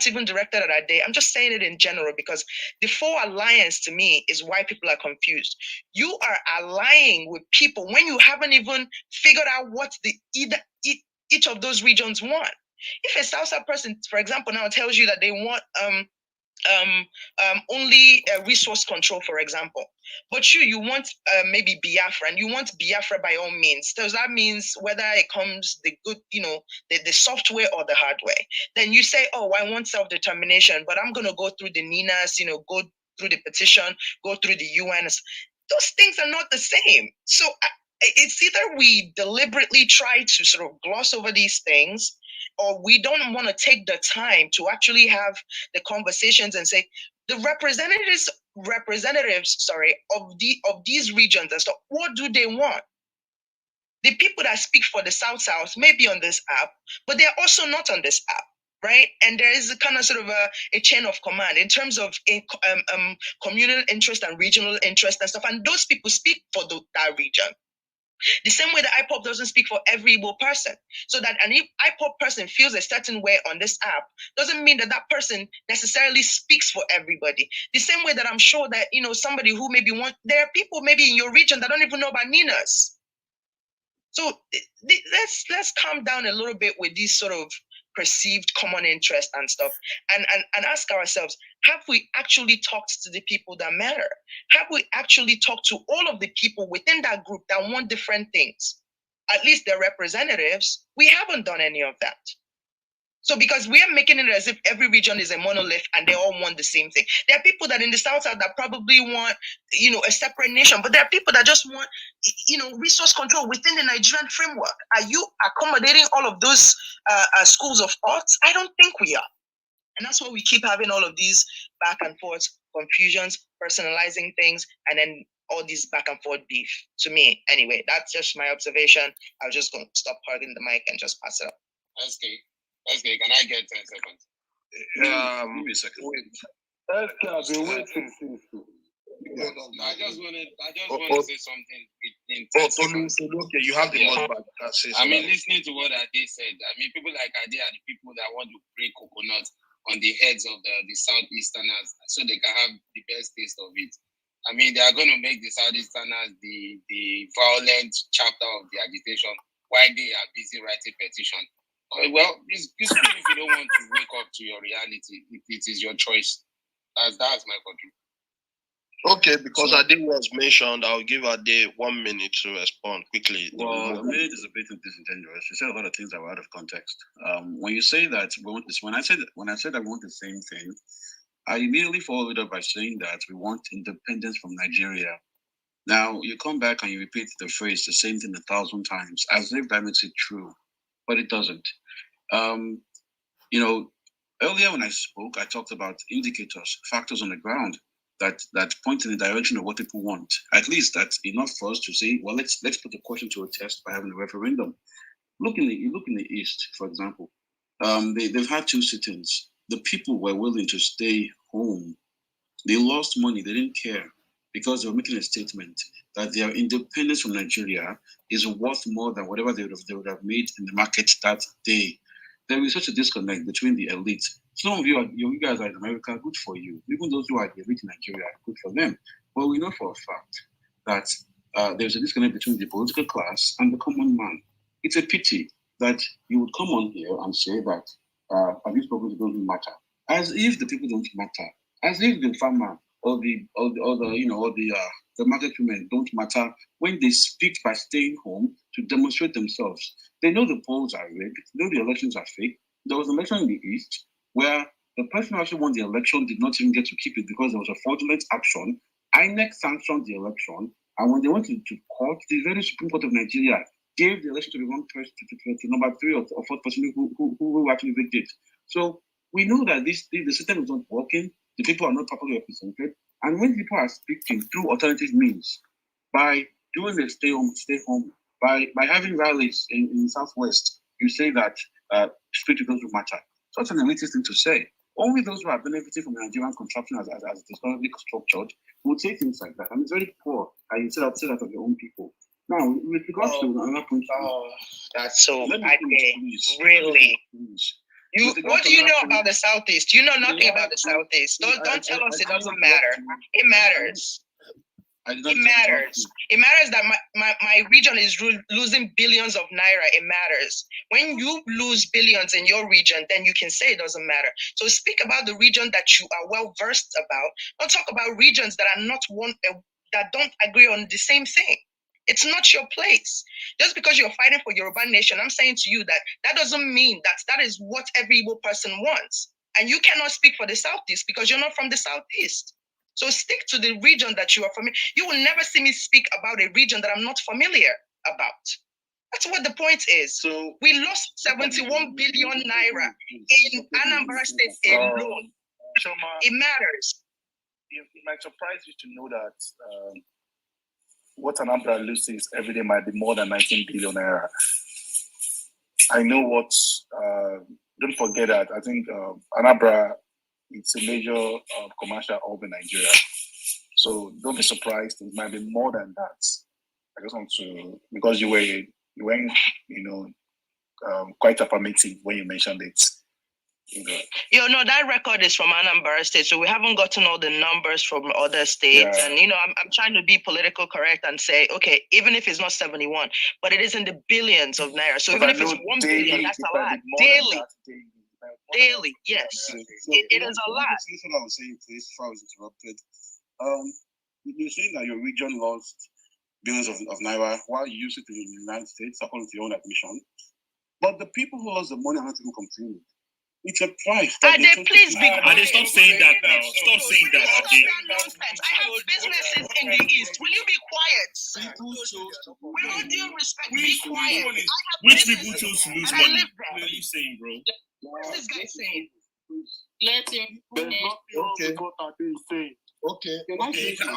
not even directed at Ade. I'm just saying it in general because the four alliance to me is why people are confused. You are allying with people when you haven't even figured out what each of those regions want. If a South person, for example, now tells you that they want only resource control, for example, but you want maybe Biafra, and you want Biafra by all means. So that means whether it comes the good, the software or the hardware. Then you say, oh, I want self-determination, but I'm going to go through the NINAS, go through the petition, go through the UNs. Those things are not the same. So it's either we deliberately try to sort of gloss over these things, or we don't want to take the time to actually have the conversations and say the representatives of these regions and stuff, what do they want? The people that speak for the South may be on this app, but they're also not on this app, right? And there is a kind of sort of a chain of command in terms of communal interest and regional interest and stuff, and those people speak for that region. The same way that IPOP doesn't speak for every Igbo person. So that an IPOP person feels a certain way on this app doesn't mean that that person necessarily speaks for everybody. The same way that I'm sure that, somebody who maybe there are people maybe in your region that don't even know about Ninas. So let's calm down a little bit with these sort of perceived common interest and stuff, and ask ourselves, have we actually talked to the people that matter? Have we actually talked to all of the people within that group that want different things? At least their representatives. We haven't done any of that. So because we are making it as if every region is a monolith and they all want the same thing. There are people that in the South that probably want, a separate nation, but there are people that just want, resource control within the Nigerian framework. Are you accommodating all of those schools of thought? I don't think we are. And that's why we keep having all of these back and forth confusions, personalizing things, and then all these back and forth beef. To me, anyway, that's just my observation. I'm just going to stop holding the mic and just pass it up. Okay, can I get 10 seconds? Give me a second. I just want to say something in 10 seconds. Okay, you have the mod back. Listening to what Ade said, people like Ade are the people that want to break coconut on the heads of the Southeasterners so they can have the best taste of it. They are going to make the Southeasterners the violent chapter of the agitation while they are busy writing petition. Well, it's good if you don't want to wake up to your reality. It is your choice. That's my contribution. Okay, because Ade was mentioned, I'll give Ade 1 minute to respond quickly. Well, a minute is a bit disingenuous. You said a lot of things that were out of context. When you say that we want this, when I said that we want the same thing, I immediately followed up by saying that we want independence from Nigeria. Now you come back and you repeat the phrase, the same thing 1,000 times, as if that makes it true, but it doesn't. Earlier when I spoke, I talked about indicators, factors on the ground that point in the direction of what people want. At least that's enough for us to say, well, let's put the question to a test by having a referendum. You look in the East, for example. They've had 2 sit-ins. The people were willing to stay home. They lost money. They didn't care because they were making a statement that their independence from Nigeria is worth more than whatever they would have made in the market that day. There is such a disconnect between the elite. Some of you guys are in America, good for you. Even those who are the elite in Nigeria, good for them. But we know for a fact that there's a disconnect between the political class and the common man. It's a pity that you would come on here and say that these problems don't matter, as if the people don't matter, as if the farmer or the market women don't matter when they speak by staying home to demonstrate themselves. They know the polls are rigged. They know the elections are fake. There was an election in the East where the person who actually won the election did not even get to keep it because there was a fraudulent action. INEC sanctioned the election, and when they went to court, the very Supreme Court of Nigeria gave the election to the wrong person, to number 3 or 4th person who actually rigged it. So we know that the system is not working. The people are not properly represented. And when people are speaking through alternative means, by doing the stay home, by having rallies in the Southwest, you say that speak to those who matter. Such an elitist thing to say. Only those who are benefiting from the Nigerian contraption as it is currently structured will say things like that. And it's very poor. And you say that of your own people. Now, with regards to another point. That's so. Really? What do you know about the Southeast? You know nothing about the Southeast. Don't tell us it doesn't matter. It matters. It matters. It matters that my region is losing billions of naira. It matters. When you lose billions in your region, then you can say it doesn't matter. So speak about the region that you are well versed about. Don't talk about regions that are not that don't agree on the same thing. It's not your place. Just because you're fighting for Yoruba nation, I'm saying to you that doesn't mean that is what every Igbo person wants. And you cannot speak for the Southeast because you're not from the Southeast. So stick to the region that you are familiar. You will never see me speak about a region that I'm not familiar about. That's what the point is. So we lost 71 billion naira in Anambra State alone. It matters. It might surprise you to know that what Anambra loses every day might be more than 19 billion naira. I know what. Don't forget that. I think Anambra. It's a major commercial hub in Nigeria. So don't be surprised. It might be more than that. I just want to, because you went, quite affirmative when you mentioned it. No, that record is from Anambra State, so we haven't gotten all the numbers from other states. Yeah. And I'm trying to be political correct and say, okay, even if it's not 71, but it is in the billions of naira. So even if it's 1 billion, that's a lot. Daily, yes. So it is a lot. This is what I was saying, please, before I was interrupted. You're saying that your region lost billions of naira while you used it in the United States, according to your own admission. But the people who lost the money are not even complaining. It's a price. Please be quiet. Stop saying that now. Stop saying that. I have businesses in the East. Will you be quiet? With all due respect, be quiet. Which people chose to lose money? What are you saying, bro? What is this guy saying? Let him finish. Okay. What are they saying? Okay. Please put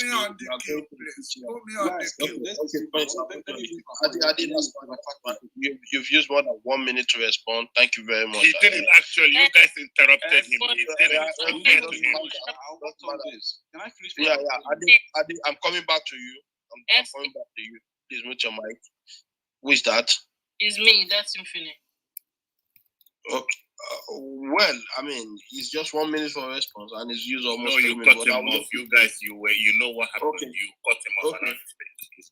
me on the queue, please. Put me on the queue. You've used more than 1 minute to respond. Thank you very much. He didn't actually. You guys interrupted him. He didn't. Can I finish? Yeah. I'm coming back to you. I'm coming back to you. Please mute your mic. Who is that? It's me. That's Symphony. Okay. Well, I mean, it's just 1 minute for a response, and it's used almost. No, you cut him off. You guys, you know what happened. Okay. You cut him off. Okay.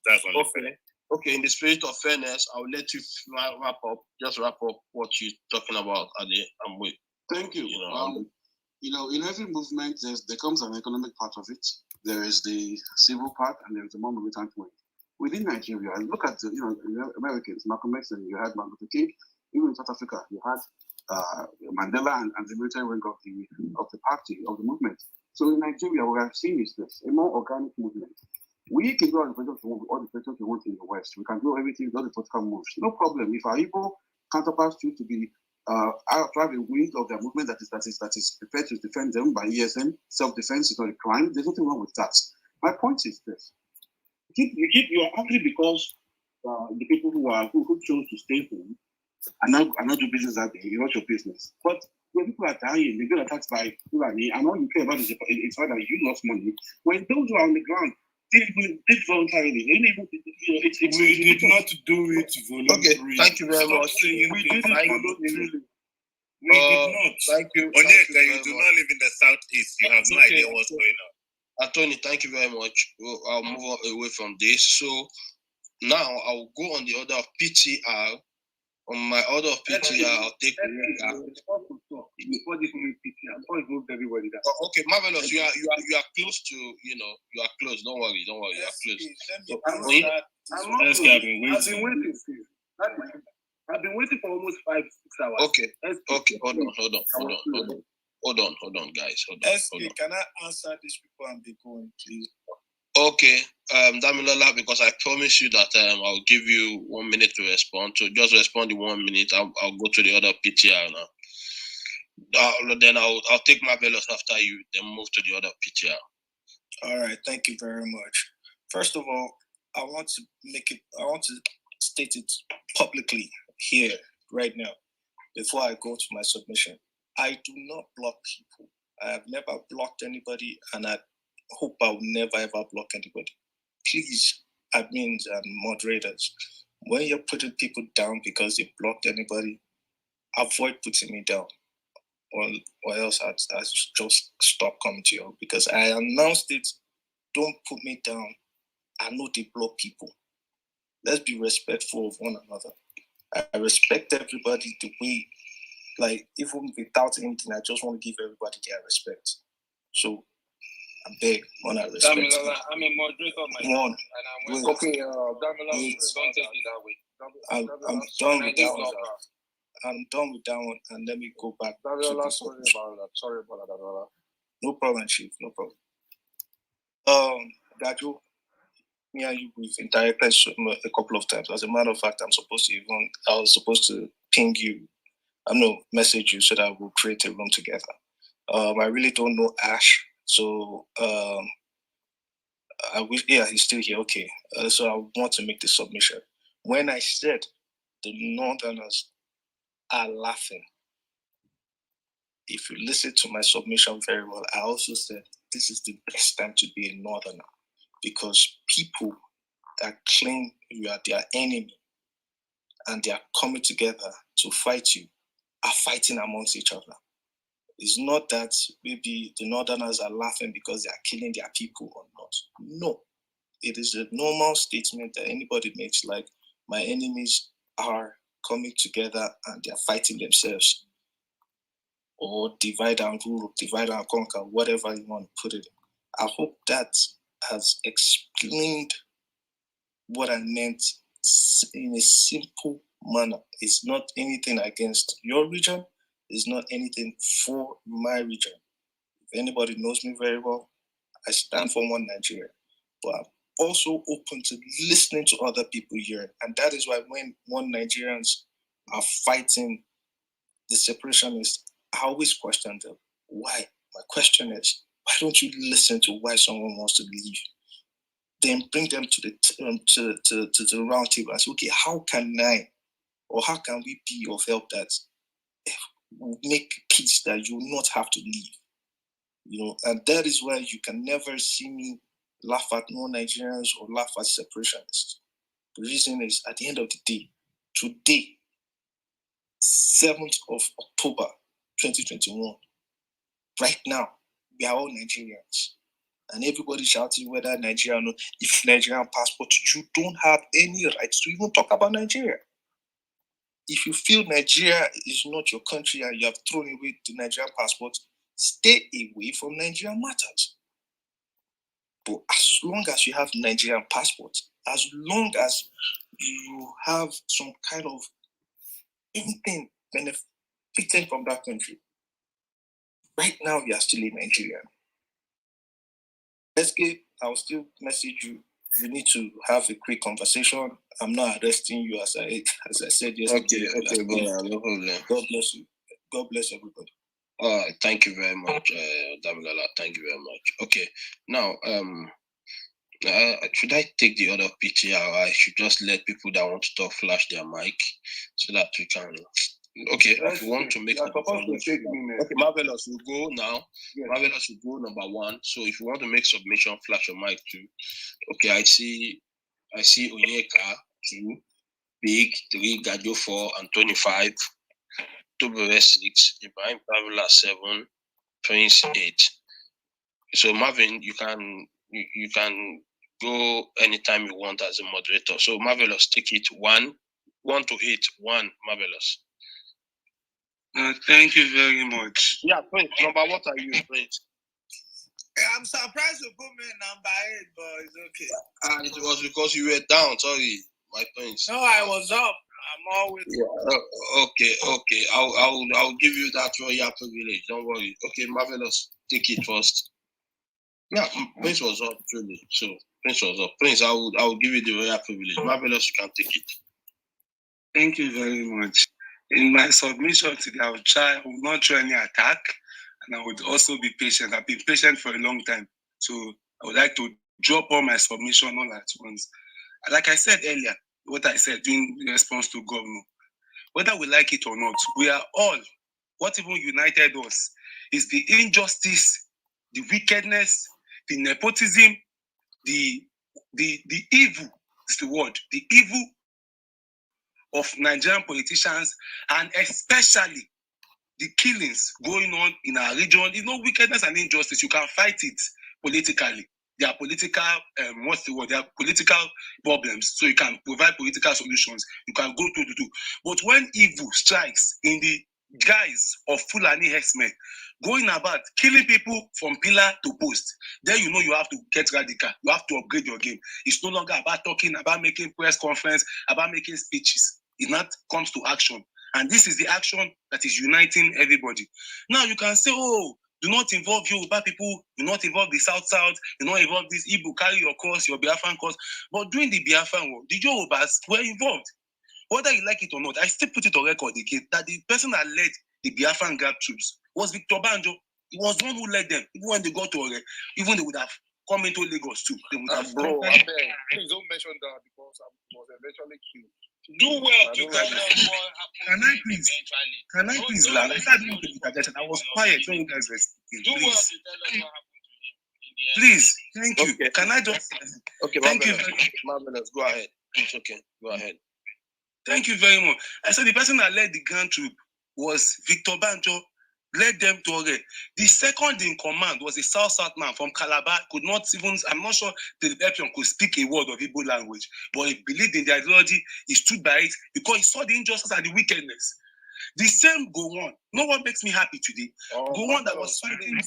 That's only fair. Okay. In the spirit of fairness, I'll let you wrap up. Just wrap up what you're talking about, Ade. I'm with. Thank you. In every movement, there comes an economic part of it. There is the civil part, and there is the more militant wing. Within Nigeria, look at Americans. Malcolm X, and you had Martin Luther King. Even in South Africa, you had Mandela and the military wing of the party, of the movement. So in Nigeria, what I've seen is this, a more organic movement. We can do all the pressures we want in the West. We can do everything, all the political moves. No problem. If our Igbo counterparts choose to be to have a wing of their movement that is prepared to defend them by ESN, self-defense is not a crime. There's nothing wrong with that. My point is this: you are angry because the people who chose to stay home and not do business that day. It's not your business. But when people are dying, they get attacked by Fulani, and all you care about is the fact that you lost money. When those who are on the ground did voluntarily, we did not do it voluntarily. Okay, thank you very much. We did it voluntarily. We did not. Thank you. Onyeka, you do not live in the Southeast. You have no idea what's going on. Attorney, thank you very much. I'll move away from this. So now I'll go on the order of PTR. On my order of PTR, I'll take everybody down. Okay, Marvelous, you are close to, you are close. Don't worry, you are close. I've been waiting for almost 5-6 hours. Okay, hold on, guys. Hold on. Can I answer these people and be going, please? Okay, Damilola, because I promise you that I'll give you 1 minute to respond. So just respond in 1 minute. I'll go to the other PTR now. Then I'll take Marvelous after you. Then move to the other PTR. All right, thank you very much. First of all, I want to state it publicly here right now before I go to my submission. I do not block people. I have never blocked anybody, and I hope I will never ever block anybody. Please admins and moderators, when you're putting people down because they blocked anybody, avoid putting me down. Or else I'd just stop coming to you, because I announced it. Don't put me down. I know they block people. Let's be respectful of one another. I respect everybody the way, like, even without anything, I just want to give everybody their respect. So I beg on that respect. Damila, I'm a moderator myself, and I'm okay. Damila, don't take it that way. I'm done with that one. I'm done with that one, and let me go back. Sorry about that. No problem, Chief. No problem. Gaju, me and you we've interacted a couple of times. As a matter of fact, I was supposed to ping you. Message you so that we'll create a room together. I really don't know Ash, so he's still here. Okay, so I want to make the submission. When I said the Northerners are laughing, if you listen to my submission very well, I also said this is the best time to be a Northerner, because people that claim you are their enemy and they are coming together to fight you are fighting amongst each other. It's not that maybe the Northerners are laughing because they are killing their people or not. No, it is a normal statement that anybody makes, like, my enemies are coming together and they are fighting themselves, or divide and rule, divide and conquer, whatever you want to put it in. I hope that has explained what I meant in a simple manner. It's not anything against your region. It's not anything for my region. If anybody knows me very well, I stand for one Nigeria. But I'm also open to listening to other people here. And that is why when one Nigerians are fighting the separationists, I always question them. Why? My question is, why don't you listen to why someone wants to leave? Then bring them to the round table and say, okay, how can I, or how can we be of help that will make peace that you will not have to leave? And that is why you can never see me laugh at non-Nigerians or laugh at separationists. The reason is, at the end of the day, today, 7th of October, 2021, right now, we are all Nigerians. And everybody shouting whether Nigeria or not. If Nigerian passport, you don't have any rights to even talk about Nigeria. If you feel Nigeria is not your country and you have thrown away the Nigerian passport, stay away from Nigerian matters. But as long as you have Nigerian passport, as long as you have some kind of anything benefiting from that country, right now you are still in Nigeria. Escape, I'll still message you. We need to have a quick conversation. I'm not arresting you as I said yesterday. Okay, brother, no problem. God bless you. God bless everybody. All right, thank you very much, Damilala. Thank you very much. Okay, now, should I take the other PTR? I should just let people that want to talk flash their mic so that we can. Okay, if you want to make okay, Marvelous will go now. Yes. Marvelous will go number 1. So if you want to make submission, flash your mic too. Okay, I see Onyeka 2, Big 3, Gadio 4, Anthony 5, Tobere 6, Ibrahim Pavla 7, Prince 8. So Marvin, you can go anytime you want as a moderator. So Marvelous, take it 1 to 8. 1, Marvelous. Thank you very much. Yeah, Prince. Number what are you, Prince? I'm surprised you put me number 8, but it's okay. It was because you were down. Sorry, my Prince. No, I was up. I'm always. Yeah. Okay. I'll give you that royal privilege. Don't worry. Okay, Marvelous. Take it first. Yeah, Prince was up truly. So Prince was up. Prince, I will give you the royal privilege. Marvelous, you can take it. Thank you very much. In my submission today, I will not try any attack, and I would also be patient. I've been patient for a long time, so I would like to drop all my submission all at once. Like I said earlier, what I said in response to Governor, whether we like it or not, we are all, what even united us is the injustice, the wickedness, the nepotism, the evil is the word, the evil of Nigerian politicians, and especially the killings going on in our region. You know, wickedness and injustice, you can fight it politically. There are political, there are political problems, so you can provide political solutions. You can go to do. But when evil strikes in the guise of Fulani herdsmen, going about killing people from pillar to post, then you know you have to get radical. You have to upgrade your game. It's no longer about talking, about making press conference, about making speeches. It not comes to action. And this is the action that is uniting everybody. Now you can say, oh, do not involve Yoruba people, do not involve the South, do not involve this Igbo, carry your cross, your Biafran cross. But during the Biafran war, the Yorubas were involved. Whether you like it or not, I still put it on record again that the person that led the Biafran guard troops was Victor Banjo. He was the one who led them. Even when they got to Ore, even they would have come into Lagos too. They would have bro, I beg, please don't mention that because I was eventually killed. Do well to tell us what happened. Can I please land? I started doing the interjection. I was quiet when you guys were speaking. Do well Please. to tell us what happened to him in the end. Please, thank you. Okay. Can I just Okay, thank you. Marvelous. Go ahead. It's okay. Go ahead. Thank you very much. I said the person that led the grand troop was Victor Banjo, led them to Ore. The second in command was a South man from Calabar, could not even, I'm not sure the Epion could speak a word of Igbo language, but he believed in the ideology, he stood by it because he saw the injustice and the wickedness. The same go on. No one makes me happy today. Go on that was fighting.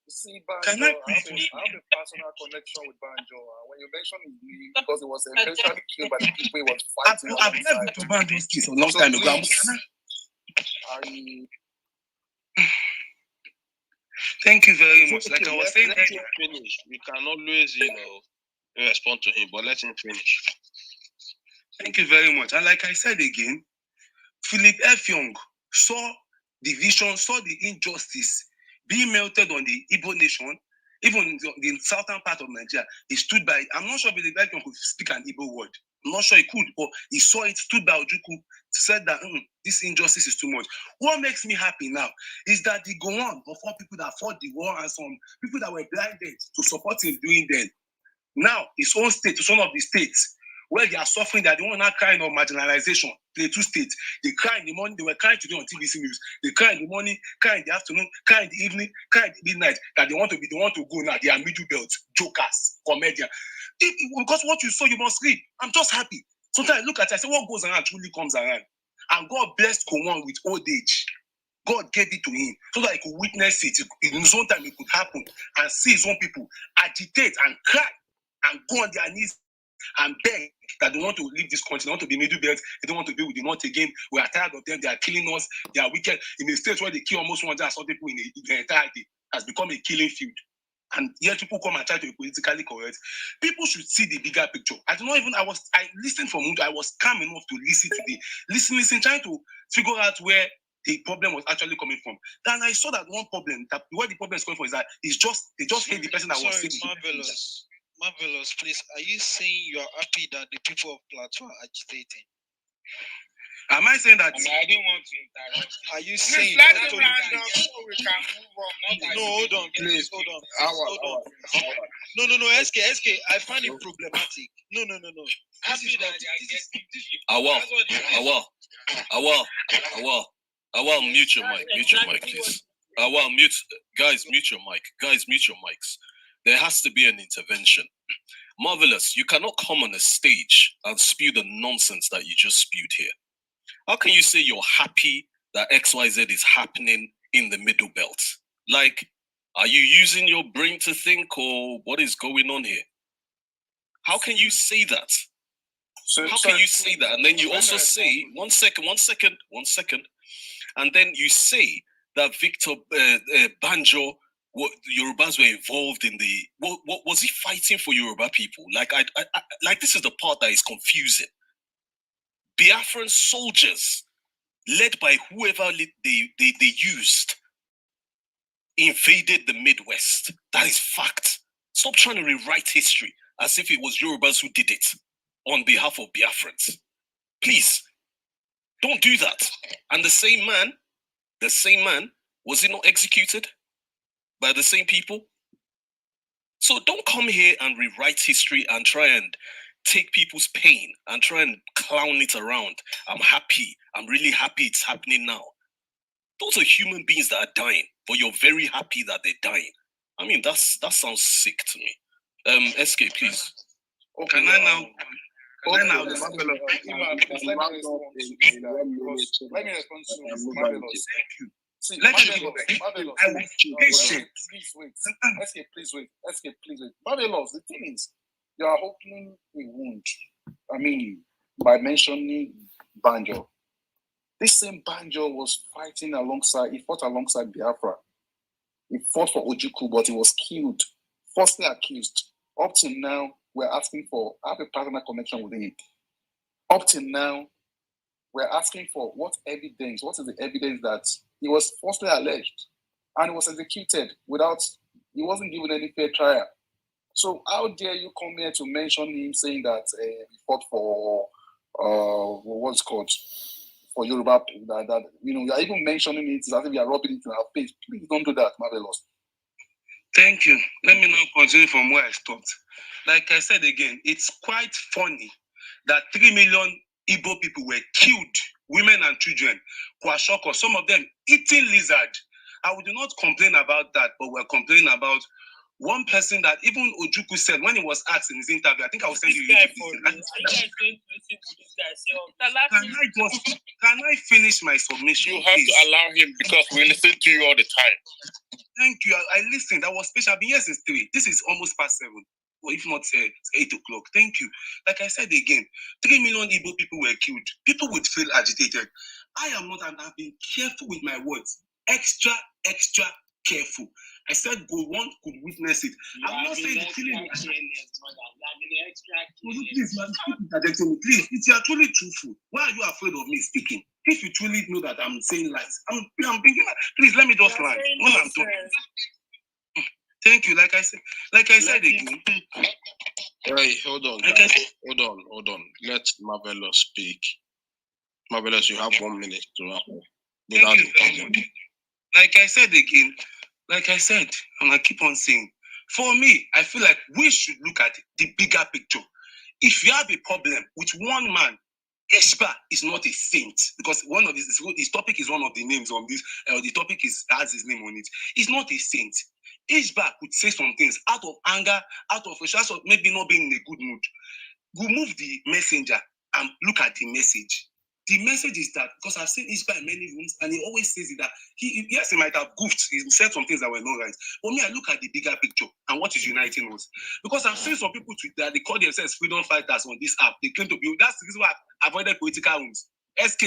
See, Banjo, Can I I have a personal connection with Banjo. When you mentioned his name, because he was eventually killed by the people he was fighting. I've heard Victor Banjo's case a long time ago. Thank you very much. Like I was saying, let him finish. We can always, respond to him, but let him finish. Thank you very much. And like I said again, Philip F. Young saw the vision, saw the injustice being melted on the Igbo nation, even in the southern part of Nigeria. He stood by. I'm not sure Philip F. Young could speak an Igbo word. I'm not sure he could, but he saw it, stood by Ojukwu, said that this injustice is too much. What makes me happy now is that the go on of all people that fought the war and some people that were blinded to support him doing then. Now, his own state, it's one of the states where they are suffering, that they want that kind of marginalization. Plateau State, they cry in the morning, they were crying today on TVC News. They cry in the morning, cry in the afternoon, cry in the evening, cry in the midnight, that they want to go now. They are middle belts, jokers, comedians. Because what you saw, you must read. I'm just happy. Sometimes I look at it, I say, what goes around truly comes around. And God blessed Kowon with old age. God gave it to him so that he could witness it. In his own time, it could happen and see his own people agitate and cry and go on their knees and beg that they want to leave this country, they want to be middle belts, they don't want to be with the North again. We are tired of them, they are killing us, they are wicked. In a state where they kill almost 100 people in the entire day, has become a killing field. And yet people come and try to be politically correct. People should see the bigger picture. I listened from Mundo, I was calm enough to listen to listen, trying to figure out where the problem was actually coming from. Then I saw that one problem, that where the problem is coming from is that they just hate the person that was saying. Marvelous, please. Are you saying you are happy that the people of Plateau are agitating? Am I saying that? I didn't want to interrupt. Are you saying? Let him round up so we can move on. No, hold on, please. Hold on. No, SK. I find it problematic. No. Happy that they are getting. Awal, mute your mic, please. Awal, mute your mic. Guys, mute your mics. There has to be an intervention. Marvelous, you cannot come on a stage and spew the nonsense that you just spewed here. How can you say you're happy that XYZ is happening in the middle belt? Like, are you using your brain to think, or what is going on here? How can you say that? How can you say that? And then you also say, one second, and then you say that Victor Banjo, Yorubas were involved in the. What was he fighting for Yoruba people? Like like this is the part that is confusing. Biafran soldiers, led by whoever they used, invaded the Midwest. That is fact. Stop trying to rewrite history as if it was Yorubas who did it on behalf of Biafrans. Please, don't do that. And the same man, was he not executed by the same people? So don't come here and rewrite history and try and take people's pain and try and clown it around. I'm happy. I'm really happy it's happening now. Those are human beings that are dying, but you're very happy that they're dying. I mean, that sounds sick to me. SK, please. Can I now? Let me respond to Marvelous. See, Marvelous, please wait. SK, please wait. Marvelous, the thing is, you are opening a wound. I mean, by mentioning Banjo. This same Banjo was fighting alongside, he fought alongside Biafra. He fought for Ojukwu, but he was killed, falsely accused. Up till now, we're asking for, I have a personal connection with him. Up till now, we're asking for what evidence, what is the evidence that he was falsely alleged and he was executed without, he wasn't given any fair trial. So how dare you come here to mention him saying that he fought for, what's called, for Yoruba, that you are even mentioning it as if you are rubbing it in our face. Please don't do that, Marvelous. Thank you. Let me now continue from where I stopped. Like I said again, it's quite funny that 3 million Igbo people were killed, women and children, Kwashoko, some of them eating lizard. I would not complain about that, but we're complaining about one person that even Ojukwu said when he was asked in his interview, I think I will send you. Can I finish my submission? You have to allow him because we listen to you all the time. Thank you. I listened. I was special. I've been here since 3. This is almost past 7. Or if not 8 o'clock. Thank you. Like I said again, 3 million Igbo people were killed. People would feel agitated. I am not, and I've been careful with my words. Extra careful. I said go one could witness it. I'm not saying the killing. Please, if you are truly truthful, why are you afraid of me speaking? If you truly know that I'm saying lies, I'm thinking. Please let me just lie when I'm talking. Thank you. Like I said again. Hey, hold on. Hold on. Let Marvelous speak. Marvelous, you have 1 minute to wrap up. Thank you. Like I said again, and I keep on saying, for me, I feel like we should look at the bigger picture. If you have a problem with one man, Ishba is not a saint, because one of his topic is one of the names on this, the topic has his name on it. He's not a saint. Ishba could say some things out of anger, out of frustration, maybe not being in a good mood. Remove the messenger and look at the message. The message is that, because I've seen Ishba in many rooms, and he always says that he might have goofed, he said some things that were not right. But me, I look at the bigger picture and what is uniting us. Because I've seen some people tweet that they call themselves freedom fighters on this app. They claim to be, that's the reason why I avoided political rooms. The SK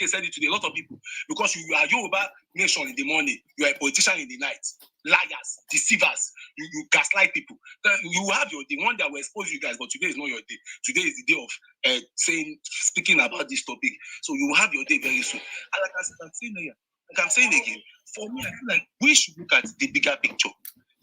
said it to a lot of people, because you are Yoruba nation in the morning, you are a politician in the night. Liars, deceivers, you gaslight people. You have your day. One day I will expose you guys, but today is not your day. Today is the day of speaking about this topic. So you will have your day very soon. And like I'm saying again, for me, I feel like we should look at the bigger picture.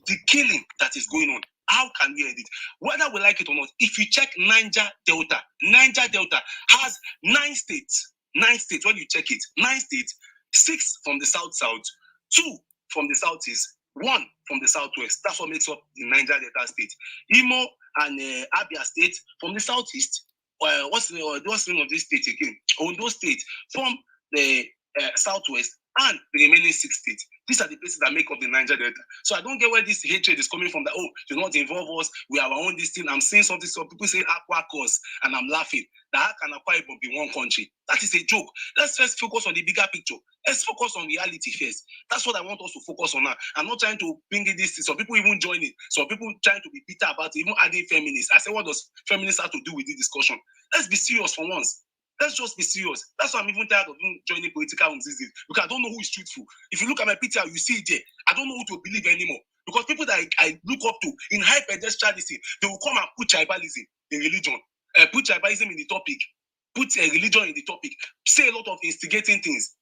The killing that is going on. How can we end it? Whether we like it or not, if you check Niger Delta has 9 states. 9 states, when you check it, 9 states, 6 from the south, 2 from the southeast, 1 from the southwest. That's what makes up the Niger Delta state. Imo and Abia state from the southeast. What's the name of this state again? Ondo state from the southwest, and the remaining 6 states. These are the places that make up the Niger Delta. So I don't get where this hatred is coming from, that, do not involve us, we have our own this thing. I'm saying something, so people say Aqua cause, and I'm laughing. That how can Aqua Ibom be one country? That is a joke. Let's first focus on the bigger picture. Let's focus on reality first. That's what I want us to focus on now. I'm not trying to bring in this thing. Some people even join it. Some people trying to be bitter about it, even adding feminists. I say, what does feminists have to do with this discussion? Let's be serious for once. Let's just be serious. That's why I'm even tired of joining political rooms these days, because I don't know who is truthful. If you look at my PTR, you see it there. I don't know who to believe anymore. Because people that I look up to in high pedestrianism, they will come and put tribalism in religion, put tribalism in the topic, put religion in the topic, say a lot of instigating things.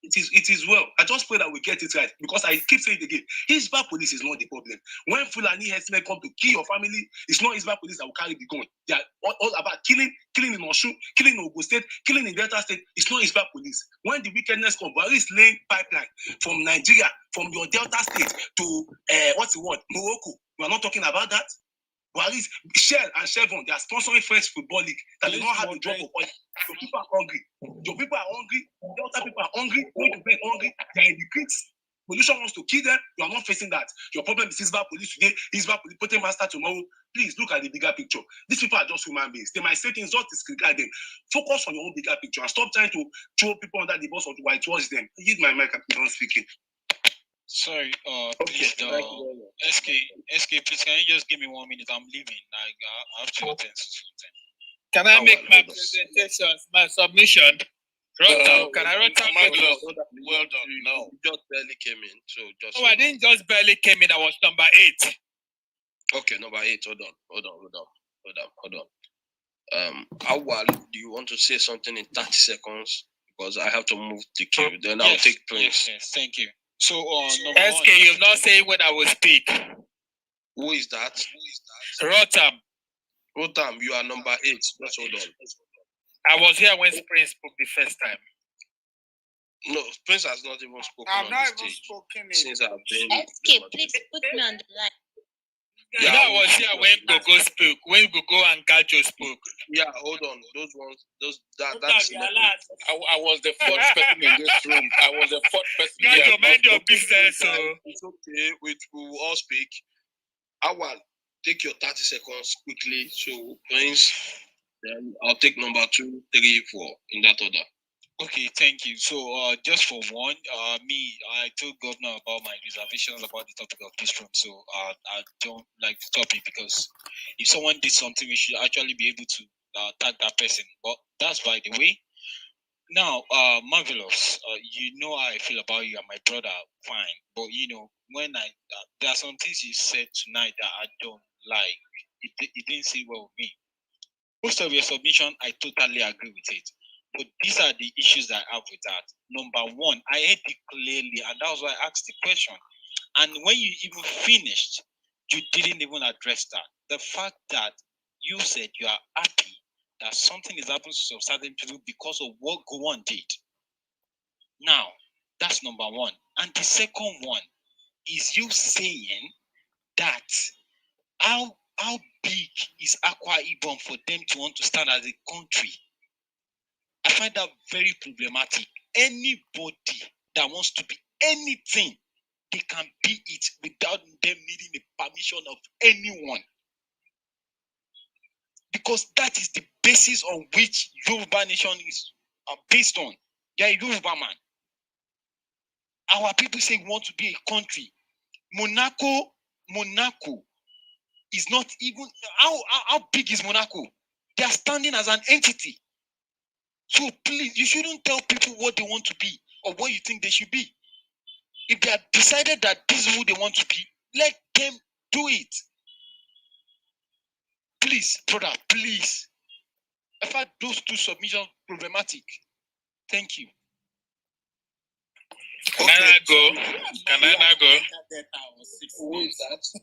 It is well. I just pray that we get it right, because I keep saying it again. Hisba police is not the problem. When Fulani herdsmen come to kill your family, it's not Hisba police that will carry the gun. They are all about killing in Osun, killing in Ogun State, killing in Delta State. It's not Hisba police. When the wickedness comes, Buhari is laying pipeline from Nigeria, from your Delta State to Morocco. We are not talking about that. But at least Shell and Chevron, they are sponsoring French Football League that they don't have a drop of oil. Your people are hungry. Your people are hungry. The other people are hungry. Going to bed hungry. They are in the creeks. Pollution wants to kill them. You are not facing that. Your problem is Hisba police today, Hisba police putting master tomorrow. Please look at the bigger picture. These people are just human beings. They might say things, just disregard them. Focus on your own bigger picture and stop trying to throw people under the bus or to whitewash them. Use my mic, I'm done speaking. Sorry, please, SK, please, can you just give me 1 minute? I'm leaving. Like, I have to attend to something. Can I make my presentation, my submission? Can I run time? Well done. No, you just barely came in, so just. Oh, I didn't just barely came in. I was number 8. Okay, number 8. Hold on. Awal, do you want to say something in 30 seconds? Because I have to move the queue. Then I'll take place. Yes, thank you. So, SK, you've not saying when I will speak. Who is that? Rotam, you are number 8. Just hold on. I was here when Prince spoke the first time. No, Prince has not even spoken. I've not even stage spoken. Since I've been. SK, please put me on the line. Yeah, I was here when Gogo spoke, when Gogo and Gajo spoke. Yeah, hold on. Those ones, that's. I was the fourth person in this room. I was the fourth person. Gajo, mind your business. It's okay. We will all speak. Awal, take your 30 seconds quickly. So, Prince, then I'll take number 2, 3, 4 in that order. Okay, thank you. So, just for one, I told Governor about my reservations about the topic of this room. So, I don't like the topic because if someone did something, we should actually be able to tag that person. But that's by the way. Now, Marvelous, you know how I feel about you and my brother, fine. But, you know, when there are some things you said tonight that I don't like. It didn't sit well with me. Most of your submission, I totally agree with it. But these are the issues that I have with that. Number one, I heard it clearly, and that was why I asked the question. And when you even finished, you didn't even address that. The fact that you said you are happy that something is happening to some certain people because of what Gowon did. Now, that's number one. And the second one is you saying that how big is Akwa Ibom for them to want to stand as a country? I find that very problematic. Anybody that wants to be anything, they can be it without them needing the permission of anyone. Because that is the basis on which Yoruba nation is based on. They are Yoruba man. Our people say we want to be a country. Monaco is not even, how big is Monaco? They are standing as an entity. So please, you shouldn't tell people what they want to be or what you think they should be. If they have decided that this is who they want to be, let them do it. Please, brother, please. I find those two submissions problematic. Thank you. Can I go? Who is that?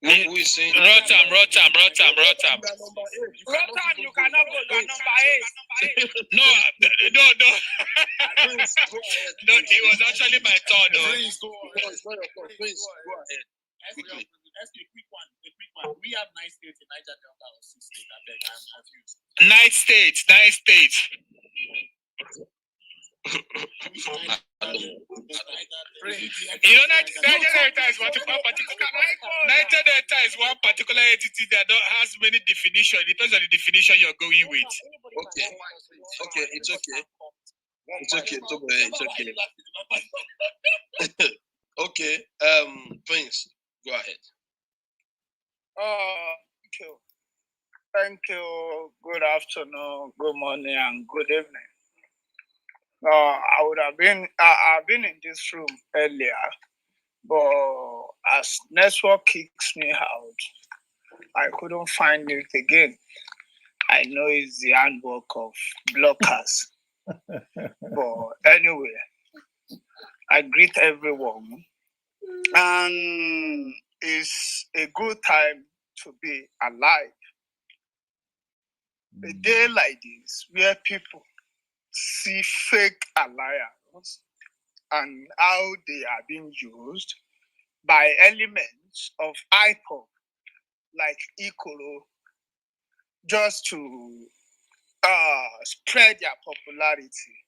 Who is saying? Rotam. Rotam, you cannot go. You are number 8. No. No, it was actually my turn. Please go ahead. Quickly. Let's do a quick one. We have 9 states in Niger Delta or 6 states. I'm confused. 9 states. You know, Niger Delta is one particular entity that has many definitions. It depends on the definition you're going with. Okay, it's okay. Okay, Prince, go ahead. Thank you. Good afternoon, good morning, and good evening. I've been in this room earlier, but as network kicks me out, I couldn't find it again. I know it's the handbook of blockers. But anyway, I greet everyone. And it's a good time to be alive. A day like this, where people see fake alliance and how they are being used by elements of IPOC like Ikoro just to spread their popularity.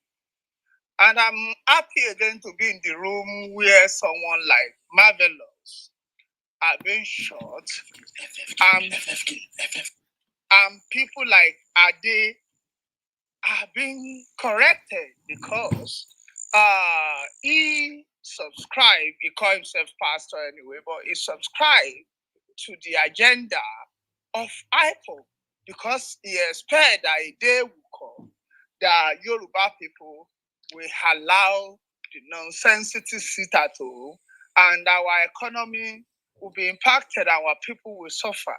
And I'm happy again to be in the room where someone like Marvelous are being shot, and people like Ade are being corrected because he subscribed, he called himself pastor anyway, but he subscribed to the agenda of IPO because he expected that a day will come that Yoruba people will allow the non-sensitive sit at home and our economy will be impacted and our people will suffer.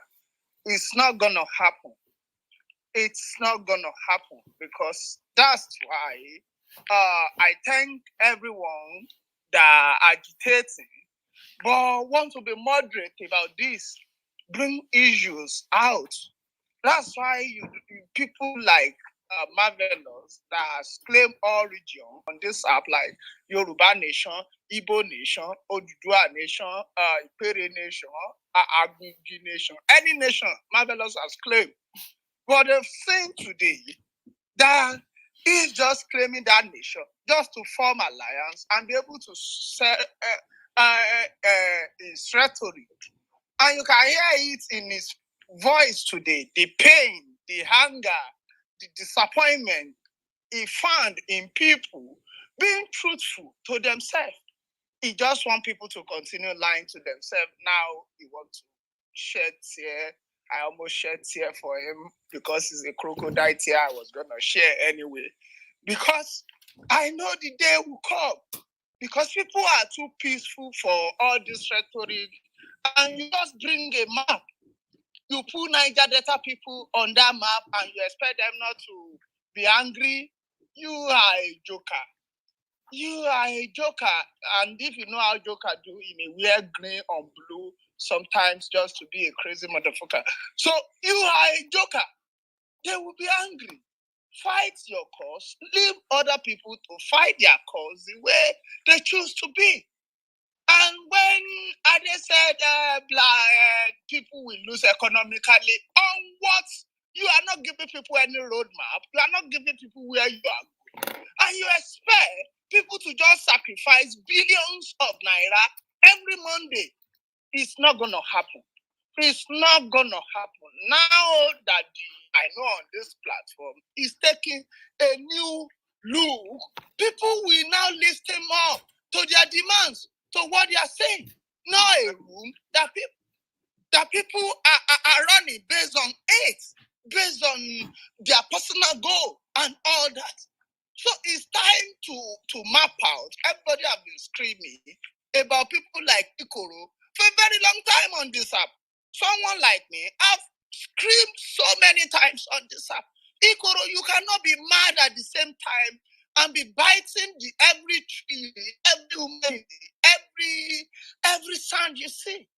It's not going to happen. It's not going to happen because that's why I thank everyone that are agitating but want to be moderate about this, bring issues out. That's why people like Marvelous that has claimed origin on this app, like Yoruba Nation, Igbo Nation, Odudua Nation, Ipere Nation, Agugi Nation, any nation Marvelous has claimed. But they've seen today that he's just claiming that nation just to form alliance and be able to sell his rhetoric. And you can hear it in his voice today, the pain, the anger, the disappointment he found in people being truthful to themselves. He just wants people to continue lying to themselves. Now he wants to shed tear. I almost shed tear for him because he's a crocodile tear I was going to share anyway. Because I know the day will come. Because people are too peaceful for all this rhetoric. And you just bring a map. You put Niger Delta people on that map and you expect them not to be angry. You are a joker. You are a joker. And if you know how joker do in a weird green or blue, sometimes just to be a crazy motherfucker. So you are a joker. They will be angry. Fight your cause. Leave other people to fight their cause the way they choose to be. And when Ade said people will lose economically, on what? You are not giving people any roadmap. You are not giving people where you are going. And you expect people to just sacrifice billions of naira every Monday. It's not going to happen. It's not going to happen. Now that I know on this platform is taking a new look, people will now listen more to their demands, to what they are saying. Not a room that people are running based on it, based on their personal goal and all that. So it's time to map out. Everybody have been screaming about people like Ikoro for a very long time on this app. Someone like me, I've screamed so many times on this app. Ikoro, you cannot be mad at the same time and be biting every tree, every humanity, every sound you see.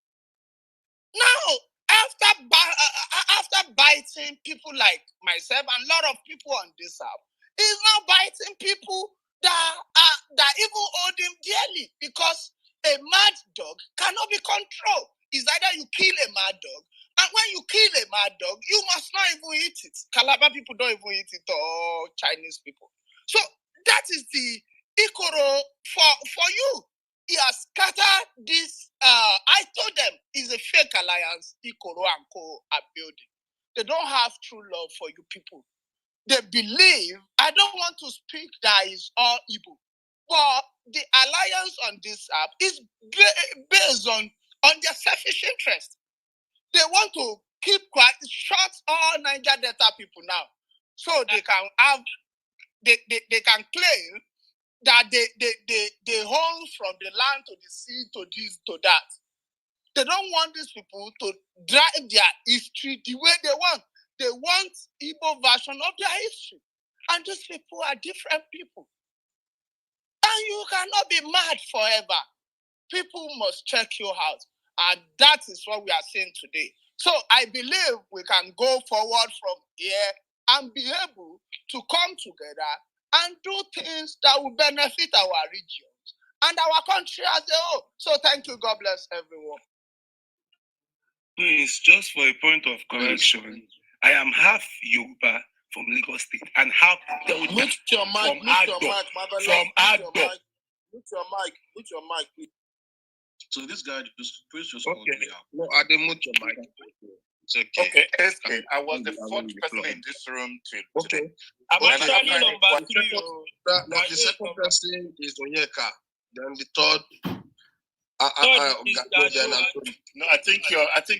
Now, after biting people like myself and a lot of people on this app, he's now biting people that even hold him dearly because a mad dog cannot be controlled. It's either you kill a mad dog, and when you kill a mad dog, you must not even eat it. Calabar people don't even eat it, or Chinese people. So that is the Ikoro for you. He has scattered this. I told them it's a fake alliance Ikoro and Co are building. They don't have true love for you people. They believe, I don't want to speak that is all Igbo, but the alliance on this app is based on their selfish interest. They want to keep quiet, shut all Niger Delta people now, so they can have, they can claim that they own from the land to the sea to this to that. They don't want these people to drive their history the way they want. They want Igbo version of their history. And these people are different people. And you cannot be mad forever. People must check you out. And that is what we are seeing today. So I believe we can go forward from here and be able to come together and do things that will benefit our regions and our country as a whole. So thank you. God bless everyone. Please, just for a point of correction, I am half Yoruba from Lagos State and half Delta Mute your mic, from Ado. From Ado. Mute your mic, please. So this guy just called me out. No, I didn't mute your mic. It's okay. Okay, SK, I was the fourth person in this room today. I'm actually number 3. The second person is Onyeka. Then the third. No, I think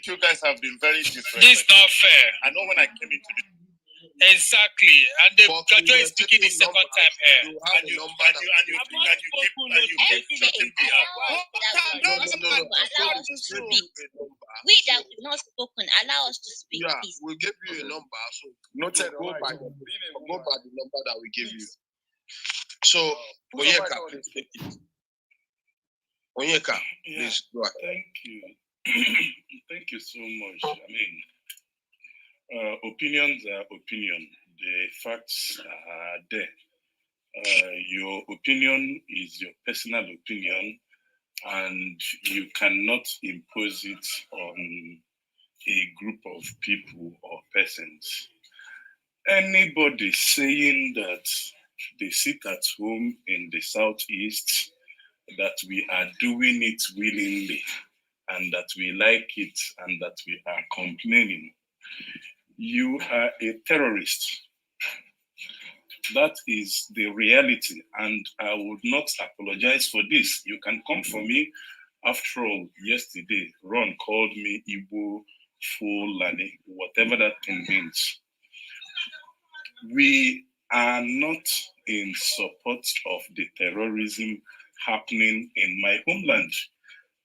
you guys have been very disrespectful. This is not fair. I know when I came into the exactly, and the Kajo is speaking the second time here. And you keep shutting me up. We that we've not spoken, allow us to speak, yeah, please. We'll give you a number, so go by the number that we give you. So, Onyeka, please go ahead. Thank you. Thank you so much. I mean, opinions are opinion. The facts are there. Your opinion is your personal opinion, and you cannot impose it on a group of people or persons. Anybody saying that they sit at home in the Southeast, that we are doing it willingly, and that we like it, and that we are complaining, you are a terrorist. That is the reality, and I would not apologize for this. You can come for me. After all, yesterday, Ron called me Igbo, Fulani, whatever that thing means. We are not in support of the terrorism happening in my homeland,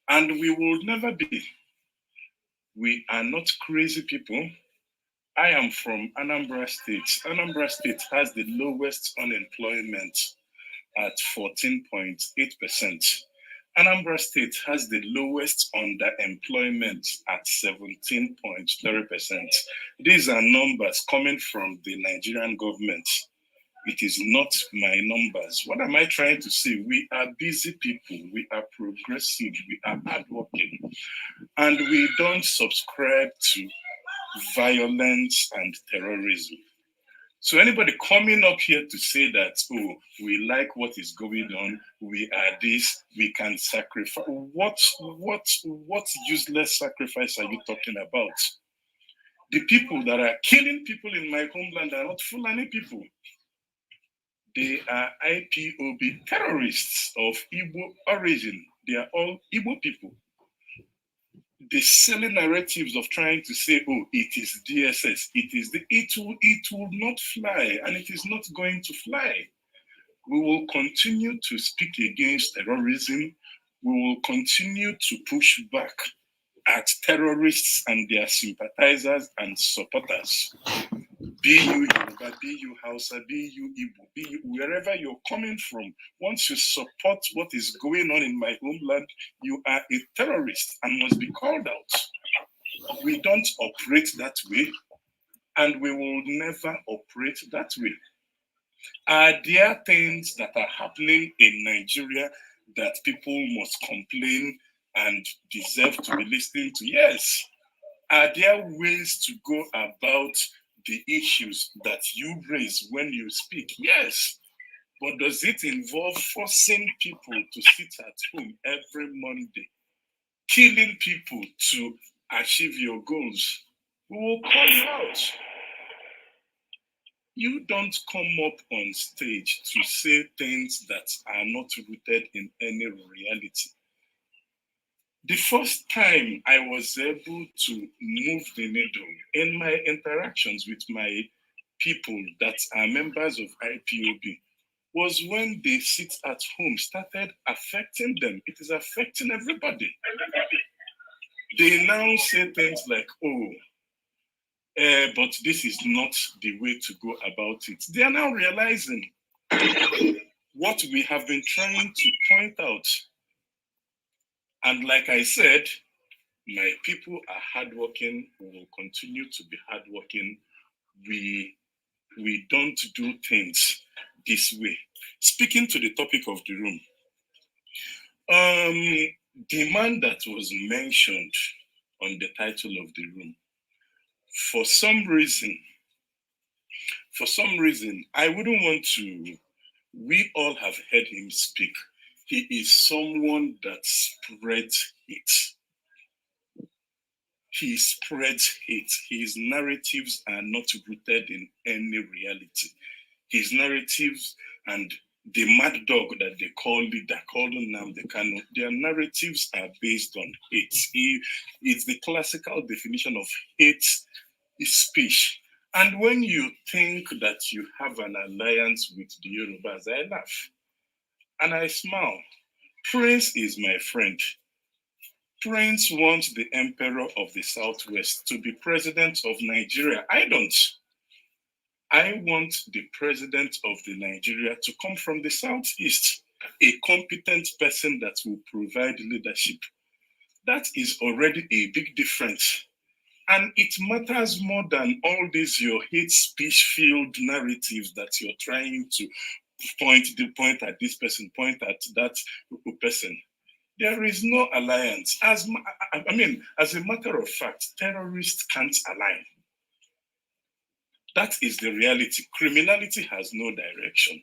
and we will never be. We are not crazy people. I am from Anambra State. Anambra State has the lowest unemployment at 14.8%. Anambra State has the lowest underemployment at 17.3%. These are numbers coming from the Nigerian government. It is not my numbers. What am I trying to say? We are busy people. We are progressive. We are hardworking. And we don't subscribe to violence and terrorism. So anybody coming up here to say that, oh, we like what is going on, we are this, we can sacrifice. What useless sacrifice are you talking about? The people that are killing people in my homeland are not Fulani people. They are IPOB terrorists of Igbo origin. They are all Igbo people. The silly narratives of trying to say, oh, it is DSS, it will not fly, and it is not going to fly. We will continue to speak against terrorism. We will continue to push back at terrorists and their sympathizers and supporters. Be you Yoruba, be you Hausa, be you Igbo, be you wherever you're coming from. Once you support what is going on in my homeland, you are a terrorist and must be called out. We don't operate that way, and we will never operate that way. Are there things that are happening in Nigeria that people must complain and deserve to be listening to? Yes. Are there ways to go about the issues that you raise when you speak? Yes. But does it involve forcing people to sit at home every Monday, killing people to achieve your goals? We will call you out. You don't come up on stage to say things that are not rooted in any reality. The first time I was able to move the needle in my interactions with my people that are members of IPOB was when the sit at home started affecting them. It is affecting everybody. They now say things like, oh, but this is not the way to go about it. They are now realizing what we have been trying to point out. And like I said, my people are hardworking. We will continue to be hardworking. We don't do things this way. Speaking to the topic of the room, the man that was mentioned on the title of the room. For some reason, I wouldn't want to. We all have heard him speak. He is someone that spreads hate. He spreads hate. His narratives are not rooted in any reality. His narratives and the mad dog that they call Nnamdi Kanu, their narratives are based on hate. It's the classical definition of hate speech. And when you think that you have an alliance with the Yorubas, I laugh and I smile. Prince is my friend. Prince wants the emperor of the Southwest to be president of Nigeria. I don't. I want the president of the Nigeria to come from the Southeast, a competent person that will provide leadership. That is already a big difference. And it matters more than all these your hate speech filled narratives that you're trying to point at this person, point at that person. There is no alliance. As a matter of fact, terrorists can't align. That is the reality. Criminality has no direction.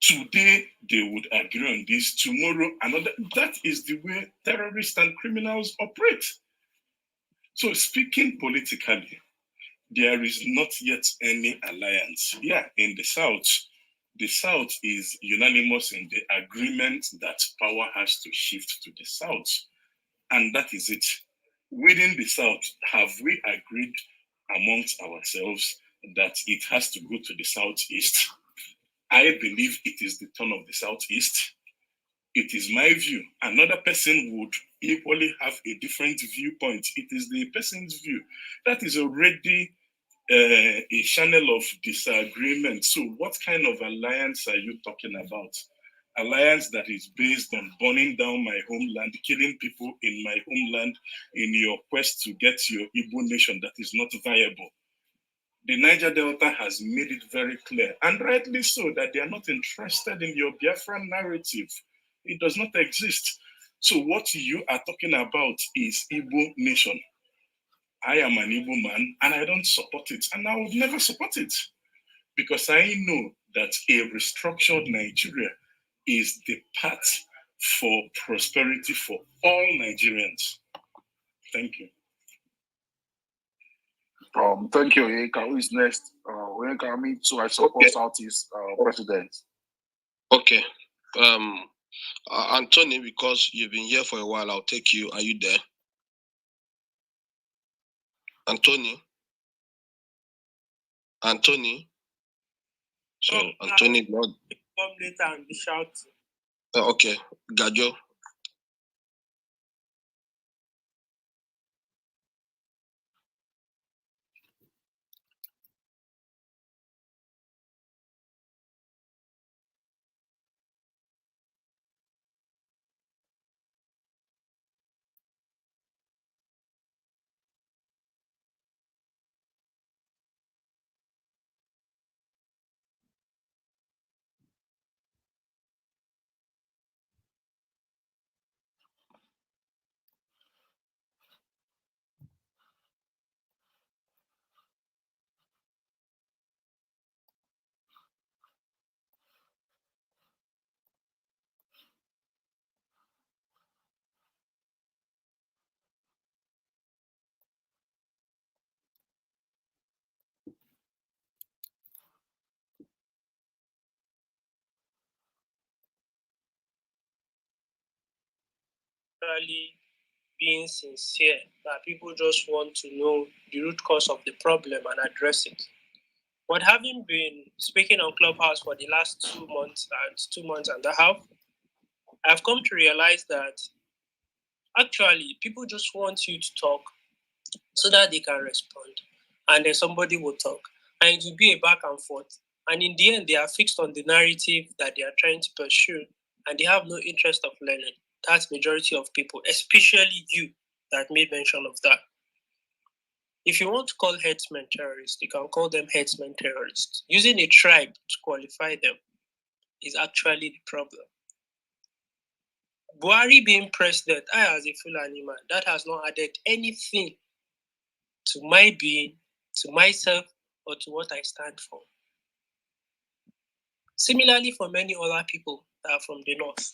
Today, they would agree on this. Tomorrow, another. That is the way terrorists and criminals operate. So speaking politically, there is not yet any alliance. Yeah, in the South is unanimous in the agreement that power has to shift to the South. And that is it. Within the South, have we agreed amongst ourselves that it has to go to the Southeast? I believe it is the turn of the Southeast. It is my view. Another person would equally have a different viewpoint. It is the person's view. That is already a channel of disagreement. So what kind of alliance are you talking about? Alliance that is based on burning down my homeland, killing people in my homeland in your quest to get your Igbo nation that is not viable. The Niger Delta has made it very clear, and rightly so, that they are not interested in your Biafran narrative. It does not exist. So what you are talking about is Igbo nation. I am an Igbo man and I don't support it, and I would never support it, because I know that a restructured Nigeria is the path for prosperity for all Nigerians. Thank you. Thank you, Oyeka. Who is next? Oyeka, me too. I support Southeast president. Okay. Anthony, because you've been here for a while, I'll take you. Are you there? Anthony? So, Anthony, not. Come later and be shouting. Okay. Gajo. Really being sincere, that people just want to know the root cause of the problem and address it. But having been speaking on Clubhouse for the last 2 months and 2 months and a half, I've come to realize that actually people just want you to talk so that they can respond, and then somebody will talk, and it will be a back and forth. And in the end, they are fixed on the narrative that they are trying to pursue, and they have no interest of learning. That's majority of people, especially you that made mention of that. If you want to call headsmen terrorists, you can call them headsmen terrorists. Using a tribe to qualify them is actually the problem. Buhari being president, I as a Fulani man, that has not added anything to my being, to myself, or to what I stand for. Similarly for many other people that are from the north.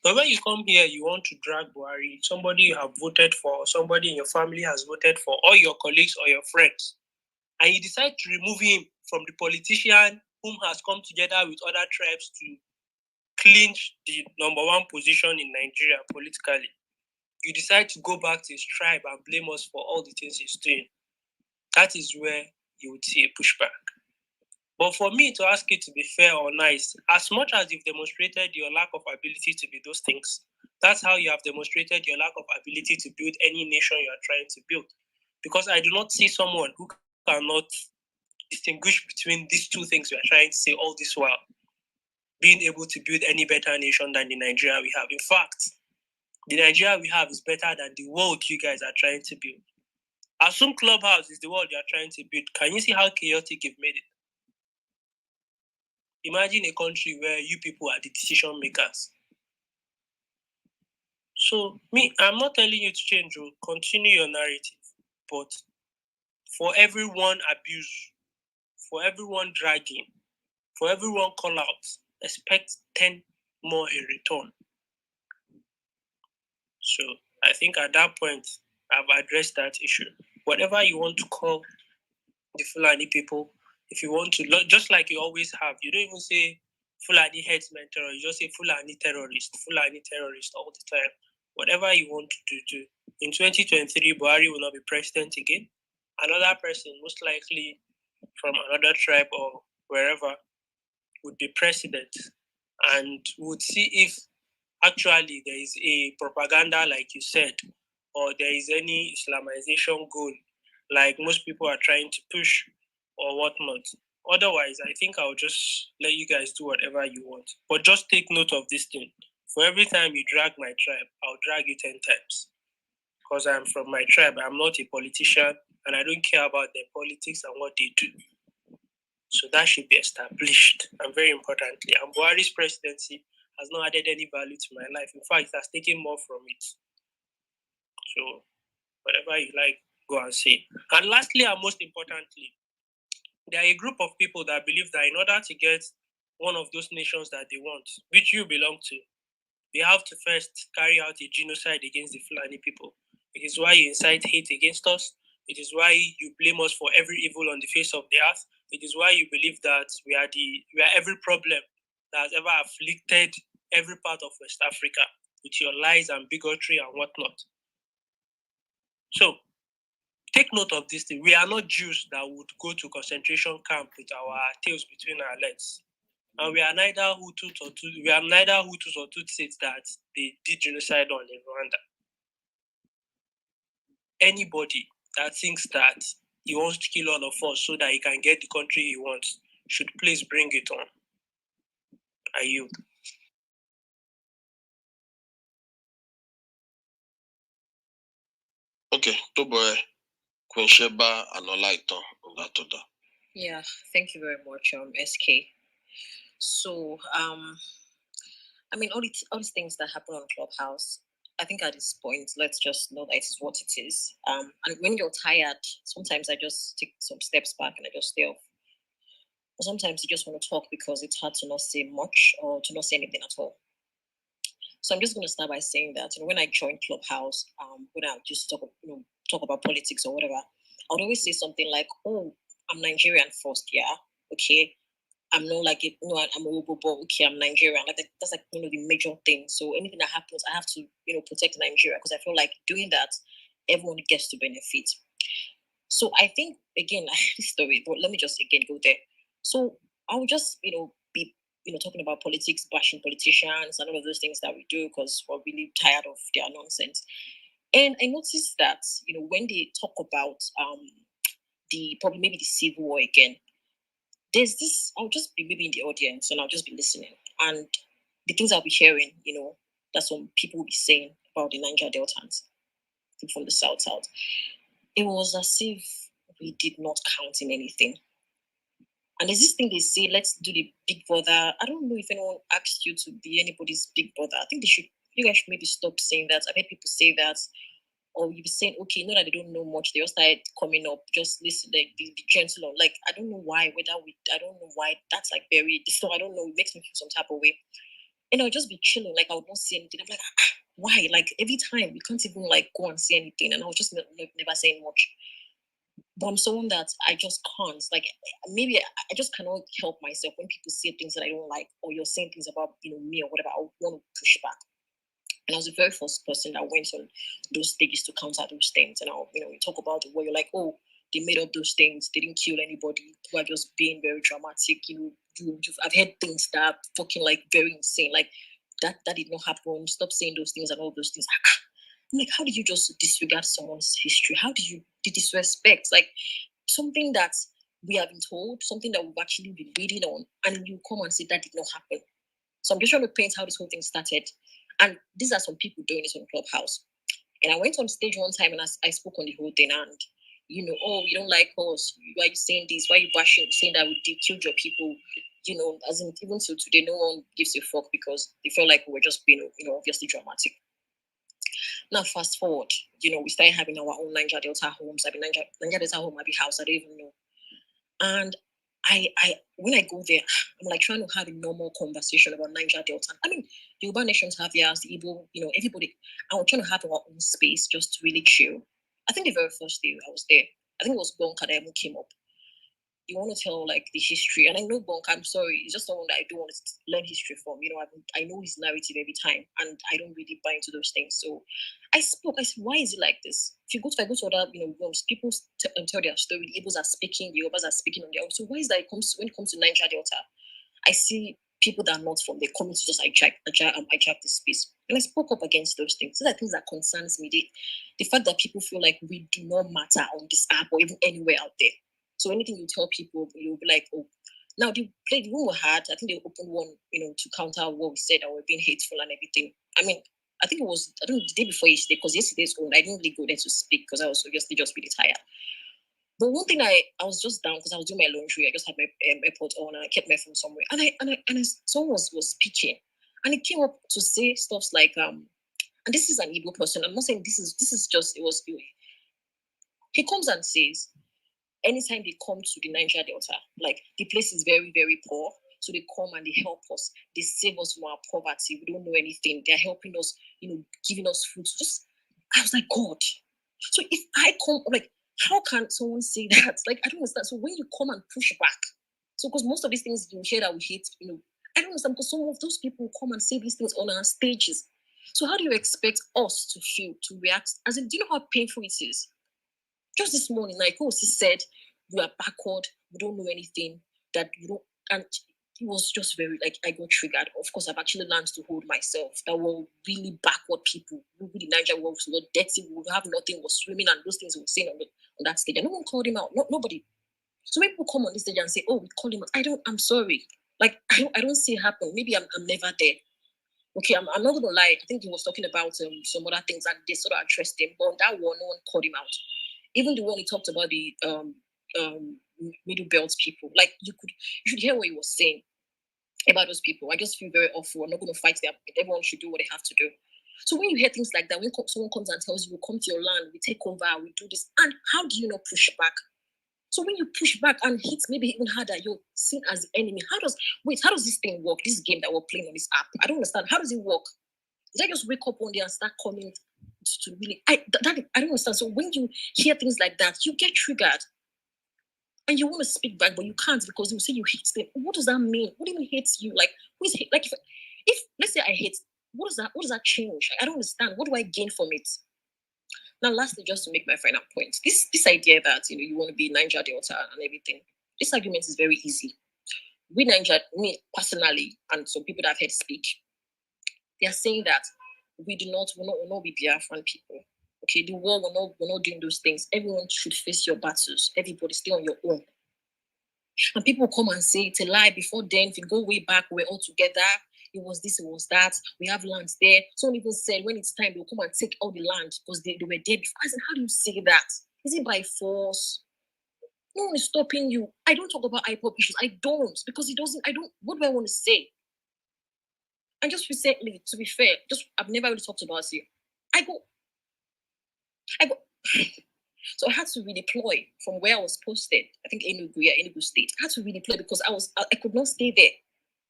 But when you come here, you want to drag Buhari, somebody you have voted for, somebody in your family has voted for, or your colleagues or your friends, and you decide to remove him from the politician whom has come together with other tribes to clinch the number one position in Nigeria politically. You decide to go back to his tribe and blame us for all the things he's doing. That is where you would see a pushback. But for me to ask you to be fair or nice, as much as you've demonstrated your lack of ability to be those things, that's how you have demonstrated your lack of ability to build any nation you are trying to build. Because I do not see someone who cannot distinguish between these two things we are trying to say all this while being able to build any better nation than the Nigeria we have. In fact, the Nigeria we have is better than the world you guys are trying to build. Assume Clubhouse is the world you are trying to build. Can you see how chaotic you've made it? Imagine a country where you people are the decision makers. So, I'm not telling you to change, or continue your narrative, but for everyone abuse, for everyone dragging, for everyone call out, expect 10 more in return. So, I think at that point, I've addressed that issue. Whatever you want to call the Fulani people, if you want to, just like you always have, you don't even say Fulani headsmen terrorist, you just say Fulani terrorist all the time. Whatever you want to do. In 2023, Buhari will not be president again. Another person, most likely from another tribe or wherever, would be president. And would see if actually there is a propaganda, like you said, or there is any Islamization goal, like most people are trying to push or whatnot. Otherwise, I think I'll just let you guys do whatever you want. But just take note of this thing. For every time you drag my tribe, I'll drag you 10 times. Because I'm from my tribe. I'm not a politician, and I don't care about their politics and what they do. So that should be established. And very importantly, and Buhari's presidency has not added any value to my life. In fact, it has taken more from it. So whatever you like, go and say. And lastly, and most importantly, there are a group of people that believe that in order to get one of those nations that they want, which you belong to, they have to first carry out a genocide against the Fulani people. It is why you incite hate against us. It is why you blame us for every evil on the face of the earth. It is why you believe that we are every problem that has ever afflicted every part of West Africa with your lies and bigotry and whatnot. So, take note of this thing. We are not Jews that would go to concentration camp with our tails between our legs. And we are neither Hutus or Tutsis that they did genocide on in Rwanda. Anybody that thinks that he wants to kill all of us so that he can get the country he wants should please bring it on. I yield. Okay, Toboe, Queen Sheba, and Olaito, Olatoda. Yeah, thank you very much, SK. So, I mean, all these things that happen on Clubhouse, I think at this point, let's just know that it is what it is. And when you're tired, sometimes I just take some steps back and I just stay off. But sometimes you just want to talk because it's hard to not say much or to not say anything at all. So I'm just going to start by saying that when I joined Clubhouse, when I just talk about politics or whatever, I would always say something like, "Oh, I'm Nigerian first, yeah, okay. I'm not like it. No, I'm a Yoruba, but okay, I'm Nigerian. Like that's like one of the major things. So anything that happens, I have to protect Nigeria because I feel like doing that, everyone gets to benefit. So I think again, this story, but let me just again go there. So I would just be talking about politics, bashing politicians, and all of those things that we do because we're really tired of their nonsense. And I noticed that when they talk about probably maybe the civil war again. There's this, I'll just be maybe in the audience and I'll just be listening. And the things I'll be hearing, that some people will be saying about the Niger Deltans from the South. It was as if we did not count in anything. And there's this thing they say, let's do the big brother. I don't know if anyone asked you to be anybody's big brother. I think they should you guys should maybe stop saying that. I've heard people say that, or you be saying, okay, know that they don't know much, they just started coming up, just listen, like be gentle on. Like, I don't know why, I don't know why that's like very, so I don't know, it makes me feel some type of way. And I'll just be chilling, like I would not say anything. I'm like, why? Like every time we can't even like go and say anything, and I was just never saying much. But I'm someone that I just can't. Like maybe I just cannot help myself when people say things that I don't like, or you're saying things about me or whatever. I want to push back. And I was the very first person that went on those stages to counter those things. And I'll we talk about it where you're like, oh, they made up those things, they didn't kill anybody, people are just being very dramatic. I've heard things that are fucking like very insane. Like that did not happen. Stop saying those things and all those things. I'm like, how did you just disregard someone's history? How did you disrespect like something that we have been told, something that we've actually been reading on, and you come and say that did not happen? So I'm just trying to paint how this whole thing started. And these are some people doing this on Clubhouse. And I went on stage one time and I spoke on the whole thing. And, oh, you don't like us. Why are you saying this? Why are you bashing, saying that we killed your people? As in, even till today, no one gives a fuck because they felt like we were just being, obviously dramatic. Now, fast forward, we started having our own Niger Delta homes. I mean, Niger Delta home, maybe house, I don't even know. And I when I go there, I'm like trying to have a normal conversation about Niger Delta. I mean, the urban nations have theirs, the Igbo, everybody. I was trying to have our own space just to really chill. I think the very first day I was there, I think it was Bonka that even came up. You want to tell like the history, and I know Bonka, I'm sorry, it's just someone that I don't want to learn history from. I know his narrative every time, and I don't really buy into those things. So I spoke. I said, why is it like this? If I go to other rooms, people tell their story. The Igbos are speaking, the Yorubas are speaking on their own. So why is that? When it comes to Niger Delta, I see people that are not from there coming to just hijack the space. And I spoke up against those things. These are things that concerns me. The fact that people feel like we do not matter on this app or even anywhere out there. So anything you tell people, you'll be like, oh. Now the room we had, I think they opened one, to counter what we said that we're being hateful and everything. I mean, I think it was, I don't know, the day before yesterday, because yesterday's own, I didn't really go there to speak because I was obviously just really tired. But one thing I was just down because I was doing my laundry. I just had my AirPods on and I kept my phone somewhere. And someone was speaking, and it came up to say stuff like, and this is an Igbo person. I'm not saying this is just he comes and says, anytime they come to the Niger Delta, like the place is very, very poor. So they come and they help us. They save us from our poverty. We don't know anything. They're helping us, giving us food. So I was like, God. So if I come, like, how can someone say that? Like, I don't understand. So when you come and push back, so because most of these things you hear that we hate, I don't understand because some of those people come and say these things on our stages. So how do you expect us to feel, to react? As in, do you know how painful it is? Just this morning, like he said, we are backward, we don't know anything, that we don't, and it was just very, like, I got triggered. Of course, I've actually learned to hold myself. That were really backward people, really Niger wolves, were dirty, we have nothing, were swimming, and those things we were saying on that stage. And no one called him out, nobody. So when people come on this stage and say, oh, we called him out, I'm sorry. Like, I don't see it happen. Maybe I'm never there. Okay, I'm not going to lie. I think he was talking about some other things and they sort of addressed him. But on that one, no one called him out. Even the one he talked about the middle belt people, like you should hear what he was saying about those people. I just feel very awful. I'm not going to fight them. Everyone should do what they have to do. So when you hear things like that, when someone comes and tells you, we'll come to your land, we take over, we do this, and how do you not push back? So when you push back and hit maybe even harder, you're seen as the enemy. How does this thing work? This game that we're playing on this app, I don't understand. How does it work? Did I just wake up one day and start coming to really? I don't understand. So when you hear things like that, you get triggered, and you want to speak back, but you can't because you say you hate them. What does that mean? What do you mean hate you? Like who is hate? Like if let's say I hate, what does that change? I don't understand. What do I gain from it? Now, lastly, just to make my final point, this idea that you want to be Niger Delta and everything, this argument is very easy. Me personally, and some people that I've heard speak, they are saying that we will not be Biafran people. Okay, the war we're not doing those things. Everyone should face your battles. Everybody stay on your own. And people come and say it's a lie. Before then, if you go way back, we're all together. It was this, it was that. We have lands there. Someone even said when it's time, they'll come and take all the land because they were there before. I said, how do you say that? Is it by force? No one is stopping you. I don't talk about IPOP issues. I don't, because it doesn't, what do I want to say? And just recently, to be fair, I've never really talked about it. I go. So I had to redeploy from where I was posted. I think Enugu State. I had to redeploy because I could not stay there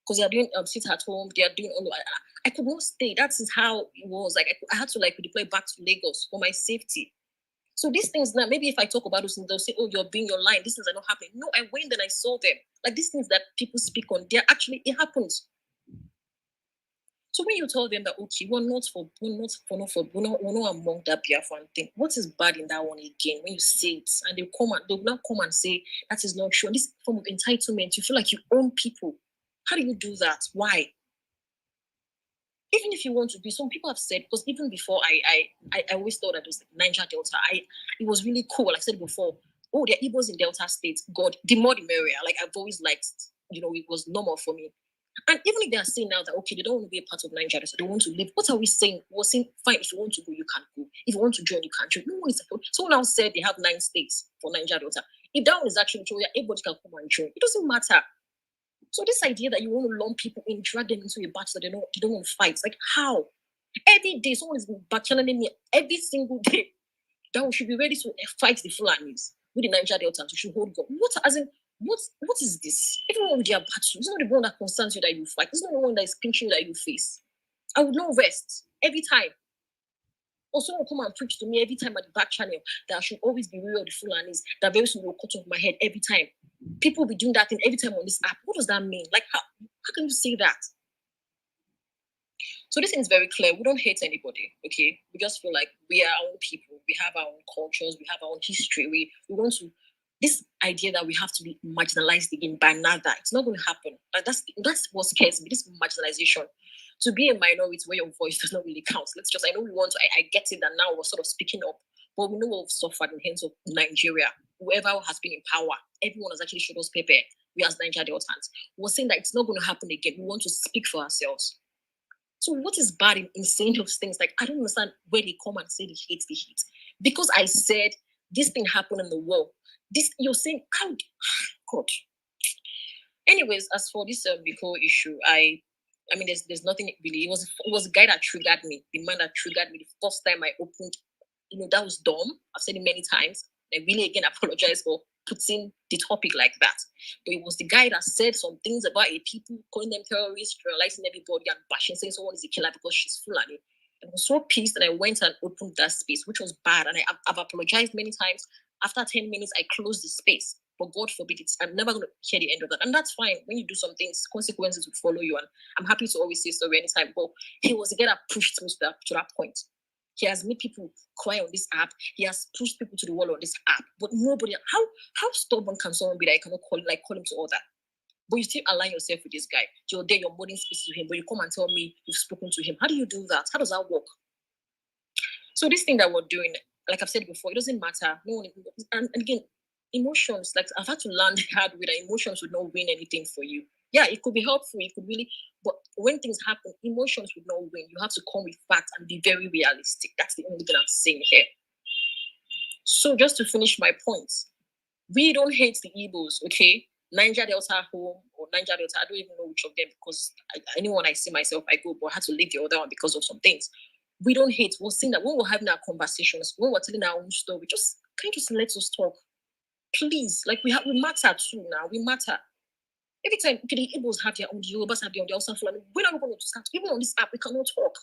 because they are doing sit at home. They are doing all. I could not stay. That is how it was. Like I had to redeploy back to Lagos for my safety. So these things now, maybe if I talk about those things, they'll say, "Oh, you're being your line. These things are not happening." No, I went and I saw them. Like these things that people speak on, they're actually it happens. So when you tell them that okay, we're not among that Biafran thing, what is bad in that one again? When you say it and they will now come and say that is not true. And this form of entitlement, you feel like you own people. How do you do that? Why? Even if you want to be, some people have said, because even before I always thought that it was Niger Delta. It was really cool. Like I said before, oh, there are Igbos in Delta State. God, the more the merrier. Like I've always liked, it was normal for me. And even if they are saying now that, okay, they don't want to be a part of Nigeria, so they want to leave, what are we saying? We're saying, fine, if you want to go, you can go. If you want to join, you can join. No one is, someone else said they have 9 states for Nigeria Delta. If that one is actually true, everybody can come and join. It doesn't matter. So this idea that you want to lump people in, drag them into a battle that they don't want to fight, like how? Every day, someone is battling me every single day. That we should be ready to fight the Fulanis with the Nigeria Delta. We should hold God. What is this? Everyone with their battle. It's not the one that concerns you that you fight. It's not the one that is pinching you that you face. I would not rest every time. Or someone come and preach to me every time at the back channel that I should always be wary of the Fulanis, that very soon will cut off my head every time. People will be doing that thing every time on this app. What does that mean? Like, how can you say that? So this thing is very clear. We don't hate anybody, okay? We just feel like we are our own people. We have our own cultures. We have our own history. We want to... This idea that we have to be marginalized again by another, it's not going to happen. Like that's what scares me, this marginalization. To be a minority where your voice does not really count. I know we want to, I get it that now we're sort of speaking up, but we know we've suffered in the hands of Nigeria. Whoever has been in power, everyone has actually showed us paper. We as Nigeria Deltans, we're saying that it's not going to happen again. We want to speak for ourselves. So what is bad in saying those things? Like, I don't understand where they come and say the hate. Because I said this thing happened in the war. This you're saying, oh God. Anyways, as for this Biko issue, I mean, there's nothing really. It was a guy that triggered me. The man that triggered me the first time I opened. That was dumb. I've said it many times. I really again apologize for putting the topic like that. But it was the guy that said some things about a people, calling them terrorists, generalizing everybody and bashing, saying someone is a killer because she's Fulani. I was so pissed and I went and opened that space, which was bad. And I've apologized many times. After 10 minutes, I closed the space. But God forbid it. I'm never going to hear the end of that. And that's fine. When you do some things, consequences will follow you. And I'm happy to always say sorry anytime. But he was the guy that pushed me to that point. He has made people cry on this app. He has pushed people to the wall on this app. But nobody, how stubborn can someone be that I cannot call him to order? But you still align yourself with this guy. You're there, you're modding spaces to him, but you come and tell me you've spoken to him. How do you do that? How does that work? So this thing that we're doing, like I've said before, it doesn't matter. No one, and again, emotions, like I've had to learn hard way that emotions would not win anything for you. Yeah, it could be helpful, it could really, but when things happen, emotions would not win. You have to come with facts and be very realistic. That's the only thing I'm saying here. So just to finish my points, we don't hate the Igbos, okay? Niger Delta home or Niger Delta, I don't even know which of them because anyone I see myself, I go, but I had to leave the other one because of some things. We don't hate. We're saying that when we're having our conversations, when we're telling our own story, can you just let us talk? Please, like we matter too now. We matter. Every time the Igbos have their own, the Yorubas have their own, the Hausa Fulani, we're not going to start. Even on this app, we cannot talk.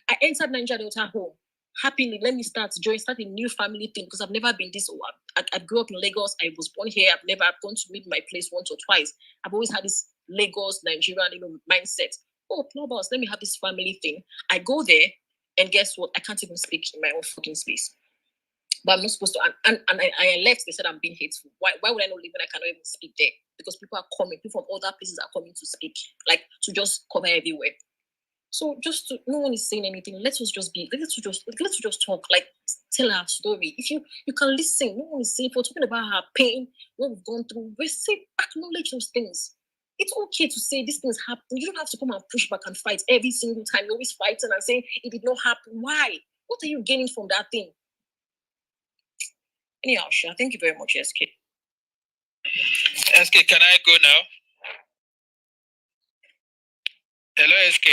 I entered Niger Delta home. Happily, let me start a new family thing because I've never been this old. I grew up in Lagos. I was born here. I've gone to meet my place once or twice. I've always had this Lagos, Nigerian, mindset. Oh, Clubhouse, let me have this family thing. I go there, and guess what? I can't even speak in my own fucking space. But I'm not supposed to. And I left. They said I'm being hateful. Why would I not leave when I cannot even speak there? Because people are coming. People from other places are coming to speak, like to just cover everywhere. So no one is saying anything. Let's just talk. Like tell our story. If you can listen, no one is saying. If we're talking about our pain, what we've gone through, we're saying acknowledge those things. It's okay to say these things happen. You don't have to come and push back and fight every single time. You're always fighting and saying it did not happen. Why? What are you gaining from that thing? Anyhow, Sha, thank you very much, SK. SK, can I go now? Hello, SK.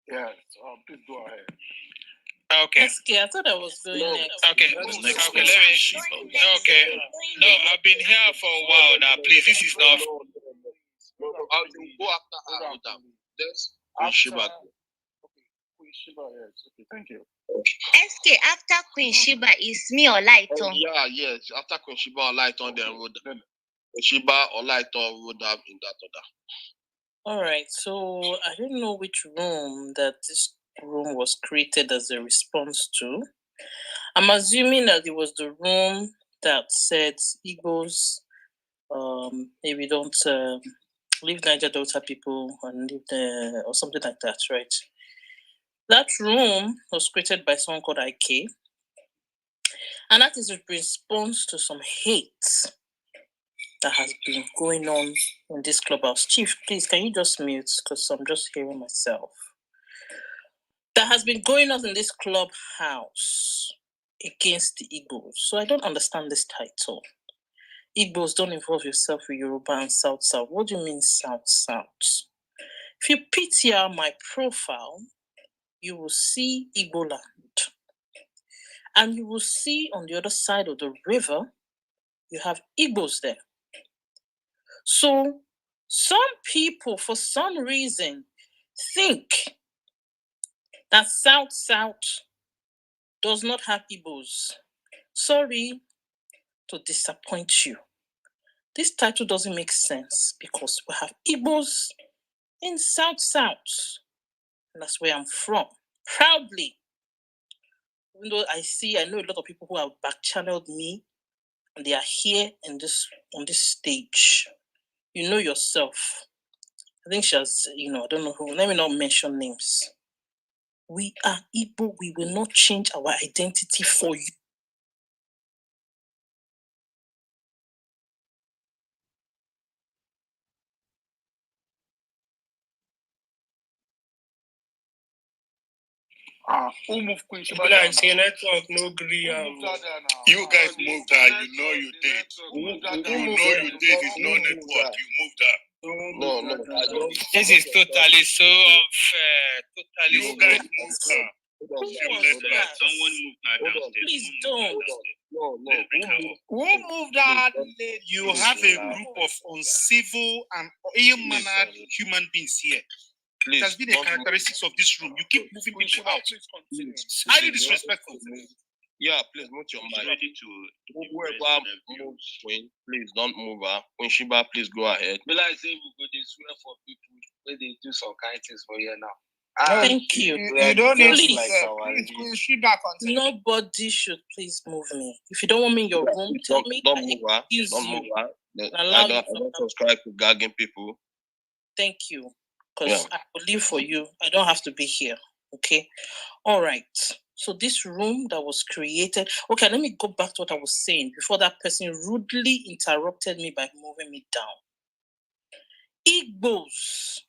Yes, please go ahead. Okay. SK, I thought I was going next. Okay. Next Okay, let me. Okay. No, I've been here for a while now. Please, this is not. Go after her. Hold on. There's Queen Sheba. Queen Sheba, yes. Okay, thank you. SK, after Queen Sheba is me or Lighton? Yeah, yes. After Queen Sheba or Lighton, then road. Queen Sheba or Lighton road up in that order. All right, so I don't know which room that this room was created as a response to. I'm assuming that it was the room that said Igbos, maybe don't leave Niger Delta people and leave the, or something like that, right? That room was created by someone called IK, and that is a response to some hate that has been going on in this clubhouse. Chief, please, can you just mute, because I'm just hearing myself. That has been going on in this clubhouse against the Igbos. So I don't understand this title. Igbos, don't involve yourself with Yoruba and South-South. What do you mean South-South? If you PTR my profile, you will see Igbo land. And you will see on the other side of the river, you have Igbos there. So some people, for some reason, think that South-South does not have Igbos. Sorry to disappoint you. This title doesn't make sense because we have Igbos in South-South. And that's where I'm from. Proudly. Even though I know a lot of people who have back-channeled me, and they are here on this stage. You know yourself. I think she has, I don't know who, let me not mention names. We are Igbo. We will not change our identity for you. Who moved Queen Sheba? Like say network no agree. You guys moved her. You know you did. You know you did. It's no network. You moved her. No. This is totally so unfair. Totally. You guys moved her. Someone moved her downstairs. Please don't. Who moved her? You have a group of uncivil and ill-mannered human beings here. It has been a characteristic of this room. You keep moving people out. Highly disrespectful. Yeah, please move your mic. Whoever moves Queen, please don't move her. Queen Sheba, please go ahead. But like say we go dey swear for people where they do some kind things for here now. Thank you. You don't need Please. Queen Sheba continue. Nobody should please move me. If you don't want me in your room, tell me. Don't move her. Don't move her. I don't subscribe to gagging people. Thank you. Because I will live for you. I don't have to be here. Okay? All right. So this room that was created. Okay, let me go back to what I was saying before that person rudely interrupted me by moving me down. Igbos.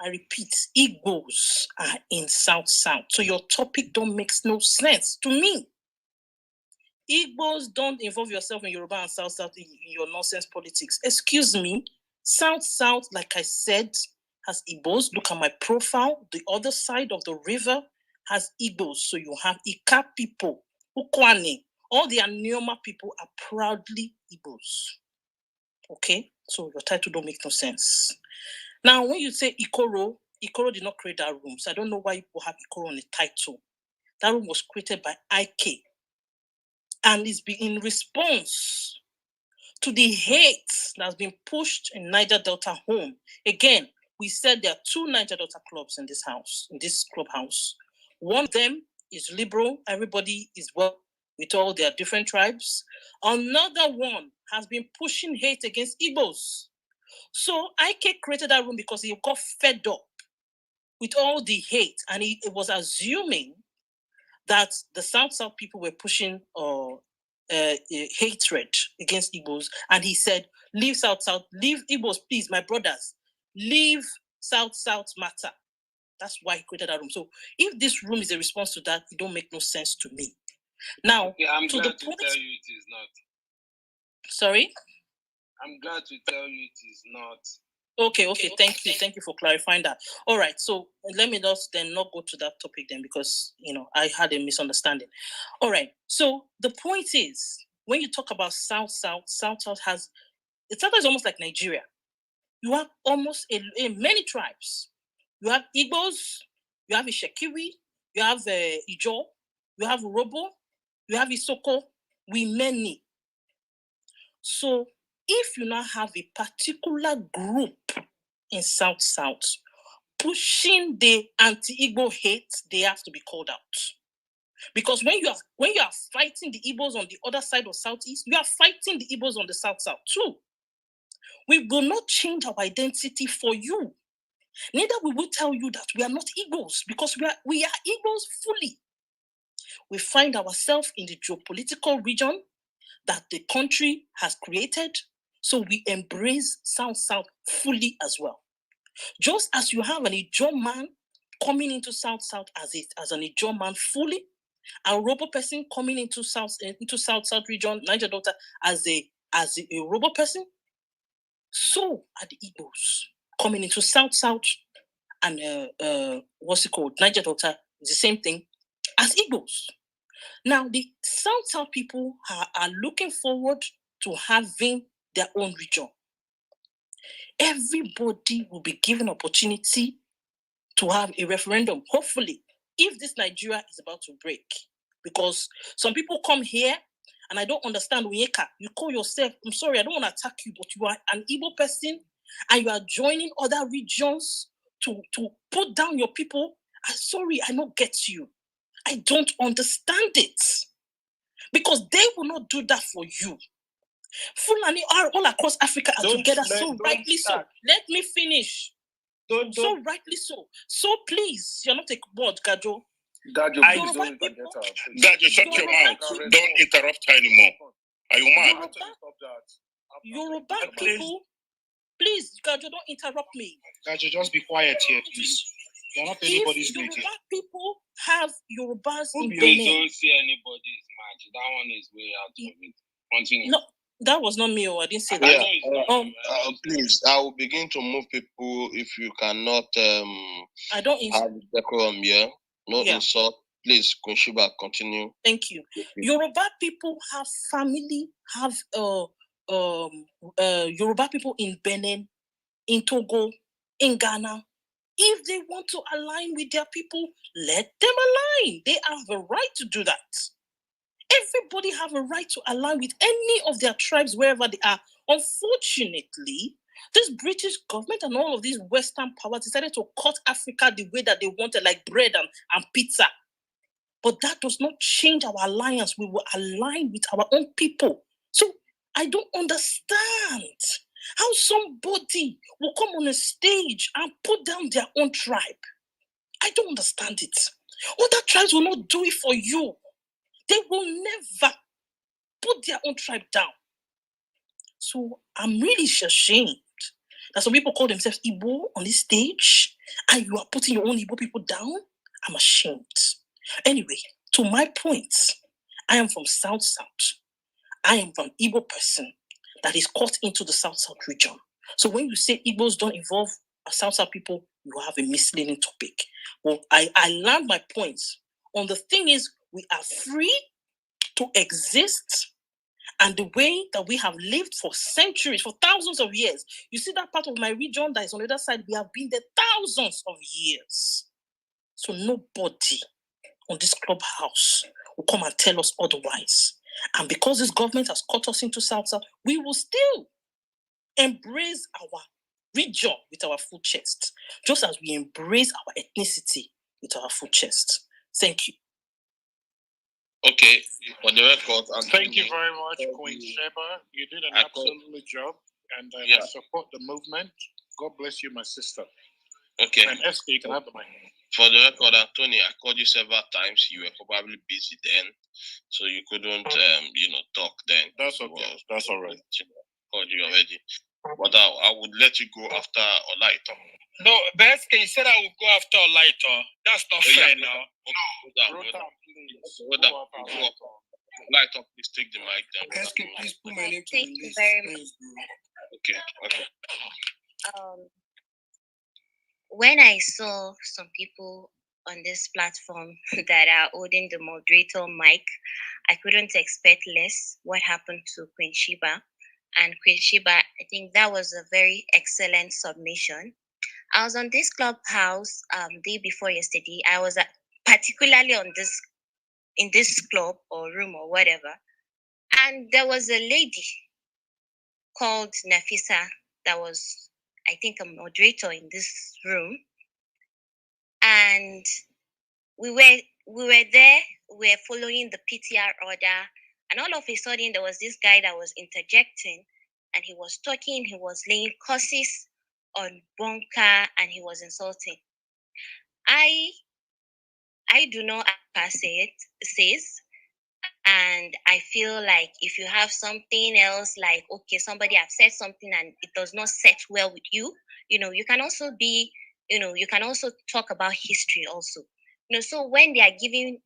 I repeat, Igbos are in South-South. So your topic don't make no sense to me. Igbos, don't involve yourself in Yoruba and South-South in your nonsense politics. Excuse me. South-South, like I said, has Igbos. Look at my profile. The other side of the river has Igbos. So you have Ika people, Ukwane. All the Anioma people are proudly Igbos. Okay? So your title don't make no sense. Now, when you say Ikoro did not create that room. So I don't know why people have Ikoro on the title. That room was created by IK. And it's been in response to the hate that's been pushed in Niger Delta home. Again, we said there are two Niger Delta clubs in this house, in this clubhouse. One of them is liberal. Everybody is well with all their different tribes. Another one has been pushing hate against Igbos. So IK created that room because he got fed up with all the hate, and it was assuming that the South-South people were pushing hatred against Igbos, and he said, leave South-South, leave Igbos, please, my brothers, leave South-South matter. That's why he created that room. So if this room is a response to that, it don't make no sense to me. Now, I'm to glad the to point... tell you it is not. Sorry? I'm glad to tell you it is not. Okay. Thank you for clarifying that. All right. So let me just then not go to that topic then, because I had a misunderstanding. All right. So the point is, when you talk about South has, it's sometimes almost like Nigeria. You have almost many tribes. You have Igbos, you have Ishekiri, you have Ijo, you have Urobo, you have Isoko, we many. So if you now have a particular group in South pushing the anti-Igbo hate, they have to be called out. Because when you are fighting the Igbos on the other side of Southeast, you are fighting the Igbos on the South too. We will not change our identity for you. Neither we will tell you that we are not Igbos, because we are Igbos fully. We find ourselves in the geopolitical region that the country has created, so we embrace South fully as well. Just as you have an Ijo man coming into South as an Ijo man fully, a Robo person coming into South region, Niger Delta as a Robo person, so are the Igbos coming into South and Niger Delta is the same thing as Igbos. Now the South people are looking forward to having their own region. Everybody will be given opportunity to have a referendum, hopefully, if this Nigeria is about to break. Because some people come here, and I don't understand, Onyeka, you call yourself, I'm sorry, I don't want to attack you, but you are an Igbo person, and you are joining other regions to put down your people. I'm sorry, I don't get you. I don't understand it. Because they will not do that for you. Fulani are all across Africa are together, so rightly so. Let me finish. So rightly so. So please, you're not a word, Gajo. Gajo, shut your mouth. Don't interrupt her anymore. Are you mad? Yoruba people, please, Gajo, don't interrupt me. Gajo, just be quiet here, please. You're not anybody's mate. Yoruba people have Yorubas in You Benin. don't see anybody's match. That one is way out of it. Continue. No, that was not me. I didn't say that. Yeah, please, I will begin to move people if you cannot I don't have decorum here. No insult. Please, Kunshiba, continue. Thank you. Yoruba people have family, have Yoruba people in Benin, in Togo, in Ghana. If they want to align with their people, let them align. They have a right to do that. Everybody have a right to align with any of their tribes wherever they are. Unfortunately, this British government and all of these Western powers decided to cut Africa the way that they wanted, like bread and pizza. But that does not change our alliance. We will align with our own people. So I don't understand how somebody will come on a stage and put down their own tribe. I don't understand it. Other tribes will not do it for you. They will never put their own tribe down. So I'm really ashamed that some people call themselves Igbo on this stage and you are putting your own Igbo people down. I'm ashamed. Anyway, to my point, I am from South. I am an Igbo person that is caught into the South region. So when you say Igbos don't involve South people, you have a misleading topic. Well, I land my points on the thing is we are free to exist, and the way that we have lived for centuries, for thousands of years. You see that part of my region that is on the other side, we have been there thousands of years. So nobody on this clubhouse will come and tell us otherwise. And because this government has cut us into South, we will still embrace our region with our full chest, just as we embrace our ethnicity with our full chest. Thank you. Okay, for the record, thank you very much, Queen Sheba. You did an absolute job, and I support the movement. God bless you, my sister. Okay. And SK, you can have the mic. For the record, Anthony, I called you several times. You were probably busy then, so you couldn't, talk then. That's okay. That's all right. Called you already, but I would let you go after Olaito. No, but SK, you said I would go after Olaito. That's not fair now. Olaito, please take the mic then. SK, please put my name to Thank you very much. Okay. When I saw some people on this platform that are holding the moderator mic, I couldn't expect less. What happened to Queen Sheba? And Queen Sheba, I think that was a very excellent submission. I was on this clubhouse day before yesterday. I was particularly in this club or room or whatever, and there was a lady called Nafisa that was, I think, a moderator in this room, and we were there. We were following the PTR order, and all of a sudden there was this guy that was interjecting, and he was talking. He was laying curses on Bonka, and he was insulting. I do not says, and I feel like if you have something else, like okay, somebody have said something and it does not set well with you, you can also be, you can also talk about history also. So when they are giving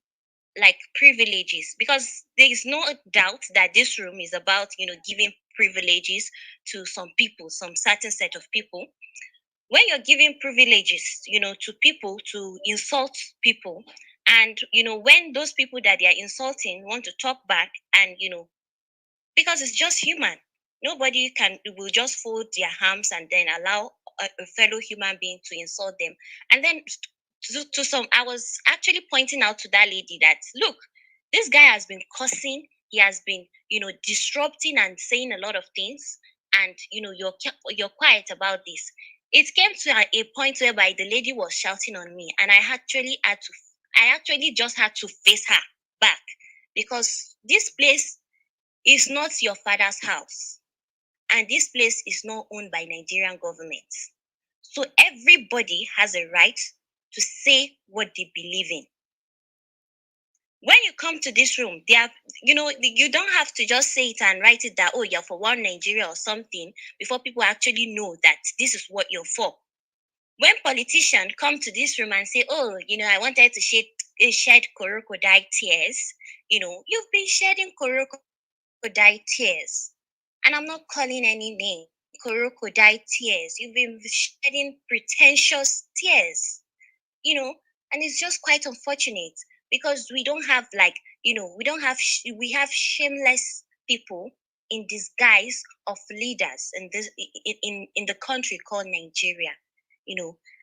like privileges, because there is no doubt that this room is about, giving privileges to some people, some certain set of people. When you're giving privileges, to people to insult people, and when those people that they are insulting want to talk back, and because it's just human, nobody will just fold their arms and then allow a fellow human being to insult them. And then to some, I was actually pointing out to that lady that, look, this guy has been cursing, he has been disrupting and saying a lot of things, and you're quiet about this. It came to a point whereby the lady was shouting on me, and I actually just had to face her back, because this place is not your father's house, and this place is not owned by Nigerian government. So everybody has a right to say what they believe in. When you come to this room, they have, you don't have to just say it and write it that, oh, you're for one Nigeria or something, before people actually know that this is what you're for. When politicians come to this room and say, oh, I wanted to shed crocodile tears, you've been shedding crocodile tears. And I'm not calling any name. Crocodile tears. You've been shedding pretentious tears. And it's just quite unfortunate, because we don't have we have shameless people in disguise of leaders in the country called Nigeria.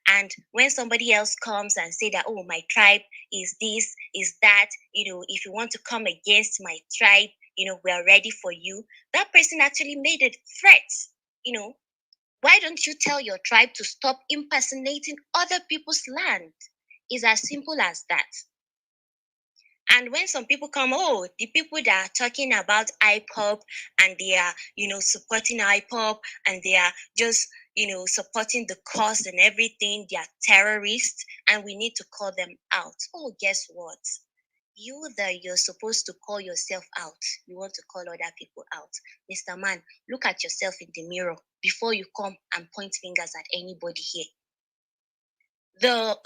And when somebody else comes and say that, oh, my tribe is this, is that, if you want to come against my tribe, we are ready for you. That person actually made a threat. Why don't you tell your tribe to stop impersonating other people's land? It's as simple as that. And when some people come, oh, the people that are talking about IPOP, and they are, supporting IPOP, and they are just, supporting the cause and everything, they are terrorists, and we need to call them out. Oh, guess what? You're supposed to call yourself out. You want to call other people out. Mr. Man, look at yourself in the mirror before you come and point fingers at anybody here. This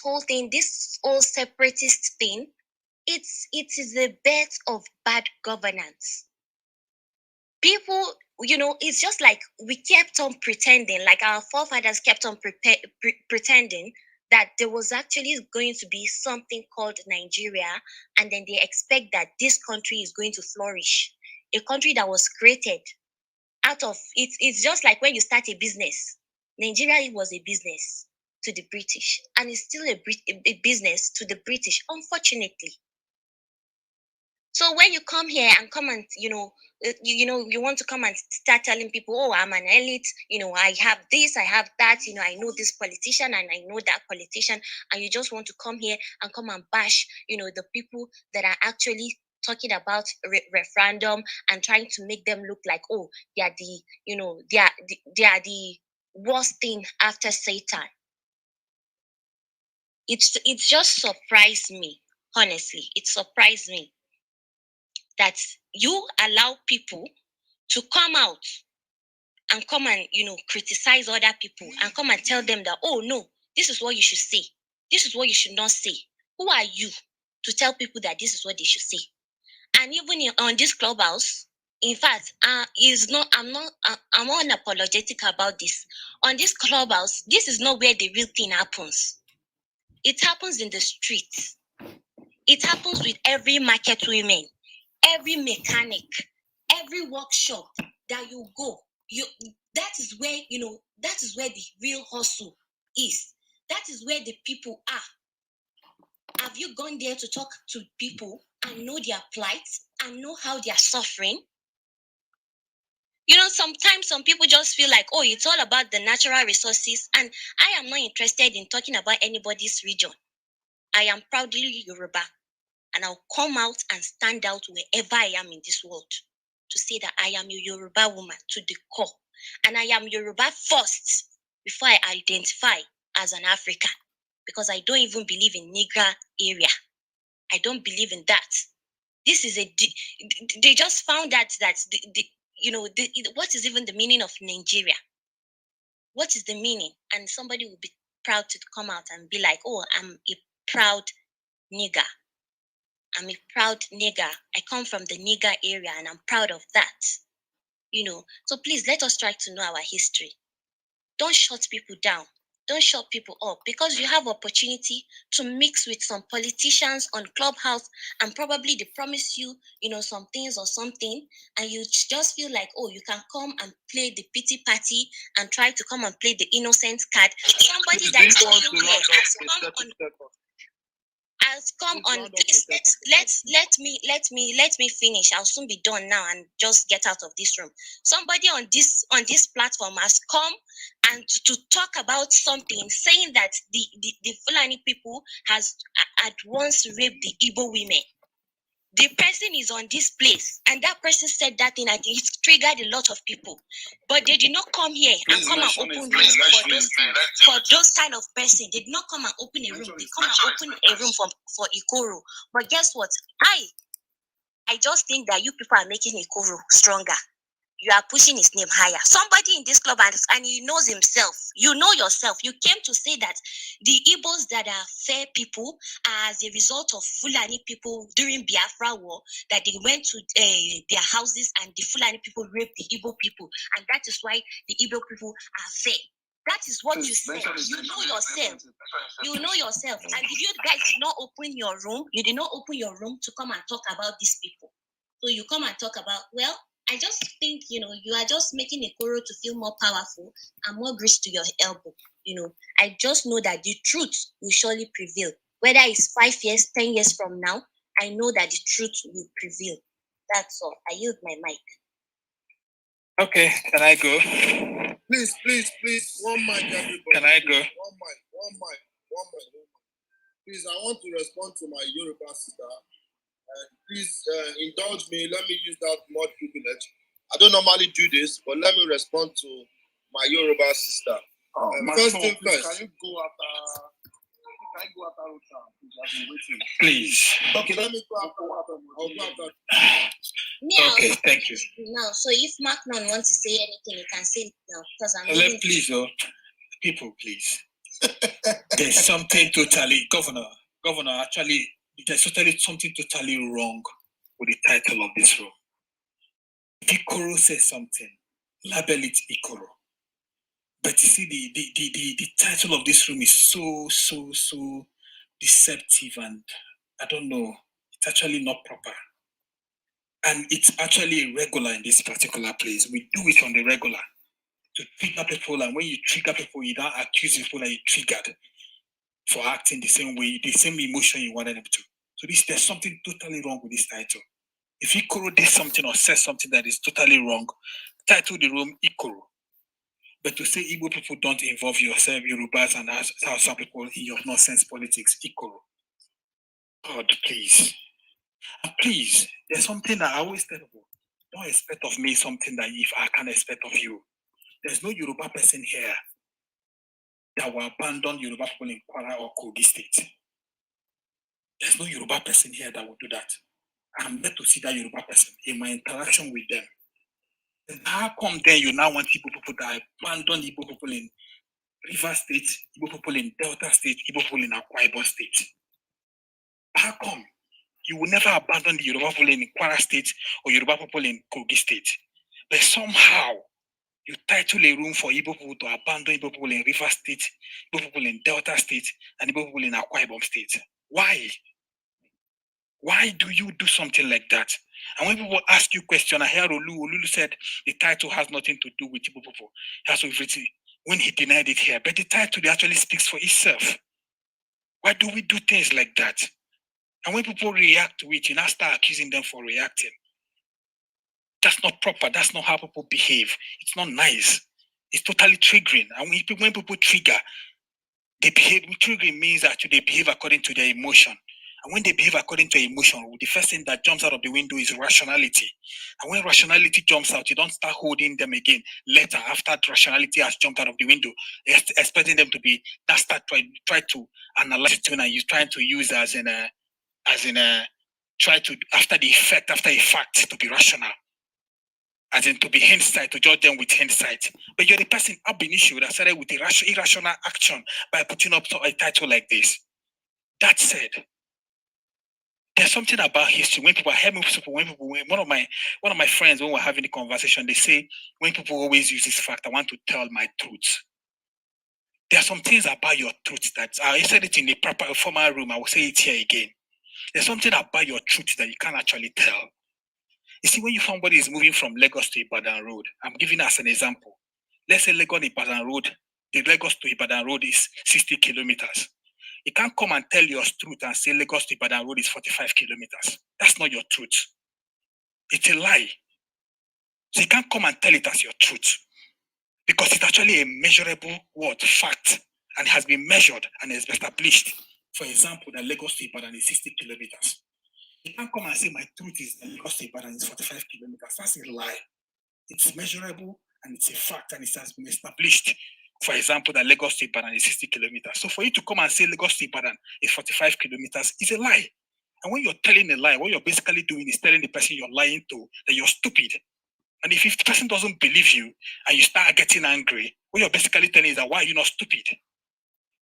whole separatist thing, it is a bet of bad governance. People, it's just like we kept on pretending, like our forefathers kept on pretending that there was actually going to be something called Nigeria, and then they expect that this country is going to flourish. A country that was created out of it. It's just like when you start a business. Nigeria was a business to the British, and it's still a business to the British, unfortunately. So when you come here and come and you want to come and start telling people, oh, I'm an elite, I have this, I have that, I know this politician and I know that politician, and you just want to come here and come and bash, the people that are actually talking about referendum, and trying to make them look like, oh, they are they are the worst thing after Satan. It just surprised me, honestly. It surprised me that you allow people to come out and come and criticize other people, and come and tell them that, oh no, this is what you should say, this is what you should not say. Who are you to tell people that this is what they should say? And even on this clubhouse, In fact, I'm unapologetic about this. On this clubhouse, this is not where the real thing happens. It happens in the streets. It happens with every market woman, every mechanic, every workshop that you go. That is where the real hustle is. That is where the people are. Have you gone there to talk to people and know their plight and know how they are suffering? Sometimes some people just feel like, oh, it's all about the natural resources, and I am not interested in talking about anybody's region. I am proudly Yoruba, and I'll come out and stand out wherever I am in this world to say that I am a Yoruba woman to the core, and I am Yoruba first before I identify as an African, because I don't even believe in Niger area. I don't believe in that. This is they just found out that what is even the meaning of Nigeria? What is the meaning? And somebody will be proud to come out and be like, oh, I'm a proud nigger. I'm a proud nigger. I come from the nigger area and I'm proud of that. So please let us try to know our history. Don't shut people down. Don't shut people up, because you have opportunity to mix with some politicians on Clubhouse, and probably they promise you, some things or something, and you just feel like, oh, you can come and play the pity party and try to come and play the innocent card. Somebody that is has come on. Please let me finish. I'll soon be done now and just get out of this room. Somebody on this platform has come and to talk about something, saying that the Fulani people had once raped the Igbo women. The person is on this place, and that person said that thing. I think it triggered a lot of people, but they did not come here and come and open rooms for those kind of person. They did not come and open a room. They come and open a room for Ikoro. But guess what? I just think that you people are making Ikoro stronger. You are pushing his name higher. Somebody in this club, and he knows himself. You know yourself. You came to say that the Igbos that are fair people are as a result of Fulani people during Biafra war, that they went to their houses and the Fulani people raped the Igbo people. And that is why the Igbo people are fair. That is what you said. You know yourself. You know yourself. And you guys did not open your room. You did not open your room to come and talk about these people. So you come and talk about, well, I just think, you are just making Ikoro to feel more powerful and more grease to your elbow. I just know that the truth will surely prevail. Whether it's 5 years, 10 years from now, I know that the truth will prevail. That's all. I yield my mic. Okay, can I go? Please, one mic, everybody. Can I go? One mic. Please, I want to respond to my Yoruba sister. Please indulge me. Let me use that mod privilege. I don't normally do this, but let me respond to my Yoruba sister. First thing first. Can you go after Please. Okay, let me go after. I'll go after. Okay, thank you. Now, so if Macron wants to say anything, you can say it now, because I'm please, people, please. There's something totally, Governor, actually, there's totally something totally wrong with the title of this room. If Ikoro says something, label it Ikoro. But you see, the title of this room is so deceptive, and I don't know, it's actually not proper. And it's actually irregular in this particular place. We do it on the regular to trigger people, and when you trigger people, you don't accuse people that you triggered for acting the same way, the same emotion you wanted them to. So there's something totally wrong with this title. If Ikoro did something or says something that is totally wrong, title the room Ikoro. But to say Igbo people don't involve yourself, Yorubas and some people in your nonsense politics, Ikoro. God, please. And please, there's something that I always tell people. Don't expect of me something that if I can't expect of you. There's no Yoruba person here that will abandon Yoruba people in Kwara or Kogi State. There's no Yoruba person here that will do that. I'm there to see that Yoruba person in my interaction with them. And how come then you now want Igbo people that abandon Igbo people in River State, Igbo people in Delta State, Igbo people in Akwa Ibom State? How come? You will never abandon the Yoruba people in Kwara State or Yoruba people in Kogi State. But somehow, you title a room for Igbo people to abandon Igbo people in River State, Igbo people in Delta State, and Igbo people in Akwa Ibom State. Why? Why do you do something like that? And when people ask you questions, I hear Olu said the title has nothing to do with Igbo people. It has to do with it when he denied it here. But the title actually speaks for itself. Why do we do things like that? And when people react to it, you now start accusing them for reacting. That's not proper. That's not how people behave. It's not nice. It's totally triggering. And when people trigger, they behave. Triggering means that they behave according to their emotion. And when they behave according to emotion, the first thing that jumps out of the window is rationality. And when rationality jumps out, you don't start holding them again later after rationality has jumped out of the window, expecting them to be, that start try to analyze it and you're trying to use as in a try to after a fact to be rational. As in to be hindsight, to judge them with hindsight. But you're the person ab initio that started with irrational action by putting up a title like this. That said, there's something about history. When people hear people, one of my friends, when we're having a conversation, they say, when people always use this fact, I want to tell my truth. There are some things about your truth that I said it in the proper formal room. I will say it here again. There's something about your truth that you can't actually tell. You see, when somebody is moving from Lagos to Ibadan Road, I'm giving us an example. Let's say Lagos to Ibadan Road, the Lagos to Ibadan Road is 60 kilometers. You can't come and tell your truth and say Lagos to Ibadan Road is 45 kilometers. That's not your truth. It's a lie. So you can't come and tell it as your truth. Because it's actually a measurable fact, and it has been measured and is established. For example, that Lagos to Ibadan is 60 kilometers. You can't come and say my truth is that Lagos to Ibadan is 45 kilometers. That's a lie. It's measurable and it's a fact and it has been established. For example, that Lagos to Ibadan is 60 kilometers. So for you to come and say Lagos to Ibadan is 45 kilometers is a lie. And when you're telling a lie, what you're basically doing is telling the person you're lying to that you're stupid. And if the person doesn't believe you and you start getting angry, what you're basically telling is that why are you not stupid?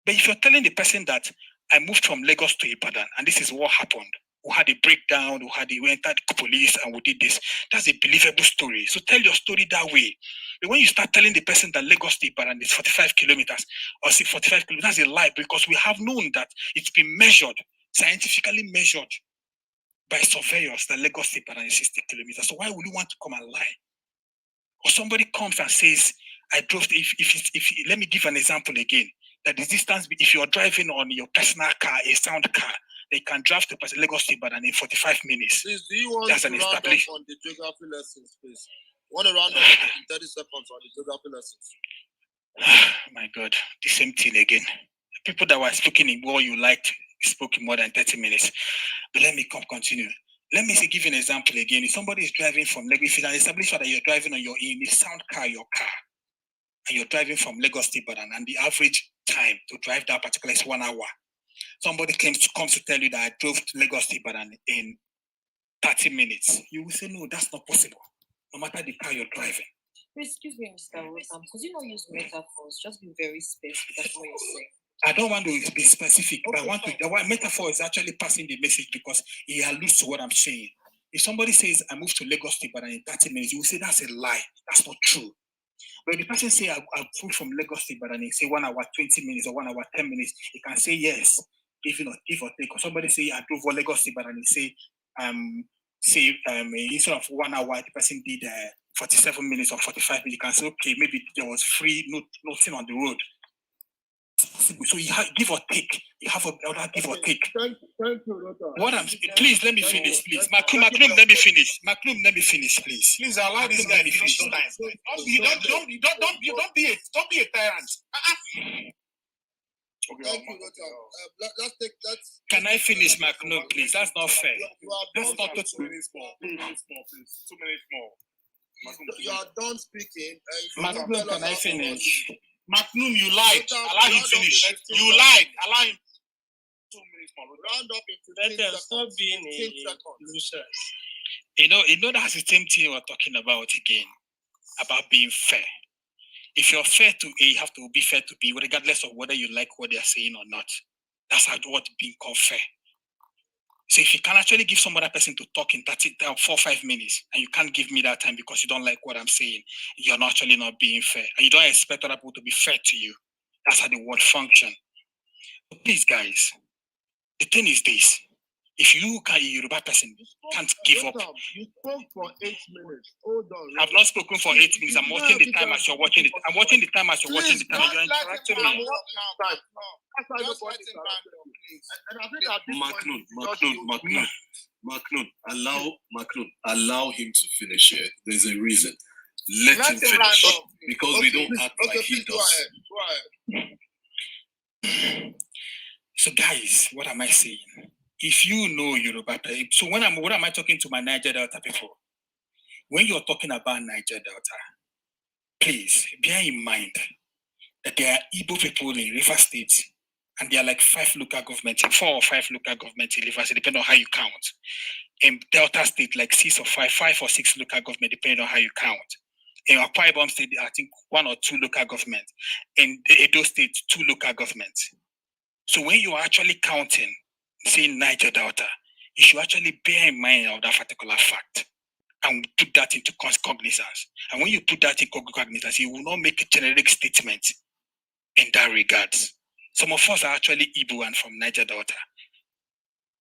But if you're telling the person that I moved from Lagos to Ibadan and this is what happened, we had a breakdown, we entered the police and we did this, that's a believable story. So tell your story that way. But when you start telling the person that Lagos to Ibadan is 45 kilometers or 45 kilometers, that's a lie because we have known that it's been measured, scientifically measured by surveyors that Lagos to Ibadan is 60 kilometers. So why would you want to come and lie? Or somebody comes and says, I drove, let me give an example again, that the distance, if you're driving on your personal car, a sound car, they can drive to Lagos to Ibadan in 45 minutes. Please, do you want That's to an round up established. on the geography lessons, please? Want to round up in 30 seconds on the geography lessons? My God, the same thing again. People that were speaking in what you liked spoke in more than 30 minutes. But let me continue. Let me give you an example again. If somebody is driving from Lagos, if it's established that you're driving on in the sound car, your car, and you're driving from Lagos to Ibadan, and the average time to drive that particular is 1 hour. Somebody comes to tell you that I drove to Lagos to Ibadan in 30 minutes. You will say, no, that's not possible, no matter the car you're driving. Excuse me, Mr. Rotam, could you not use metaphors? Just be very specific. That's what you're saying. I don't want to be specific, but the metaphor is actually passing the message because it alludes to what I'm saying. If somebody says, I moved to Lagos to Ibadan in 30 minutes, you will say that's a lie. That's not true. But if the person say, I moved from Lagos to Ibadan in, say, 1 hour, 20 minutes or 1 hour, 10 minutes, he can say yes, give or take. Or somebody say, I drove from Lagos to Ibadan and say, instead of 1 hour, the person did 47 minutes or 45 minutes. You can say, okay, maybe there was free, nothing on the road. So you have give or take. You have another give or take. Thank you, What I'm please let me finish, please. Maclum, let me finish. Maclum, let me finish, please. Please allow this guy to finish. Don't be a tyrant. Thank you, Rota. Can I finish, Maclum, please? That's not fair. That's not 2 minutes more. 2 minutes more, please. 2 minutes more. You are done speaking. Maclum, can I finish? Maclum, you lied. Allow him finish. You lied. Allow him. 2 minutes more. Round up in 15 seconds. Stop being a loser. You know that's the same thing we're talking about again, about being fair. If you're fair to A, you have to be fair to B, regardless of whether you like what they're saying or not. That's what being called fair. So if you can actually give some other person to talk in 4 or 5 minutes, and you can't give me that time because you don't like what I'm saying, you're not actually not being fair. And you don't expect other people to be fair to you. That's how the world functions. But please, guys, the thing is this. If you can, a Yoruba person can't give up. You spoke for 8 minutes. Hold on. I've not spoken for 8 minutes. I'm watching the time as you're watching it. I'm watching the time as you're watching the time. And you're interacting with me. Allow him to finish here. There's a reason. Let him finish. Because we don't act like he does. Go ahead. So guys, what am I saying? If you know Yoruba, so what am I talking to my Niger Delta people? When you're talking about Niger Delta, please bear in mind that there are Igbo people in River State, and there are like 5 local governments, 4 or 5 local governments in River State, depending on how you count. In Delta State, like 6 or 5 or 6 local governments, depending on how you count. In Akwa Ibom State, I think 1 or 2 local governments. In Edo State, 2 local governments. So when you are actually counting, saying Niger Delta, you should actually bear in mind of that particular fact and put that into cognizance. And when you put that in cognizance, you will not make a generic statement in that regard. Some of us are actually Igbo and from Niger Delta.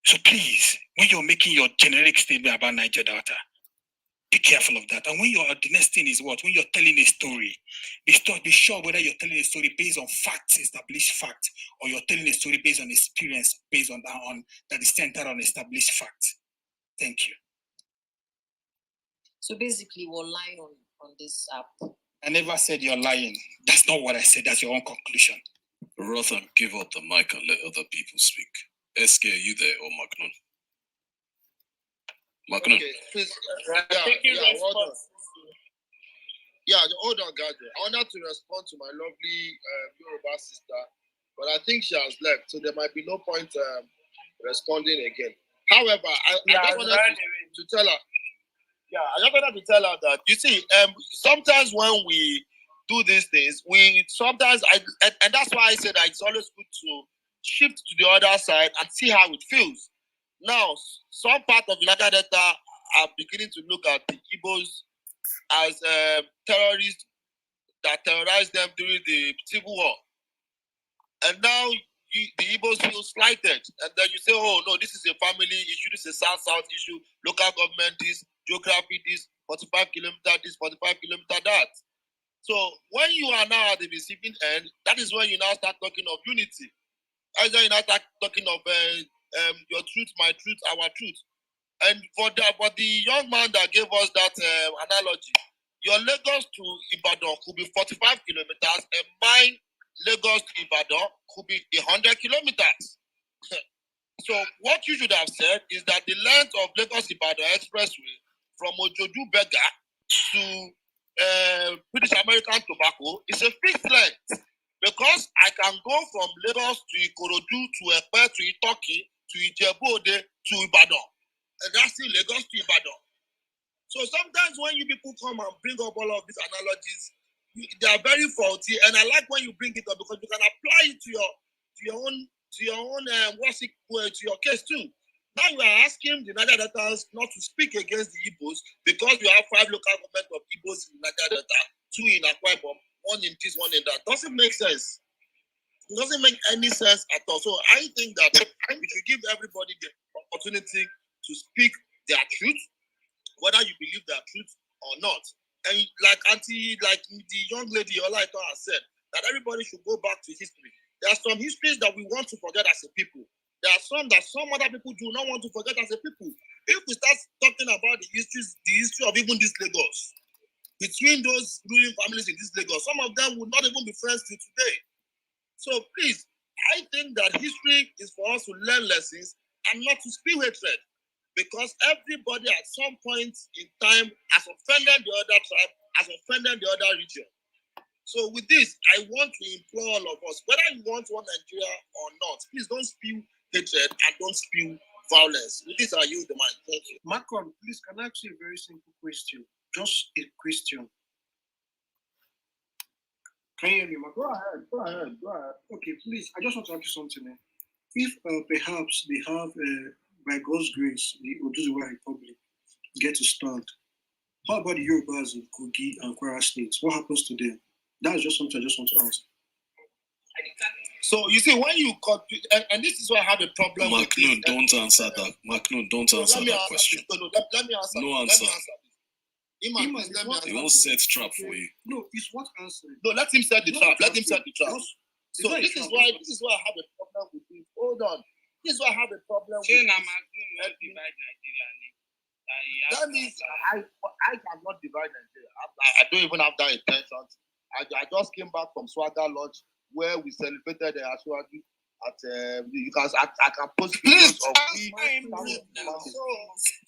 So please, when you're making your generic statement about Niger Delta, be careful of that. And when the next thing is what? When you're telling a story, be sure whether you're telling a story based on facts, established facts, or you're telling a story based on experience, based on that is centered on established facts. Thank you. So basically, we're lying on this app. I never said you're lying. That's not what I said. That's your own conclusion. Rotham, give up the mic and let other people speak. SK, are you there or Magnon? Magnon. Okay, please. Hold on, guys. I wanted to respond to my lovely Yoruba sister, but I think she has left, so there might be no point responding again. However, I just wanted to tell her. Yeah, I just wanted to tell her that, you see, sometimes when we do these things, and that's why I said that it's always good to shift to the other side and see how it feels. Now, some part of Niger Delta are beginning to look at the Igbos as terrorists that terrorized them during the Civil War. And now the Igbos feel slighted. And then you say, oh, no, this is a family issue, this is a South-South issue, local government this, geography this, 45 kilometer this, 45 kilometer that. So when you are now at the receiving end, that is when you now start talking of unity. That's when you now start talking of your truth, my truth, our truth. And for the young man that gave us that analogy, your Lagos to Ibadan could be 45 kilometers, and my Lagos to Ibadan could be 100 kilometers. So what you should have said is that the length of Lagos-Ibadan Expressway from Ojoju Berger to British American Tobacco is a fixed length, because I can go from Lagos to Ikorodu to Epe to Itoki to Ijebu-Ode to Ibadan, and that's still Lagos to Ibadan. So sometimes when you people come and bring up all of these analogies, they are very faulty, and I like when you bring it up because you can apply it to your own to your case too. Now you are asking the Niger Deltas not to speak against the Igbos because you have 5 local government of Igbos in Niger Delta, 2 in Akwa Ibom, 1 in this, 1 in that. Doesn't make sense. It doesn't make any sense at all. So I think that we should give everybody the opportunity to speak their truth, whether you believe their truth or not. And like the young lady Olaito has said, that everybody should go back to history. There are some histories that we want to forget as a people. There are some that some other people do not want to forget as a people. If we start talking about the history of even this Lagos, between those ruling families in this Lagos, some of them would not even be friends till today. So please, I think that history is for us to learn lessons and not to spew hatred, because everybody at some point in time has offended the other tribe, has offended the other region. So with this, I want to implore all of us, whether you want one Nigeria or not, please don't spew hatred and don't spew violence. With this, I use the mic. Thank you. Macron, please, can I ask you a very simple question? Just a question. Can you hear me, Macron? Go ahead. Okay, please, I just want to ask you something. If perhaps they have by God's grace, the Oduduwa Republic get to stand. How about the Yorubas in Kogi and Kwara states? What happens to them? That's just something I just want to ask. So you see, when you and this is why I have a problem with this. Don't answer that. Maknoon, don't answer that question. Let me answer. No answer. Let me answer. He won't set trap for you. No, it's what answer. No, let him set the trap. Let him set the trap. So this is why I have a problem with this. Hold on. This is why I have a problem with this. That means I cannot divide Nigeria. I don't even have that intention. I just came back from Swagger Lodge where we celebrated the Ashwadi at I can post videos of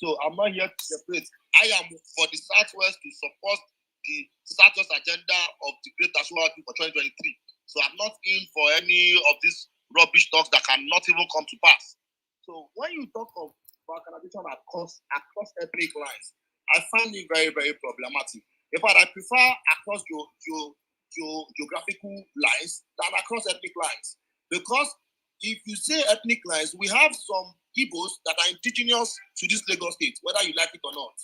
so I'm not here to separate. I am for the Southwest to support the Southwest agenda of the Great Ashwadi for 2023. So I'm not in for any of these rubbish talks that cannot even come to pass. So when you talk of balkanization across ethnic lines, I find it very, very problematic. In fact, I prefer across geographical lines than across ethnic lines. Because if you say ethnic lines, we have some Igbos that are indigenous to this Lagos state, whether you like it or not,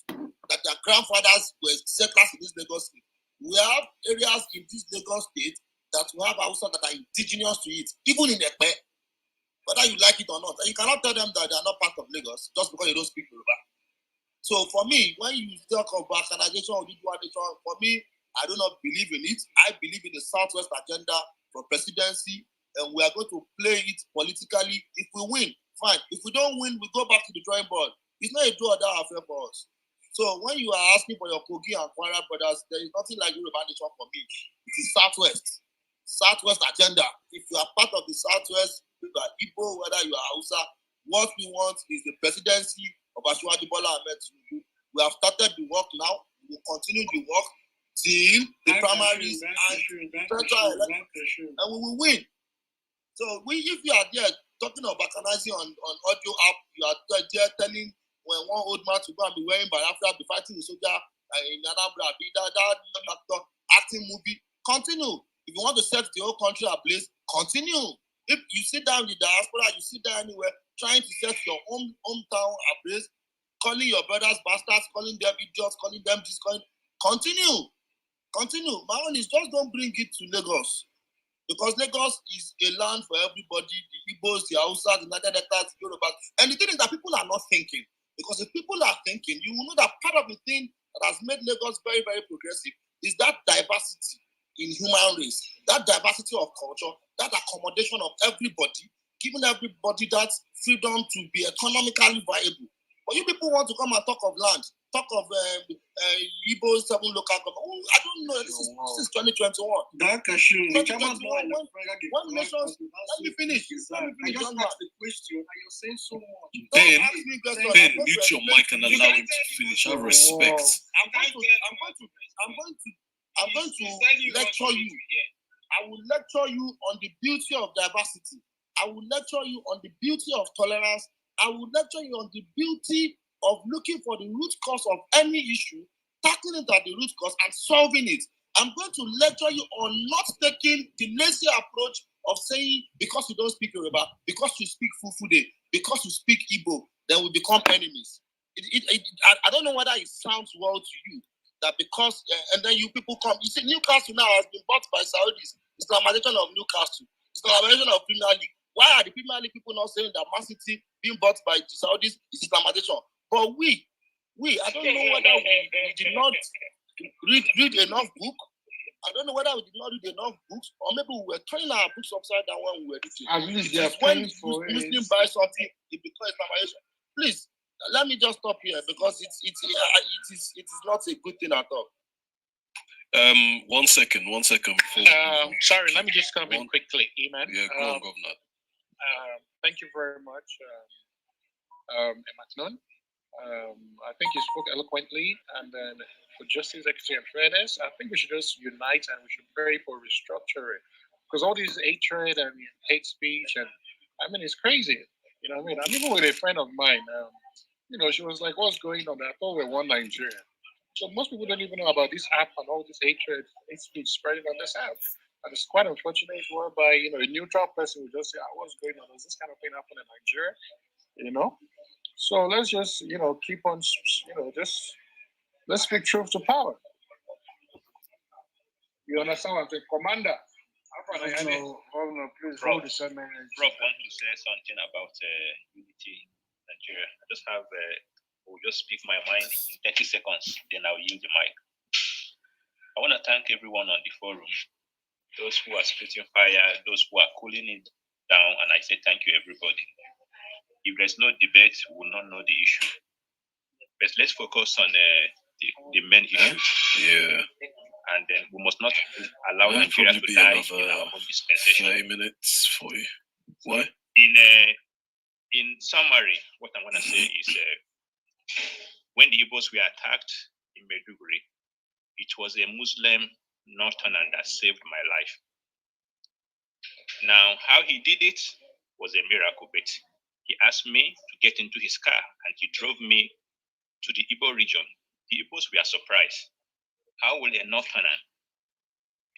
that their grandfathers were settlers in this Lagos state. We have areas in this Lagos state that we have Hausa that are indigenous to it, even in Ekpe, whether you like it or not. And you cannot tell them that they are not part of Lagos just because you don't speak Yoruba. So for me, when you talk of balkanization or Oduduwa, for me, I do not believe in it. I believe in the Southwest agenda for presidency, and we are going to play it politically. If we win, fine. If we don't win, we go back to the drawing board. It's not a do or die affair for us. So when you are asking for your Kogi and Kwara brothers, there is nothing like Yoruba nation for me. It is Southwest agenda. If you are part of the Southwest, you are Igbo, whether you are Hausa, what we want is the presidency of Ashwadi Bola Ahmed Tinubu. We have started the work now. We will continue the work till the primaries and central election, and we will win. So if you are there talking about balkanizing on audio app, you are there telling when one old man to go and be wearing Biafra, be fighting the soldier in Anambra, be that acting movie. Continue. If you want to set the whole country ablaze, continue. If you sit down in the diaspora, you sit down anywhere, trying to set your hometown ablaze, calling your brothers bastards, calling them idiots, calling them this, continue. My own is just don't bring it to Lagos. Because Lagos is a land for everybody, the Igbos, the Hausa, the United States, the Yorubas. And the thing is that people are not thinking. Because if people are thinking, you will know that part of the thing that has made Lagos very, very progressive is that diversity in human race, that diversity of culture, that accommodation of everybody, giving everybody that freedom to be economically viable. But you people want to come and talk of land, talk of Igbo 7 local government. Oh, I don't know. This is 2021. That cashew, when nations, let me finish. I just asked the question and you're saying so much. Ben, mute your mic and allow him to finish. Have respect. I'm going to lecture you. I will lecture you on the beauty of diversity. I will lecture you on the beauty of tolerance. I will lecture you on the beauty of looking for the root cause of any issue, tackling it at the root cause and solving it. I'm going to lecture you on not taking the lazy approach of saying because you don't speak Yoruba, because you speak Fufude, because you speak Igbo, then we become enemies. I don't know whether it sounds well to you that because, and then you people come, you see Newcastle now has been bought by Saudis, Islamization of Newcastle, Islamization of Premier League. Why are the Premier League people not saying that Man City being bought by the Saudis is Islamization? But we, I don't know whether we did not read enough book. I don't know whether we did not read enough books, or maybe we were turning our books upside down when we were reading. At least they are when Muslim buy something, it becomes Islamization. Please, let me just stop here because it is not a good thing at all. 1 second before. Sorry, let me just come in quickly, Iman. Yeah, go on, Governor. Thank you very much, Maknoon. I think you spoke eloquently, and then for justice, equity, and fairness, I think we should just unite and we should pray for restructuring, because all these hatred and hate speech, and I mean, it's crazy. You know what I mean? I'm even with a friend of mine. She was like, "What's going on?" I thought we're one Nigeria. So most people don't even know about this app and all this hatred, hate speech spreading on this app. And it's quite unfortunate whereby, a neutral person would just say, "What's going on? Does this kind of thing happen in Nigeria?" So let's just, keep on, just let's speak truth to power. You understand what I'm saying? Commander. Governor, please hold the seminar. Prof, want to say something about unity in Nigeria. I just have, will just speak my mind in 30 seconds, then I'll yield the mic. I want to thank everyone on the forum, those who are spitting fire, those who are cooling it down, and I say thank you, everybody. If there's no debate, we will not know the issue. But let's focus on the main issue. Yeah. And then we must not allow Nigeria to die in our own dispensation. 30 minutes for you. Why? In summary, what I want to say is when the Igbos were attacked in Maiduguri, it was a Muslim northerner that saved my life. Now, how he did it was a miracle, but he asked me to get into his car and he drove me to the Igbo region. The Igbos were surprised. How will a northerner,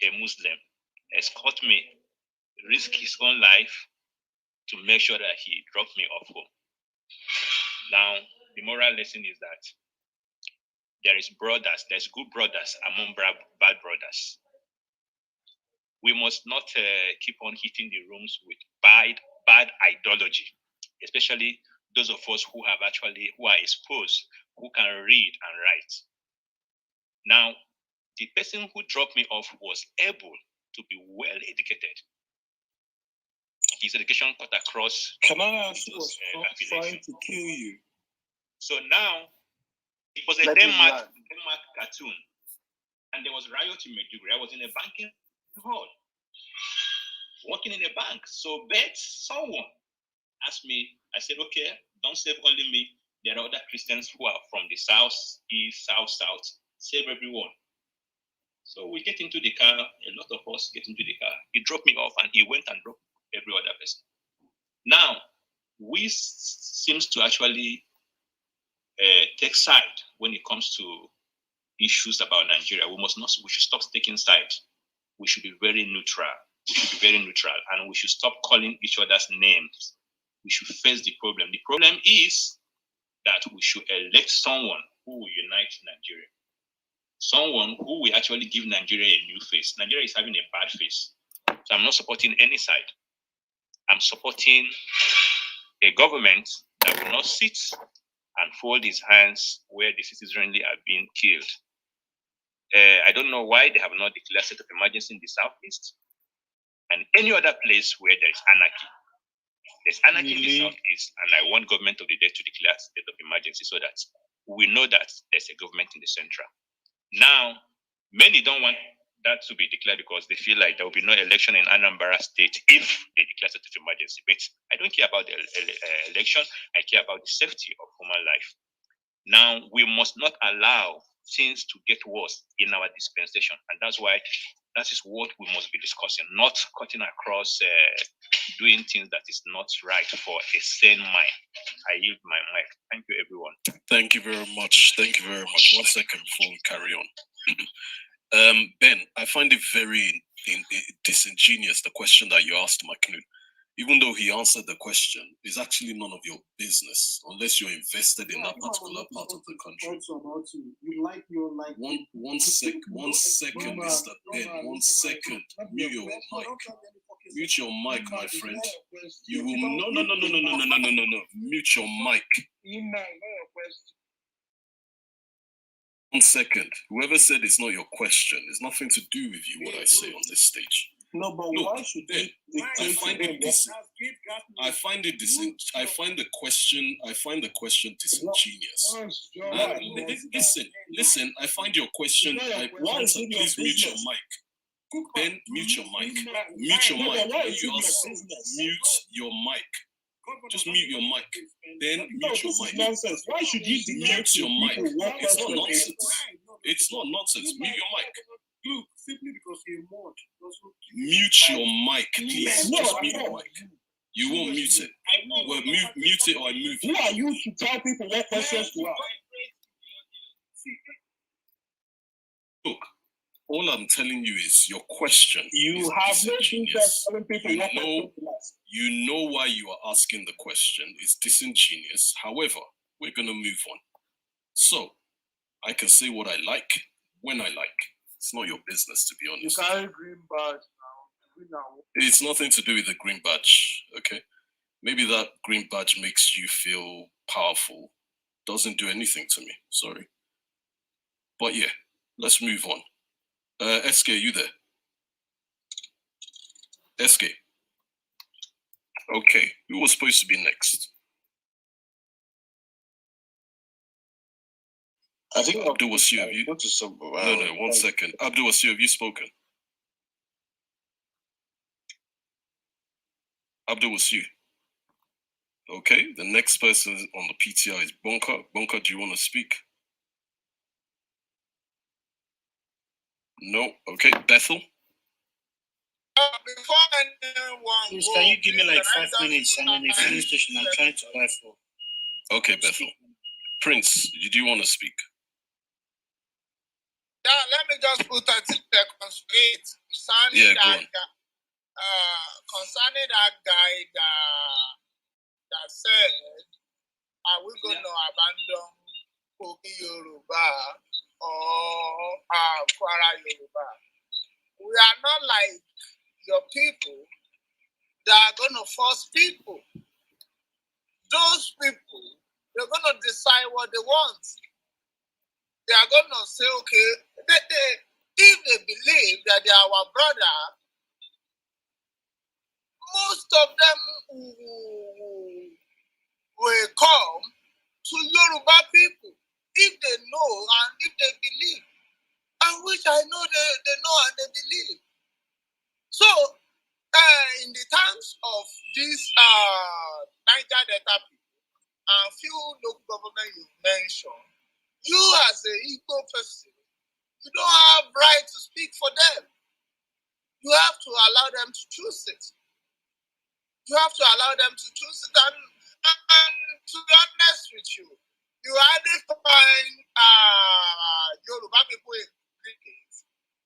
a Muslim, escort me, risk his own life to make sure that he dropped me off home? Now, the moral lesson is that there's good brothers among bad brothers. We must not keep on hitting the rooms with bad ideology, especially those of us who are exposed, who can read and write. Now, the person who dropped me off was able to be well educated. His education cut across. Can I ask you was trying to kill you? So now, it was a Denmark cartoon, and there was riot in Maiduguri. I was in a banking hall, working in a bank. So, but someone asked me, I said, okay, don't save only me. There are other Christians who are from the south, east, south, save everyone. So we get into the car, a lot of us get into the car. He dropped me off and he went and dropped every other person. Now, we seems to actually take side when it comes to issues about Nigeria. We should stop taking sides. We should be very neutral. And we should stop calling each other's names. We should face the problem. The problem is that we should elect someone who will unite Nigeria. Someone who will actually give Nigeria a new face. Nigeria is having a bad face. So I'm not supporting any side. I'm supporting a government that will not sit and fold his hands where the citizenry are being killed. I don't know why they have not declared state of emergency in the southeast and any other place where there is anarchy. There's anarchy in the southeast, and I want government of the day to declare state of emergency so that we know that there's a government in the central. Now, many don't want that to be declared because they feel like there will be no election in Anambra State if they declare state of emergency. But I don't care about the election. I care about the safety of human life. Now, we must not allow things to get worse in our dispensation. And that's why that is what we must be discussing, not cutting across doing things that is not right for a sane mind. I yield my mic. Thank you, everyone. Thank you very much. 1 second before we carry on. Ben, I find it very disingenuous, the question that you asked McNeil. Even though he answered the question, it's actually none of your business unless you're invested in that particular part of the country. One second, Mr. Ben. 1 second. Mute your mic. Mute your mic, my friend. You will no. Mute your mic. 1 second. Whoever said it's not your question, it's nothing to do with you, what I say on this stage. No, but why should they? I find the question disingenuous. Listen. I find your question. Please mute your mic. Ben, mute your mic. Mute your mic. Mute your mic. Just mute your mic. Ben, mute your mic. Nonsense. Why should you mute your mic? It's not nonsense. It's not nonsense. Mute your mic. Look, simply because you're mod. Mute your mic, please. Just mute your mic. You won't mute it. Well, mute it or I move it. Who are you to tell people what questions to ask? Look, All I'm telling you is your question. You have no business telling people you know why you are asking the question. It's disingenuous. However, we're going to move on. So, I can say what I like when I like. It's not your business, to be honest. You carry green badge now. It's nothing to do with the green badge, okay? Maybe that green badge makes you feel powerful. Doesn't do anything to me, sorry. But yeah, let's move on. SK, you there? SK. Okay, who was supposed to be next? I think Abdul Wasir, have you? No, 1 second. Abdul Wasir, have you spoken? Abdul Wasir. Okay, the next person on the PTI is Bonka. Bonka, do you want to speak? No. Okay, Bethel. Before anyone, please, can you give me like 5 minutes and then a filling station I'm trying to buy for? Okay, Bethel. Prince, did you want to speak? Yeah, let me just put 30 seconds straight concerning concerning that guy that said, are we going to abandon Kogi Yoruba or Kwara Yoruba? We are not like your people that are going to force people. Those people, they're going to decide what they want. They are going to say, okay, if they believe that they are our brother, most of them will come to Yoruba people if they know and if they believe. And which I know they know and they believe. So, in the terms of these Niger Delta people and few local government you mentioned, you as a Igbo person, you don't have right to speak for them. You have to allow them to choose it. You have to allow them to choose it. And to be honest with you, you hardly find Yoruba people in cricket,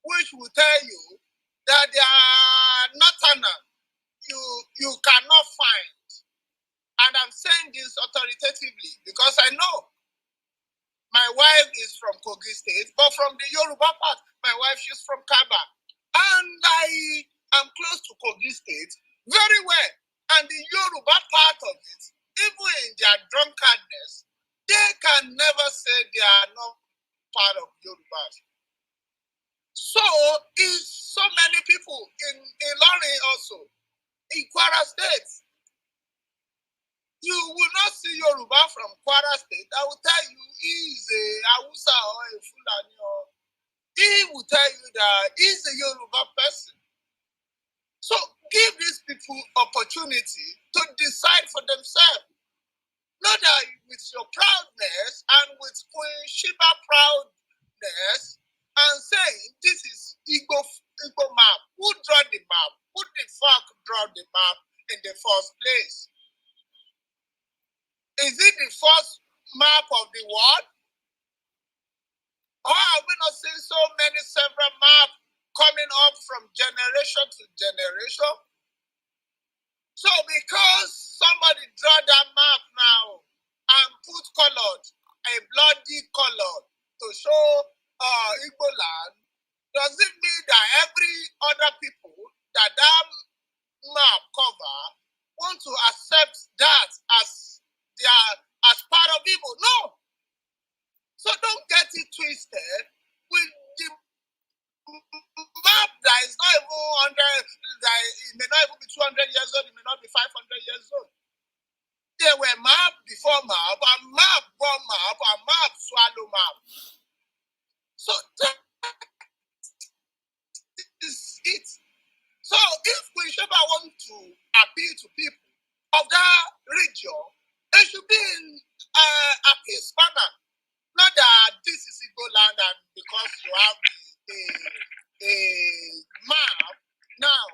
which will tell you that they are northerners. You cannot find. And I'm saying this authoritatively because I know my wife is from Kogi State, but from the Yoruba part, my wife, she's from Kaba. And I am close to Kogi State very well. And the Yoruba part of it, even in their drunkardness, they can never say they are not part of Yorubas. So, is so many people in Ilorin also, in Kwara State. You will not see Yoruba from Kwara State. I will tell you he is a Hausa or a Fulani, or he will tell you that he's a Yoruba person. So give these people opportunity to decide for themselves. Not that with your proudness and with Queen Sheba proudness and saying this is Igbo map. Who draw the map? Who the fuck draw the map in the first place? Is it the first map of the world? Or have we not seen so many several maps coming up from generation to generation? So because somebody draw that map now and put colored, a bloody color to show Igbo land, does it mean that every other people that map cover want to accept that as part of Igbo? No. So don't get it twisted with the map that is not even 100, that it may not even be 200 years old, it may not be 500 years old. There were map before map, and map born map, and map swallow map. So that is it. So if Queen Sheba want to appeal to people of that region, it should be in a peace manner. Not that this is Igbo land and because you have a map now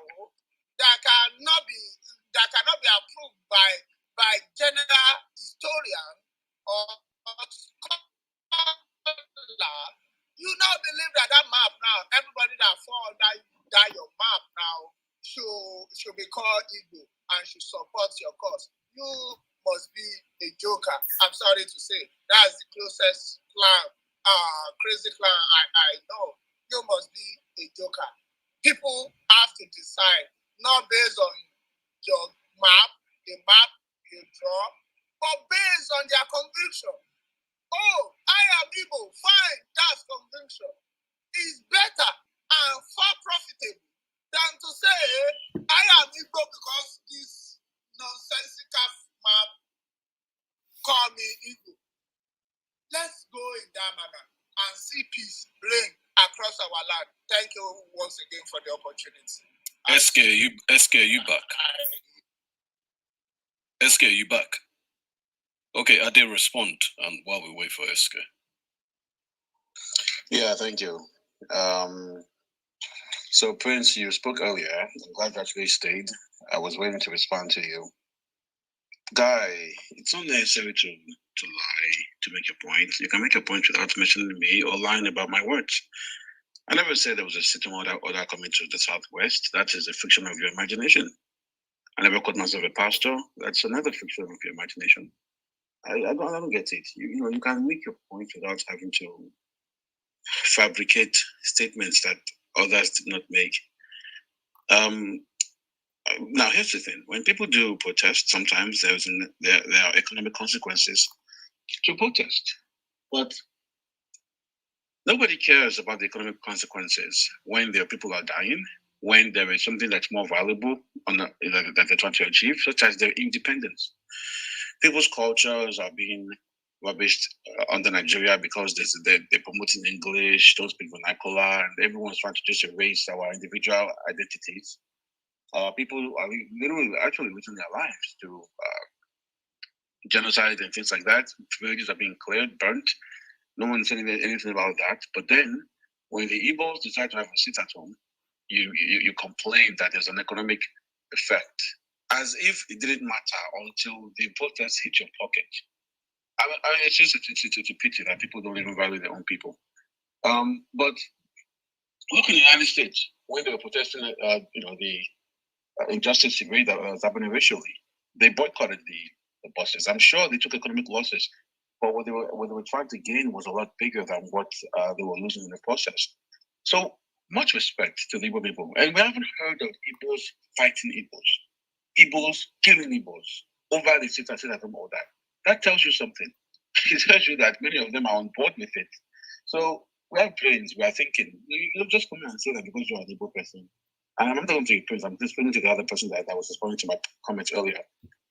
that cannot be approved by general historian or scholar, you now believe that map now everybody support your cause. You must be a joker. I'm sorry to say. That's the closest clown, crazy clown I know. You must be a joker. People have to decide, not based on your map, the map you draw, but based on their conviction. Oh, I am Igbo. Fine, that's conviction. It's better and far profitable than to say, I am Igbo because this nonsensical map call me Igbo. Let's go in that manner and see peace reign across our land. Thank you once again for the opportunity. SK, you back. SK, you back. Okay, I did respond while we wait for SK. Yeah, thank you. So Prince, you spoke earlier. I'm glad that you stayed. I was waiting to respond to you. Guy, it's not necessary to lie to make your point. You can make a point without mentioning me or lying about my words. I never said there was a certain order coming to the Southwest. That is a fiction of your imagination. I never called myself a pastor. That's another fiction of your imagination. I don't get it. You can make your point without having to fabricate statements that others did not make. Now, here's the thing. When people do protest, sometimes there are economic consequences to protest. But nobody cares about the economic consequences when their people are dying, when there is something that's more valuable that they're trying to achieve, such as their independence. People's cultures are being rubbished under Nigeria because they're promoting English, don't speak vernacular, and everyone's trying to just erase our individual identities. People are literally actually losing their lives to genocide and things like that. Villages are being cleared, burnt. No one's saying anything about that. But then, when the Igbos decide to have a sit at home, you complain that there's an economic effect, as if it didn't matter until the protests hit your pocket. It's just a pity that people don't even value their own people. But look in the United States when they were protesting, the injustice that was happening racially, they boycotted the buses. I'm sure they took economic losses, but what they were trying to gain was a lot bigger than what they were losing in the process. So much respect to the Igbo people, and we haven't heard of Igbos fighting Igbos, Igbos killing Igbos over the sit at home all that. That tells you something. It tells you that many of them are on board with it. So we have brains. We are thinking. You just come and say that because you're an Igbo person. And I'm not going to Prince. I'm just speaking to the other person that was responding to my comments earlier.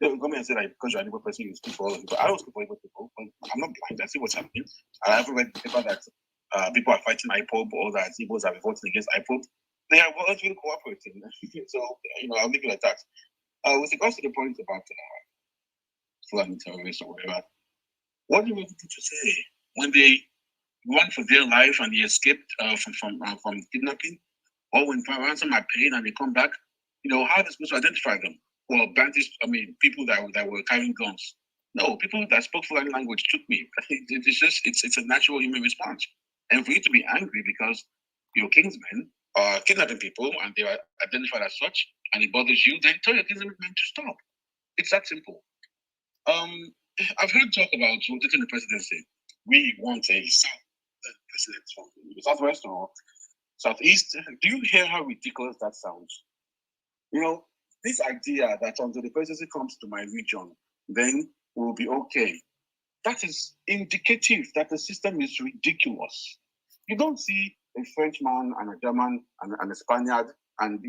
They will come and say that because you're an Igbo person, you speak for all people. I don't speak for Igbo people. But I'm not blind. I see what's happening. I haven't read the paper that people are fighting IPOB or that Igbos are voting against IPOB. They are voluntarily cooperating. So I'll leave it like that. With regards to the point about Fulani terrorists or whatever, what do you want to say when they run for their life and they escaped from kidnapping, or when ransom are paid and they come back? How are they supposed to identify them? Or bandits? People that were carrying guns. No, people that spoke Fulani language took me. It's a natural human response, and for you to be angry because your kinsmen are kidnapping people and they are identified as such, and it bothers you, then tell your kinsmen to stop. It's that simple. I've heard talk about rotating the presidency. We want a South president from the Southwest or Southeast. Do you hear how ridiculous that sounds? This idea that until the presidency comes to my region, then we'll be okay. That is indicative that the system is ridiculous. You don't see a Frenchman and a German and a Spaniard and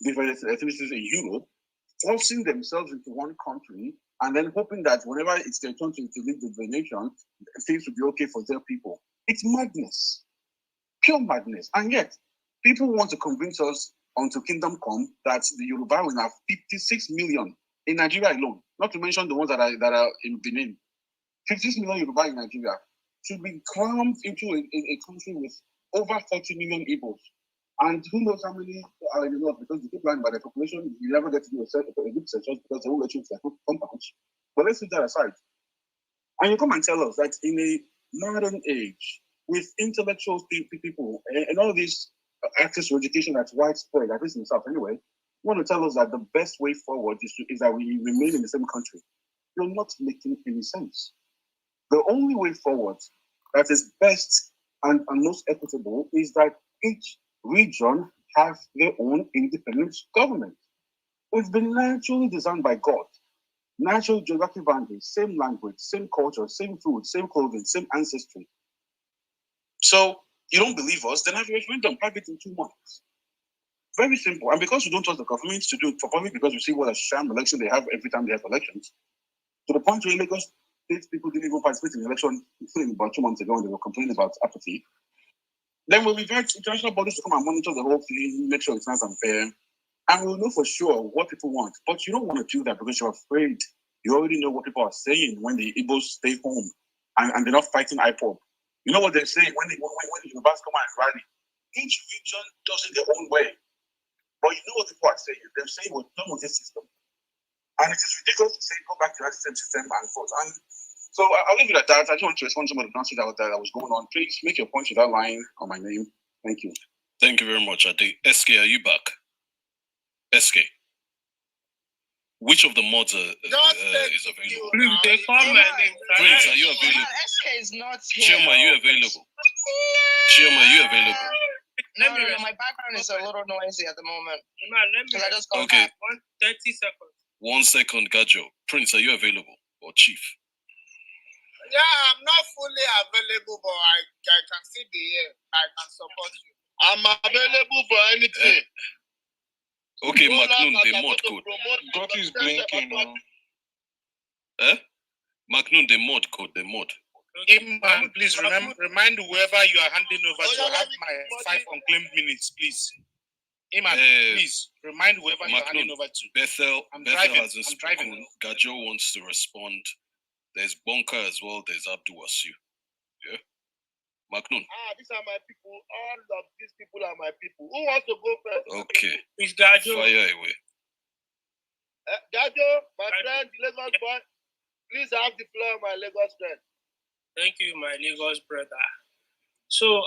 different ethnicities in Europe forcing themselves into one country and then hoping that whenever it's their turn to lead the nation, things will be okay for their people. It's madness, pure madness. And yet, people want to convince us until kingdom come that the Yoruba will have 56 million in Nigeria alone, not to mention the ones that are in Benin. 56 million Yoruba in Nigeria should be crammed into a country with over 40 million Igbos. And who knows how many are in the north, because you keep lying by the population, you never get to do a good census because they won't let you into their compounds. But let's leave that aside. And you come and tell us that in a modern age, with intellectual people and all these access to education that's widespread, at least in the South anyway, want to tell us that the best way forward is that we remain in the same country. You're not making any sense. The only way forward that is best and most equitable is that each region have their own independent government. It's been naturally designed by God. Natural geographic boundaries, same language, same culture, same food, same clothing, same ancestry. So you don't believe us, then have a referendum, have it in 2 months. Very simple. And because you don't trust the government to do it properly, because you see what a sham election they have every time they have elections, to the point where Lagos State people didn't even participate in the election about 2 months ago and they were complaining about apathy. Then we'll invite international bodies to come and monitor the whole thing, make sure it's nice and fair. And we'll know for sure what people want. But you don't want to do that because you're afraid. You already know what people are saying when the Igbos stay home and they're not fighting IPOB. You know what they're saying when the Yorubas come and rally. Each region does it their own way. But you know what people are saying. They're saying we're done with this system. And it is ridiculous to say go back to that same system and forth. And so I'll leave it at that. I just want to respond to some of the nonsense that was going on. Please make your point without lying on my name. Thank you. Thank you very much, Ade. SK, are you back? SK. Which of the mods is available? They call my name. Prince, are you available? SK is not here. Chioma, are you available? Chioma, are you available? No, my background is a little noisy at the moment. Let me just come Okay. back. 30 seconds. 1 second, Gajo. Prince, are you available? Or Chief? Yeah, I'm not fully available, but I can still be here. I can support you. I'm available for anything. Okay, Macnoon, the mod code. God is blinking. Macnoon, the mod code, the mod. Iman, please remind whoever you are handing over to have my 5 unclaimed minutes, please. Iman, please remind whoever you are handing over to. Bethel driving. hasn't spoken. Gajo wants to respond. There's Bonka as well. There's Abdul Wasu. Yeah. Macnoon. These are my people. All of these people are my people. Who wants to go first? Okay. It's Gajo. Fire away. Gajo, my friend, Lagos boy. Please have the floor, my Lagos friend. Thank you, my Lagos brother. So,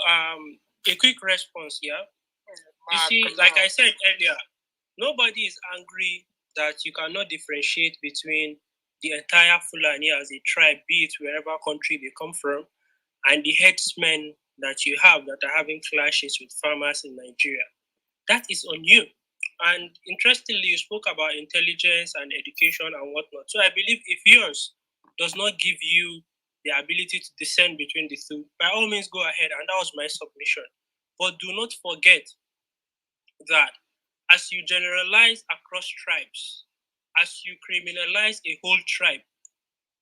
a quick response here. You see, like I said earlier, nobody is angry that you cannot differentiate between the entire Fulani as a tribe, be it wherever country they come from, and the headsmen that you have that are having clashes with farmers in Nigeria. That is on you. And interestingly, you spoke about intelligence and education and whatnot. So I believe if yours does not give you the ability to discern between the two, by all means go ahead. And that was my submission. But do not forget that as you generalize across tribes, as you criminalize a whole tribe,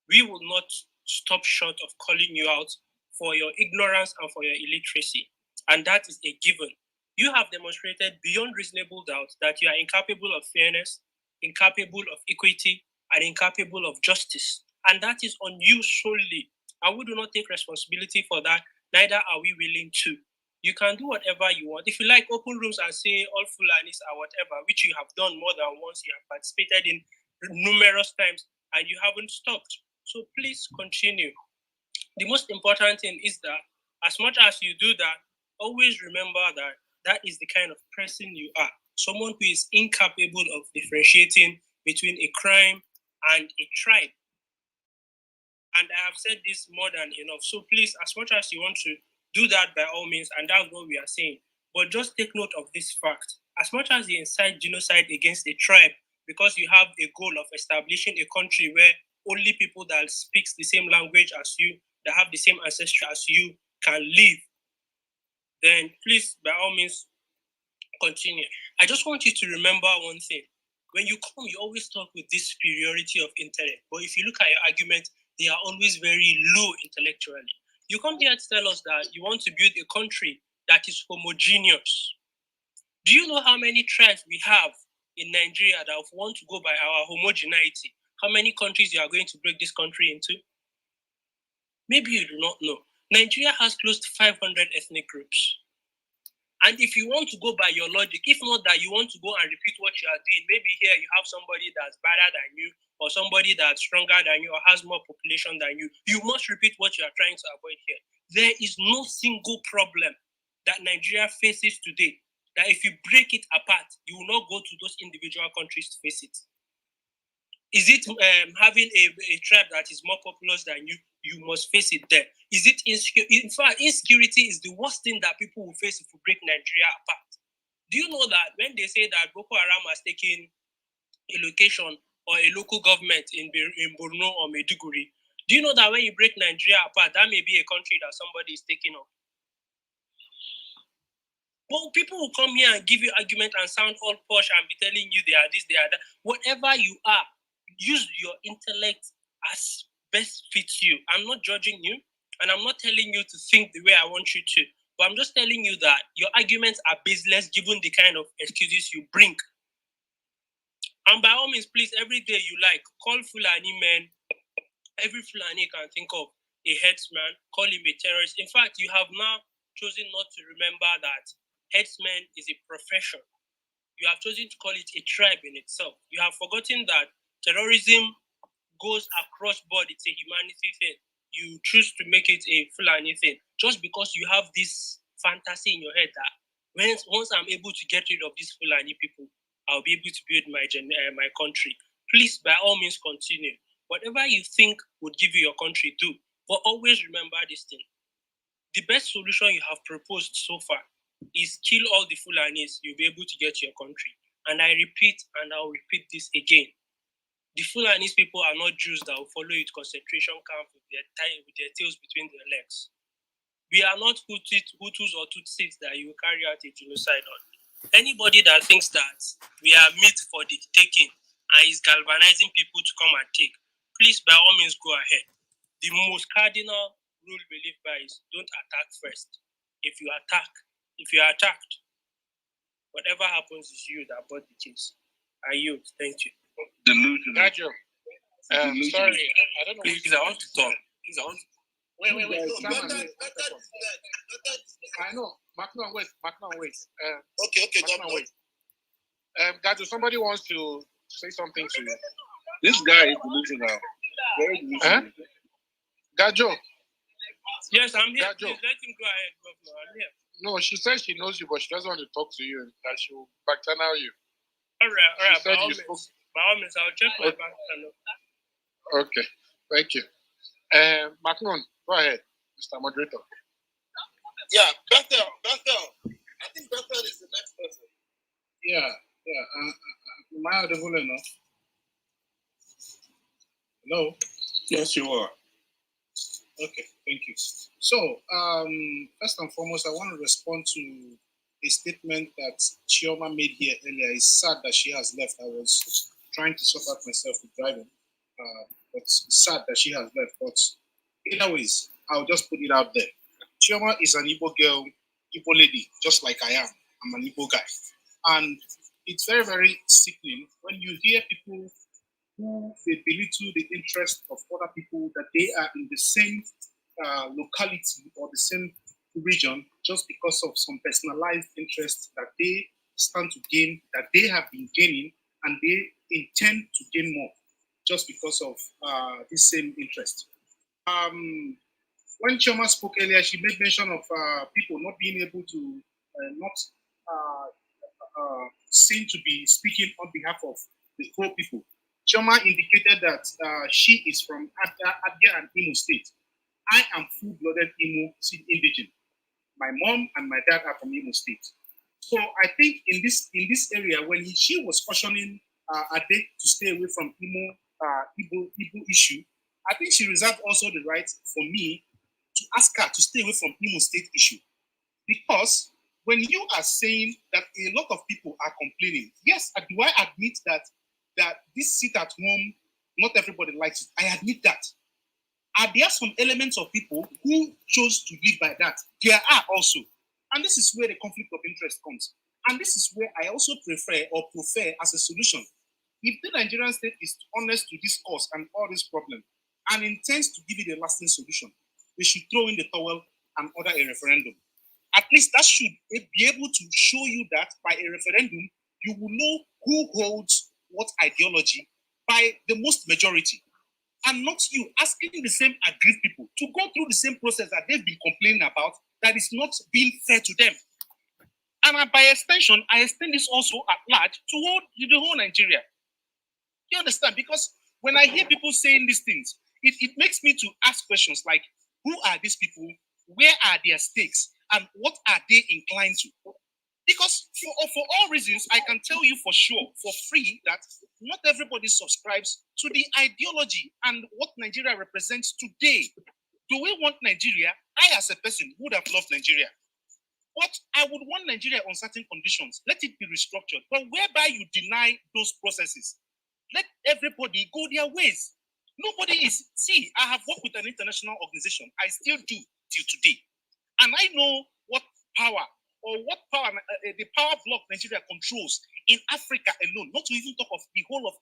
we will not stop short of calling you out for your ignorance and for your illiteracy. And that is a given. You have demonstrated beyond reasonable doubt that you are incapable of fairness, incapable of equity, and incapable of justice. And that is on you solely. And we do not take responsibility for that. Neither are we willing to. You can do whatever you want. If you like, open rooms and say all Fulanis are whatever, which you have done more than once. You have participated in numerous times and you haven't stopped. So please continue. The most important thing is that as much as you do that, always remember that that is the kind of person you are. Someone who is incapable of differentiating between a crime and a tribe. And I have said this more than enough. So please, as much as you want to do that, by all means, and that's what we are saying. But just take note of this fact. As much as you incite genocide against a tribe because you have a goal of establishing a country where only people that speak the same language as you, that have the same ancestry as you, can live, then please, by all means, continue. I just want you to remember one thing. When you come, you always talk with this superiority of intellect. But if you look at your argument, they are always very low intellectually. You come here to tell us that you want to build a country that is homogeneous. Do you know how many tribes we have in Nigeria that want to go by our homogeneity? How many countries you are going to break this country into? Maybe you do not know. Nigeria has close to 500 ethnic groups. And if you want to go by your logic, if not that you want to go and repeat what you are doing, maybe here you have somebody that's better than you, or somebody that's stronger than you, or has more population than you, you must repeat what you are trying to avoid here. There is no single problem that Nigeria faces today that if you break it apart, you will not go to those individual countries to face it? Is it having a tribe that is more populous than you? You must face it there. Is it insecurity? In fact, insecurity is the worst thing that people will face if we break Nigeria apart. Do you know that when they say that Boko Haram has taken a location or a local government in Borno or Maiduguri, do you know that when you break Nigeria apart, that may be a country that somebody is taking up? Well, people will come here and give you argument and sound all posh and be telling you they are this, they are that. Whatever you are, use your intellect as best fits you. I'm not judging you, and I'm not telling you to think the way I want you to. But I'm just telling you that your arguments are baseless given the kind of excuses you bring. And by all means, please, every day you like, call Fulani men. Every Fulani can think of a headsman, call him a terrorist. In fact, you have now chosen not to remember that headsman is a profession. You have chosen to call it a tribe in itself. You have forgotten that terrorism goes across board. It's a humanity thing. You choose to make it a Fulani thing just because you have this fantasy in your head that once I'm able to get rid of these Fulani people, I'll be able to build my country. Please, by all means, continue. Whatever you think would give you your country, do. But always remember this thing. The best solution you have proposed so far is kill all the Fulanis, you'll be able to get your country. And I repeat, and I'll repeat this again. The Fulanis people are not Jews that will follow you to concentration camp with their tails between their legs. We are not Hutus or Tutsis that you will carry out a genocide on. Anybody that thinks that we are meat for the taking and is galvanizing people to come and take, please, by all means, go ahead. The most cardinal rule we live by is don't attack first. If you are attacked, whatever happens is you that bought the case. I yield. Thank you. Delusional. Sorry, I don't know. Please, I want to talk. Please, I want to... Wait. No, I know. Macron, wait. Okay, wait. Gajo, somebody wants to say something to you. This guy is delusional. Very delusional. Gajo. Yes, I'm here. Gajo. Please let him go ahead, Governor. I'm here. No, she says she knows you, but she doesn't want to talk to you, and that she will back channel you. All right. She said you spoke. By all means, I'll check my back channel. Okay, thank you. Macron, go ahead, Mr. Moderator. Yeah, Bethel. I think Bethel is the next person. Yeah. Am I audible enough? Hello? Yes, you are. Okay, thank you. So, first and foremost, I want to respond to a statement that Chioma made here earlier. It's sad that she has left. I was trying to sort out myself with driving, but it's sad that she has left. But either ways, I'll just put it out there. Chioma is an Igbo girl, Igbo lady, just like I am. I'm an Igbo guy. And it's very, very sickening when you hear people who they belittle the interest of other people, that they are in the same locality or the same region just because of some personalized interest that they stand to gain, that they have been gaining, and they intend to gain more just because of this same interest. When Chioma spoke earlier, she made mention of people not being able to, seem to be speaking on behalf of the whole people. Chioma indicated that she is from Abia and Imo State. I am full-blooded Imo indigenous. My mom and my dad are from Imo State. So I think in this area, when she was cautioning Ade to stay away from Igbo issue, I think she reserved also the right for me to ask her to stay away from Imo State issue. Because when you are saying that a lot of people are complaining, yes, do I admit that this sit at home, not everybody likes it. I admit that. Are there some elements of people who chose to live by that? There are also. And this is where the conflict of interest comes. And this is where I also prefer as a solution. If the Nigerian state is honest to discourse and all this problem and intends to give it a lasting solution, they should throw in the towel and order a referendum. At least that should be able to show you that by a referendum, you will know who holds what ideology by the most majority. And not you asking the same aggrieved people to go through the same process that they've been complaining about that is not being fair to them. And by extension, I extend this also at large to the whole Nigeria. You understand? Because when I hear people saying these things, it makes me to ask questions like, who are these people? Where are their stakes? And what are they inclined to? Because for all reasons, I can tell you for sure, for free, that not everybody subscribes to the ideology and what Nigeria represents today. Do we want Nigeria? I, as a person, would have loved Nigeria. But I would want Nigeria on certain conditions. Let it be restructured. But whereby you deny those processes, let everybody go their ways. Nobody is. See, I have worked with an international organization. I still do till today. And I know what power the power block Nigeria controls in Africa alone, not to even talk of the whole of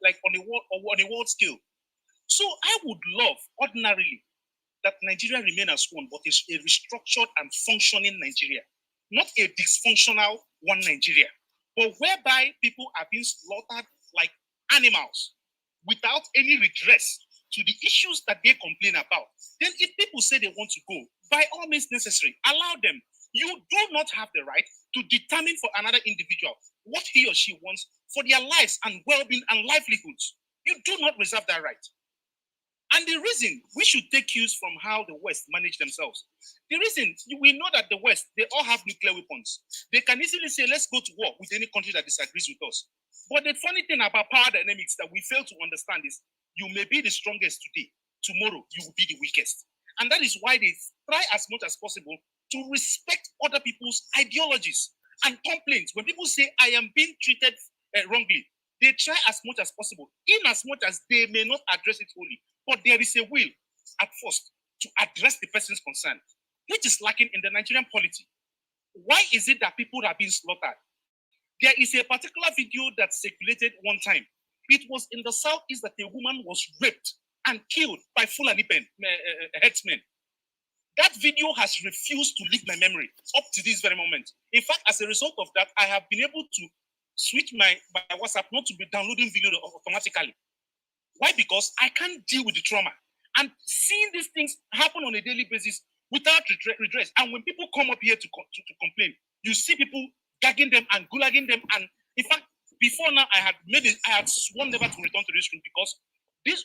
like on a world scale. So I would love ordinarily that Nigeria remain as one, but it's a restructured and functioning Nigeria, not a dysfunctional one Nigeria, but whereby people are being slaughtered like animals without any redress to the issues that they complain about. Then if people say they want to go, by all means necessary, allow them. You do not have the right to determine for another individual what he or she wants for their lives and well-being and livelihoods. You do not reserve that right. And the reason we should take cues from how the West manage themselves. The reason we know that the West, they all have nuclear weapons. They can easily say, let's go to war with any country that disagrees with us. But the funny thing about power dynamics that we fail to understand is you may be the strongest today. Tomorrow, you will be the weakest. And that is why they try as much as possible to respect other people's ideologies and complaints. When people say, I am being treated wrongly, they try as much as possible, in as much as they may not address it fully. But there is a will at first to address the person's concern, which is lacking in the Nigerian polity. Why is it that people are being slaughtered? There is a particular video that circulated one time. It was in the southeast that a woman was raped and killed by Fulani headsmen. That video has refused to leave my memory up to this very moment. In fact, as a result of that, I have been able to switch my WhatsApp not to be downloading video automatically. Why? Because I can't deal with the trauma. And seeing these things happen on a daily basis without redress. And when people come up here to complain, you see people gagging them and gulagging them. And in fact, before now, I had sworn never to return to this room because this,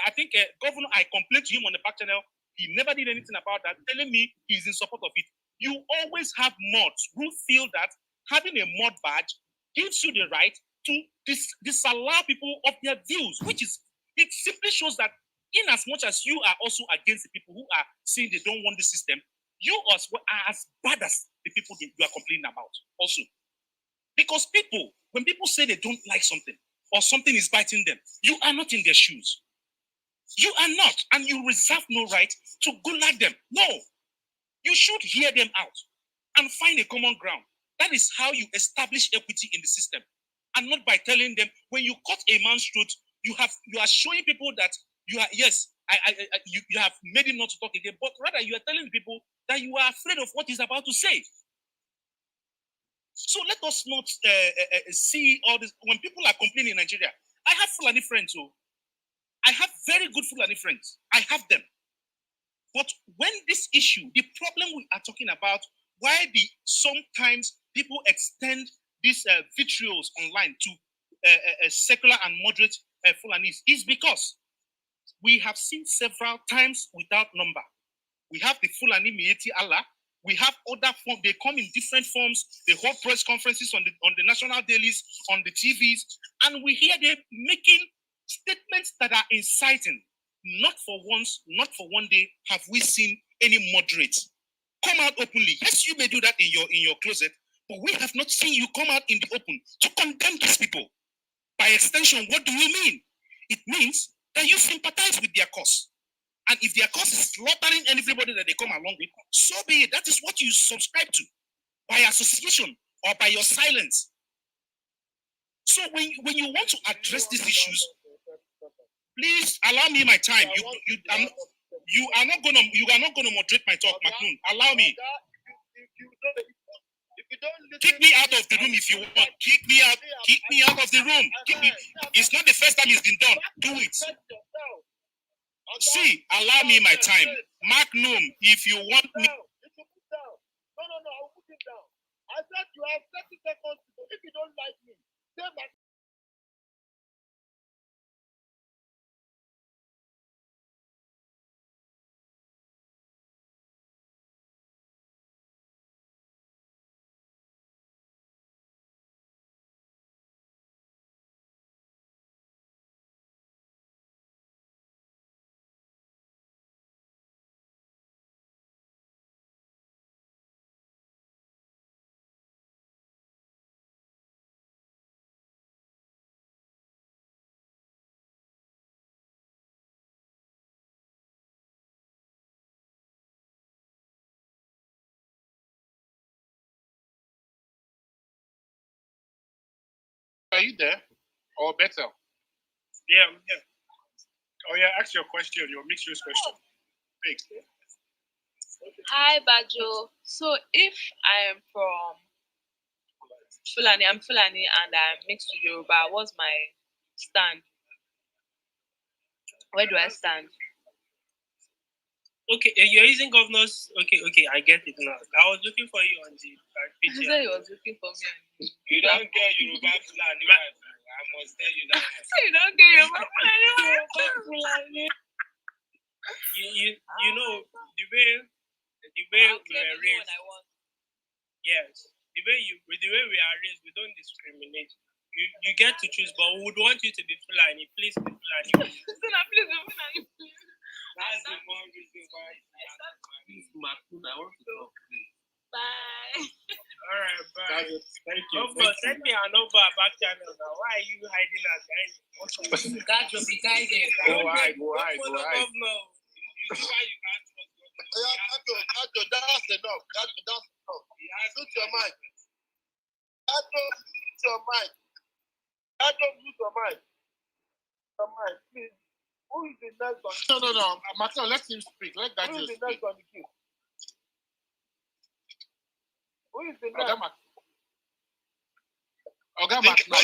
I think, governor, I complained to him on the back channel. He never did anything about that, telling me he's in support of it. You always have mods who feel that having a mod badge gives you the right to disallow people of their views, which is, it simply shows that in as much as you are also against the people who are saying they don't want the system, you also are as bad as the people you are complaining about also. Because people, when people say they don't like something or something is biting them, you are not in their shoes. You are not, and you reserve no right to gulag them. No, you should hear them out and find a common ground. That is how you establish equity in the system, and not by telling them when you cut a man's throat, you are showing people that you are, yes, you have made him not to talk again, but rather you are telling people that you are afraid of what he's about to say. So let us not see all this. When people are complaining in Nigeria, I have Fulani friends, so I have very good Fulani friends. I have them. But when this issue, the problem we are talking about, why sometimes people extend these vitrials online to secular and moderate Fulanis is because we have seen several times without number. We have the Fulani Mieti Allah. We have other forms. They come in different forms. They hold press conferences on the national dailies, on the TVs, and we hear them making statements that are inciting. Not for once, not for one day have we seen any moderates come out openly. Yes, you may do that in your closet, but we have not seen you come out in the open to condemn these people. By extension, what do you mean? It means that you sympathize with their cause. And if their cause is slaughtering everybody that they come along with, so be it. That is what you subscribe to by association or by your silence. So when you want to address these issues, please allow me my time. You are not gonna moderate my talk, Maknoon. Allow me. Kick me out of the room if you want. Kick me out of the room. It's not the first time it's been done. Do it. See, allow me my time. Maknoon, if you want me. I said you have 30 seconds to go. If you don't like me, say my. Are you there? Or better? Yeah, I'm here. Oh yeah, ask your question, your mixed race question. Big. Hi, Bajo. So if I am from Fulani, I'm Fulani and I'm mixed to Yoruba, what's my stand? Where do I stand? Okay, you're using governors. Okay, I get it now. I was looking for you on the You picture. said you was looking for me. You don't get Yoruba Fulani wife. I must tell you that. So you don't get Yoruba Fulani. You know the way we are raised. Yes, the way we are raised, we don't discriminate. You get to choose, but we would want you to be Fulani. Please be Fulani. Please be Fulani. That's the more reason why. Please, Makun, I want to talk to you. Bye. All right, bye. Thank you. Send me a number back channel now. Why are you hiding us? God will be guided. Go hide. Why you can't Gato, that's enough. Gato, that's enough. Mute your mic. Gato, mute your mic. Gato, mute your mic. Your mic, please. Who is the next one? No. Maxwell, let him speak. Let that Who is just the speak. next on the queue? Who is the next? I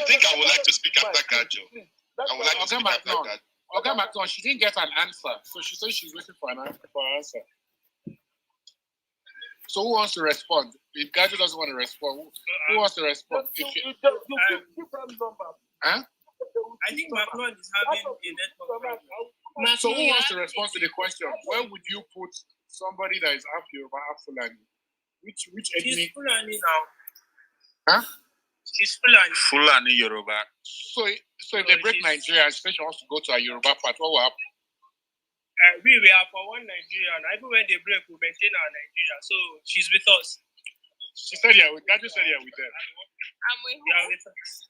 think I would like to speak after Gajo. I would like to speak after Gajo. Okay, Macron, she didn't get an answer, so she said she's waiting for an answer. So who wants to respond? If Gajo doesn't want to respond, who wants to respond? Huh? I think Macron is having a network problem. So who wants to respond to the question? Where would you put somebody that is half Yoruba, half Fulani? Which ethnic? She's Fulani now. Huh? She's Fulani. Fulani Yoruba. So if they break Nigeria and she wants to go to a Yoruba part, what will happen? We are for one Nigeria, and even when they break, we maintain our Nigeria. So she's with us. She said yeah, Gajo said yeah with them. I'm with you. Are with us.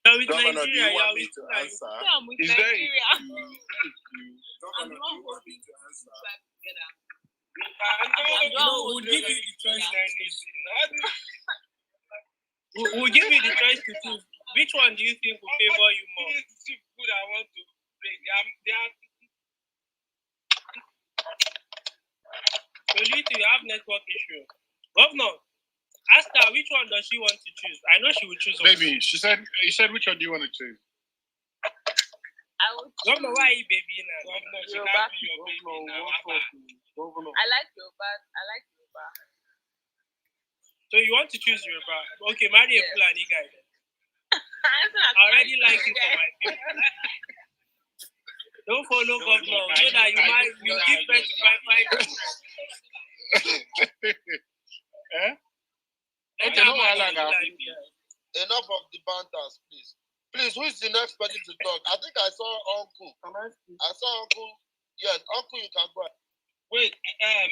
You are with Governor, Nigeria. do you want me to answer? Yeah, I'm with Nigeria. Governor, do you want me to answer? We'll give you the choice. We'll give you the choice to choose. Which one do you think will favor you more? Food I want to bring. So you have network issue. Governor, ask her which one does she want to choose. I know she will choose. Baby, you said which one do you want to choose? Governor, why are you baby now? Governor, she can't be your baby now. I like Yoruba. So you want to choose Yoruba? Okay, marry a Fulani guy. I already like you for my people. Don't follow governor so that you give birth to 5 Enough of the banters, please. Please, who is the next person to talk? I think I saw Uncle. I saw Uncle. Yes, Uncle, you can go. Wait,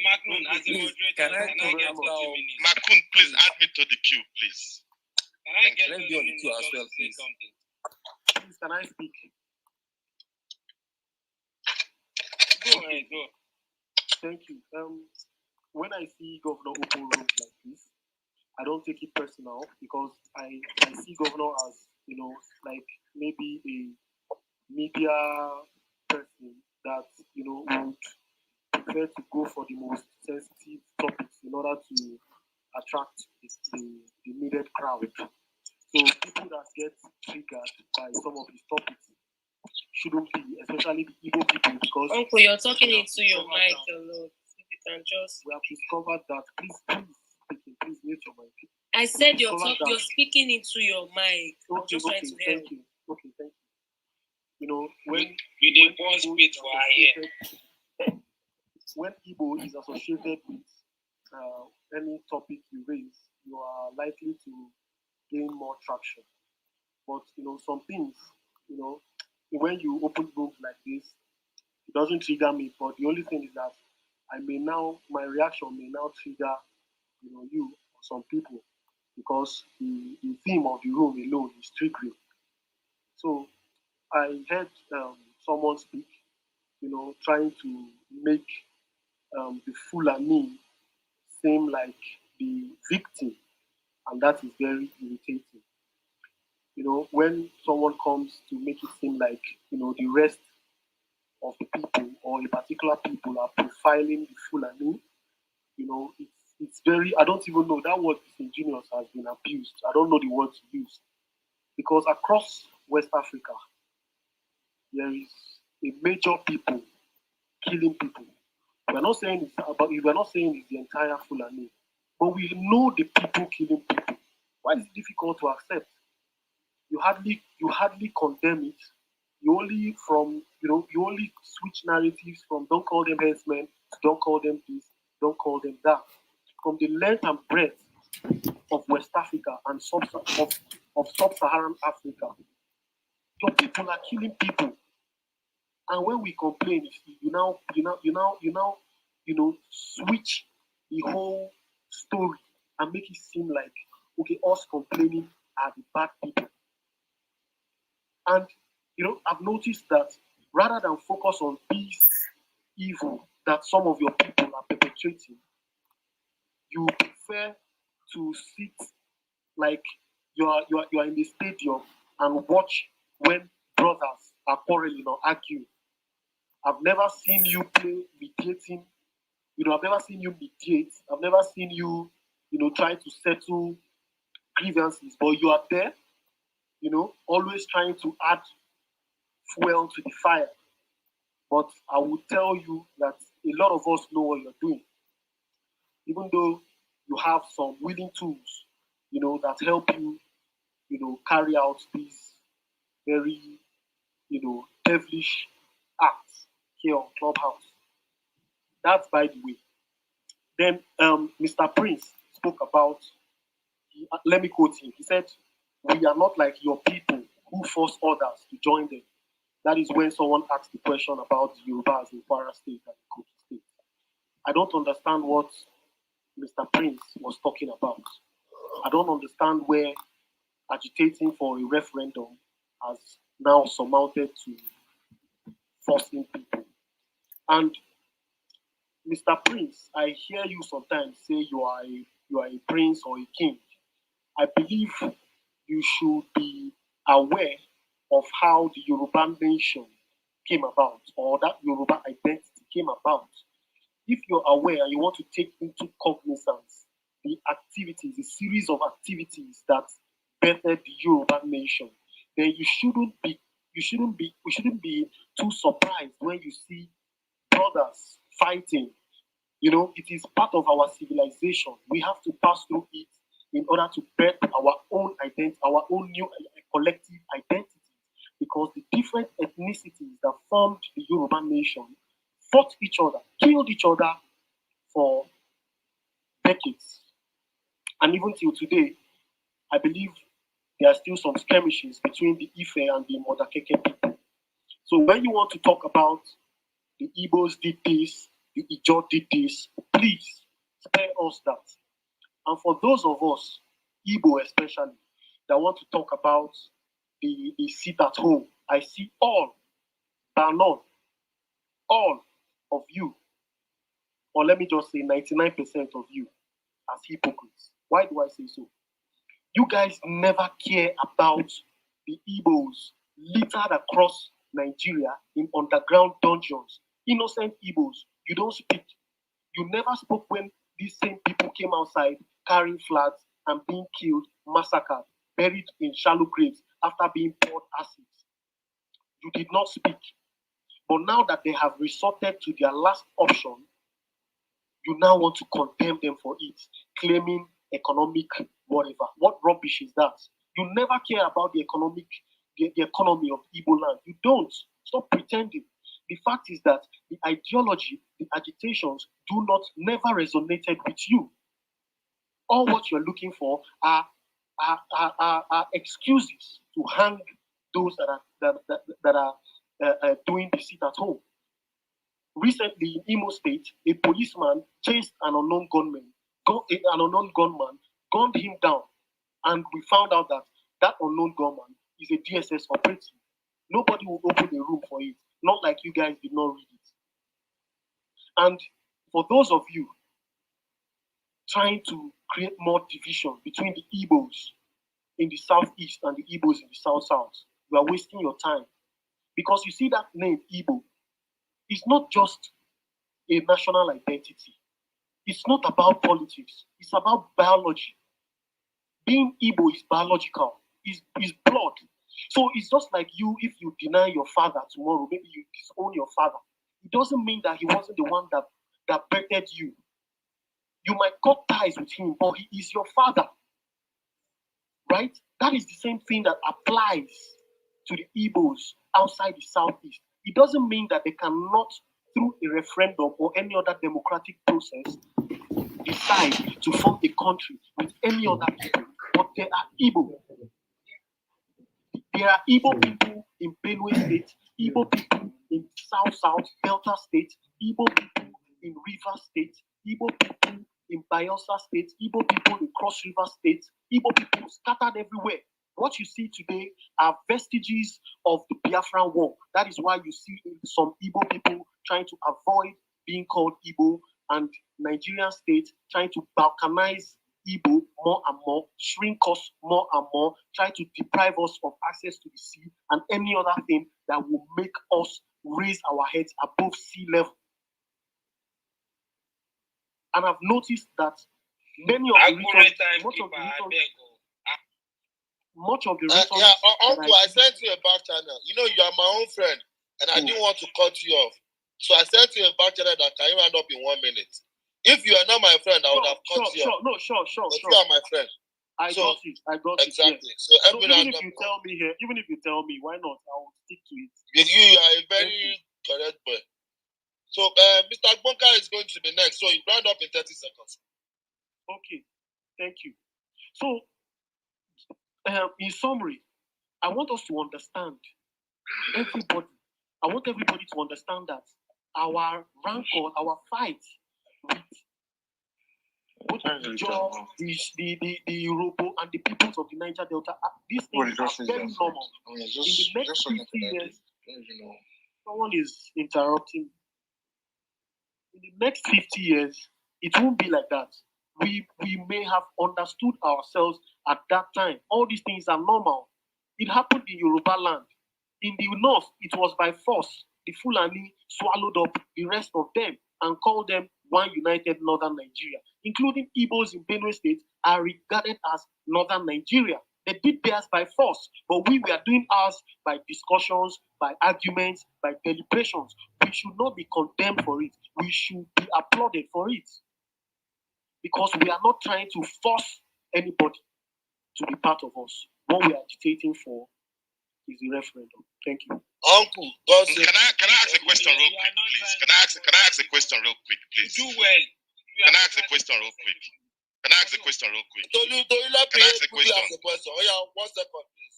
Macron, as a moderator, can I get 2 minutes? Macron, please add me to the queue, please. Can I get Let me be on the queue as well, please. Please, can I speak? Go ahead, go. Thank you. When I see Governor open rooms like this, I don't take it personal because I see Governor as, like maybe a media person that, would prefer to go for the most sensitive topics in order to attract the needed crowd. So people that get triggered by some of these topics shouldn't be, especially the Igbo people, because Uncle, you're talking into your mic alone. If you can just we have discovered that. Please mute your mic. I said you're discovered that- you're speaking into your mic. I'm Okay, just trying okay, to hear thank you. Okay, thank you. You know, when We did pause bit for our ear. when Igbo is associated with any topic you raise, you are likely to gain more traction. But you know, some things, you know, when you open rooms like this, it doesn't trigger me. But the only thing is that my reaction may now trigger, you know, you or some people, because the theme of the room alone is triggering. So I heard someone speak, you know, trying to make the Fulani seem like the victim, and that is very irritating. You know, when someone comes to make it seem like, you know, the rest of the people or a particular people are profiling the Fulani, you know, it's very, I don't even know, that word disingenuous has been abused. I don't know the word to use. Because across West Africa, there is a major people killing people. We're not saying it's the entire Fulani, but we know the people killing people. Why is it difficult to accept? You hardly condemn it. You only switch narratives from don't call them herdsmen to don't call them this, don't call them that. From the length and breadth of West Africa and of sub-Saharan Africa, your people are killing people. And when we complain, you now switch the whole story and make it seem like, okay, us complaining are the bad people. And you know, I've noticed that rather than focus on this evil that some of your people are perpetrating, you prefer to sit like you are in the stadium and watch when brothers are quarreling or arguing. I've never seen you play mediating. You know, I've never seen you mediate. I've never seen you, you know, trying to settle grievances. But you are there, you know, always trying to add fuel to the fire. But I will tell you that a lot of us know what you're doing. Even though you have some willing tools, you know, that help you, you know, carry out these very, you know, devilish acts here on Clubhouse. That's by the way. Then Mr. Prince spoke about, let me quote him. He said, "We are not like your people who force others to join them." That is when someone asked the question about the Yorubas in Kwara State and Kogi State. I don't understand what Mr. Prince was talking about. I don't understand where agitating for a referendum has now surmounted to forcing people. And Mr. Prince, I hear you sometimes say you are a prince or a king. I believe you should be aware of how the Yoruba nation came about, or that Yoruba identity came about. If you're aware and you want to take into cognizance the activities, the series of activities that bettered the Yoruba nation, then we shouldn't be too surprised when you see brothers fighting. You know, it is part of our civilization. We have to pass through it in order to birth our own identity, our own new collective identity. Because the different ethnicities that formed the Yoruba nation fought each other, killed each other for decades. And even till today, I believe there are still some skirmishes between the Ife and the Modakeke people. So when you want to talk about the Igbos did this, the Ijo did this, please spare us that. And for those of us, Igbo especially, that want to talk about the seat at home, I see all, bar none, all of you, or let me just say 99% of you, as hypocrites. Why do I say so? You guys never care about the Igbos littered across Nigeria in underground dungeons. Innocent Igbos, you don't speak. You never spoke when these same people came outside carrying flags and being killed, massacred, buried in shallow graves after being poured acid. You did not speak. But now that they have resorted to their last option, you now want to condemn them for it, claiming economic whatever. What rubbish is that? You never care about the economy of Igbo land. You don't. Stop pretending. The fact is that the ideology, the agitations never resonated with you. All what you're looking for are excuses to hang those that are doing the sit at home. Recently in Imo State, a policeman chased an unknown gunman, gunned him down, and we found out that unknown gunman is a DSS operative. Nobody will open a room for it. Not like you guys did not read it. And for those of you trying to create more division between the Igbos in the southeast and the Igbos in the south, you are wasting your time. Because you see that name, Igbo, is not just a national identity. It's not about politics. It's about biology. Being Igbo is biological. It's blood. So it's just like you, if you deny your father tomorrow, maybe you disown your father. It doesn't mean that he wasn't the one that birthed you. You might cut ties with him, but he is your father. Right? That is the same thing that applies to the Igbos outside the southeast. It doesn't mean that they cannot, through a referendum or any other democratic process, decide to form a country with any other people. But there are Igbo. There are Igbo people in Benue State, Igbo people in South, Delta State, Igbo people in River State, Igbo people in Bayelsa State, Igbo people in Cross River State, Igbo people scattered everywhere. What you see today are vestiges of the Biafran War. That is why you see some Igbo people trying to avoid being called Igbo, and Nigerian state trying to balkanize Igbo more and more, shrink us more and more, try to deprive us of access to the sea and any other thing that will make us raise our heads above sea level. And I've noticed that many of the much of the yeah, Uncle, I sent you a back channel. You know, you are my own friend, and I didn't want to cut you off. So I sent you a back channel that can you round up in 1 minute. If you are not my friend, I would have cut you off. Sure. But you are my friend. I got it. Exactly. Yes. So even if you tell me here, even if you tell me, why not? I will stick to it. You are a very correct boy. So Mr. Bonka is going to be next. So you round up in 30 seconds. Okay. Thank you. So in summary, I want us to understand everybody. I want everybody to understand that our rancor, our fight with both the Jaw, the Yoruba, and the peoples of the Niger Delta, these things are very normal. In the next 50 years, someone is interrupting. In the next 50 years, it won't be like that. We may have understood ourselves at that time. All these things are normal. It happened in Yoruba land. In the north, it was by force. The Fulani swallowed up the rest of them and called them one united northern Nigeria, including Igbos in Benue State are regarded as northern Nigeria. They did theirs by force, but we were doing ours by discussions, by arguments, by deliberations. We should not be condemned for it. We should be applauded for it. Because we are not trying to force anybody to be part of us. What we are agitating for is the referendum. Thank you. Uncle, can I ask a question real quick, please? Can I ask a question real quick, please? Do well. Can I ask a question real quick? Can I ask a question real quick? Can I ask a question? Oh yeah, 1 second, please.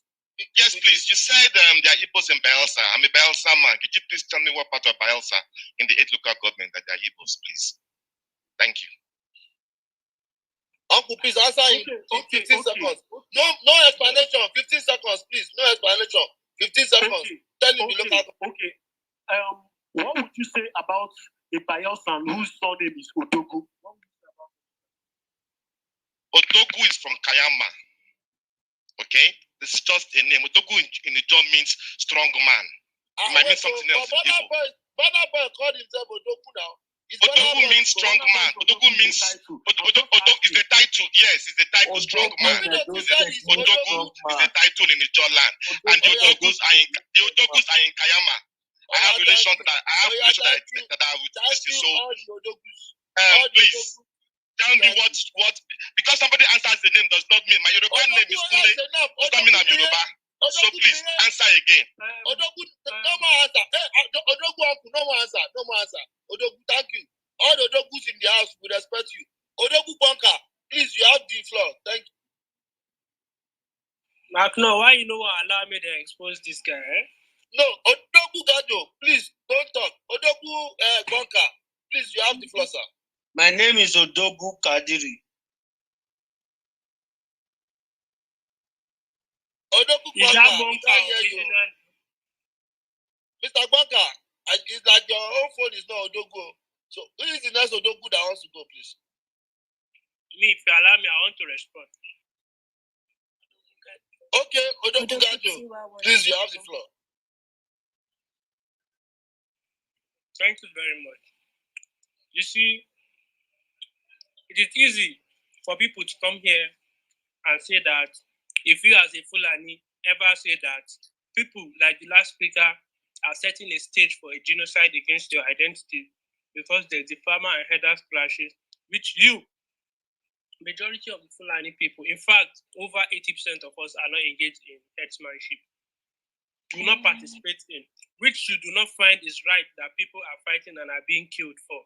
Yes, please. You said there are Igbos in Bayelsa. I'm a Bayelsa man. Could you please tell me what part of Bayelsa in the 8 local government that there are Igbos, please? Thank you. Uncle, please answer in 15 seconds. No explanation. 15 seconds, please. No explanation. 15 seconds. Tell him the local. Okay. What would you say about a Bayelsan whose surname is Odogu? Odogu is from Kayama. Okay? This is just a name. Odogu in the job means strong man. It might mean something else. Bana Boy called himself Odogu now. Odogu means strong man. Odogu means Odogu is the title. Yes, it's the title strong man. Odogu is the title in the Ijaw land, and the Odogus are in Kayama. I have relations that are with this. So please, tell me what because somebody answers the name does not mean my Yoruba name is Kule. Does not mean I'm Yoruba. So please answer again. Odogu, no more answer. Odogu, no more answer. No more answer. Odogu, thank you. All the Odogus in the house will respect you. Odogu Bonka, please, you have the floor. Thank you. Mark, no, why you know what allow me to expose this guy? No, Odogu Gado, please don't talk. Odogu Bonka, please, you have the floor, sir. My name is Odogu Kadiri. Odogu Bonka, we can't hear you. Mr. Bonka, it's like your own phone is not Odogu. So who is the next Odogu that wants to go, please? Me, if you allow me, I want to respond. Okay, Odogu Gado, please, you have the floor. Thank you very much. You see, it is easy for people to come here and say that if you as a Fulani ever say that people like the last speaker are setting a stage for a genocide against your identity because there's the farmer and herders clashes, which you, majority of the Fulani people, in fact, over 80% of us are not engaged in herdsmanship, do not participate in, which you do not find is right that people are fighting and are being killed for.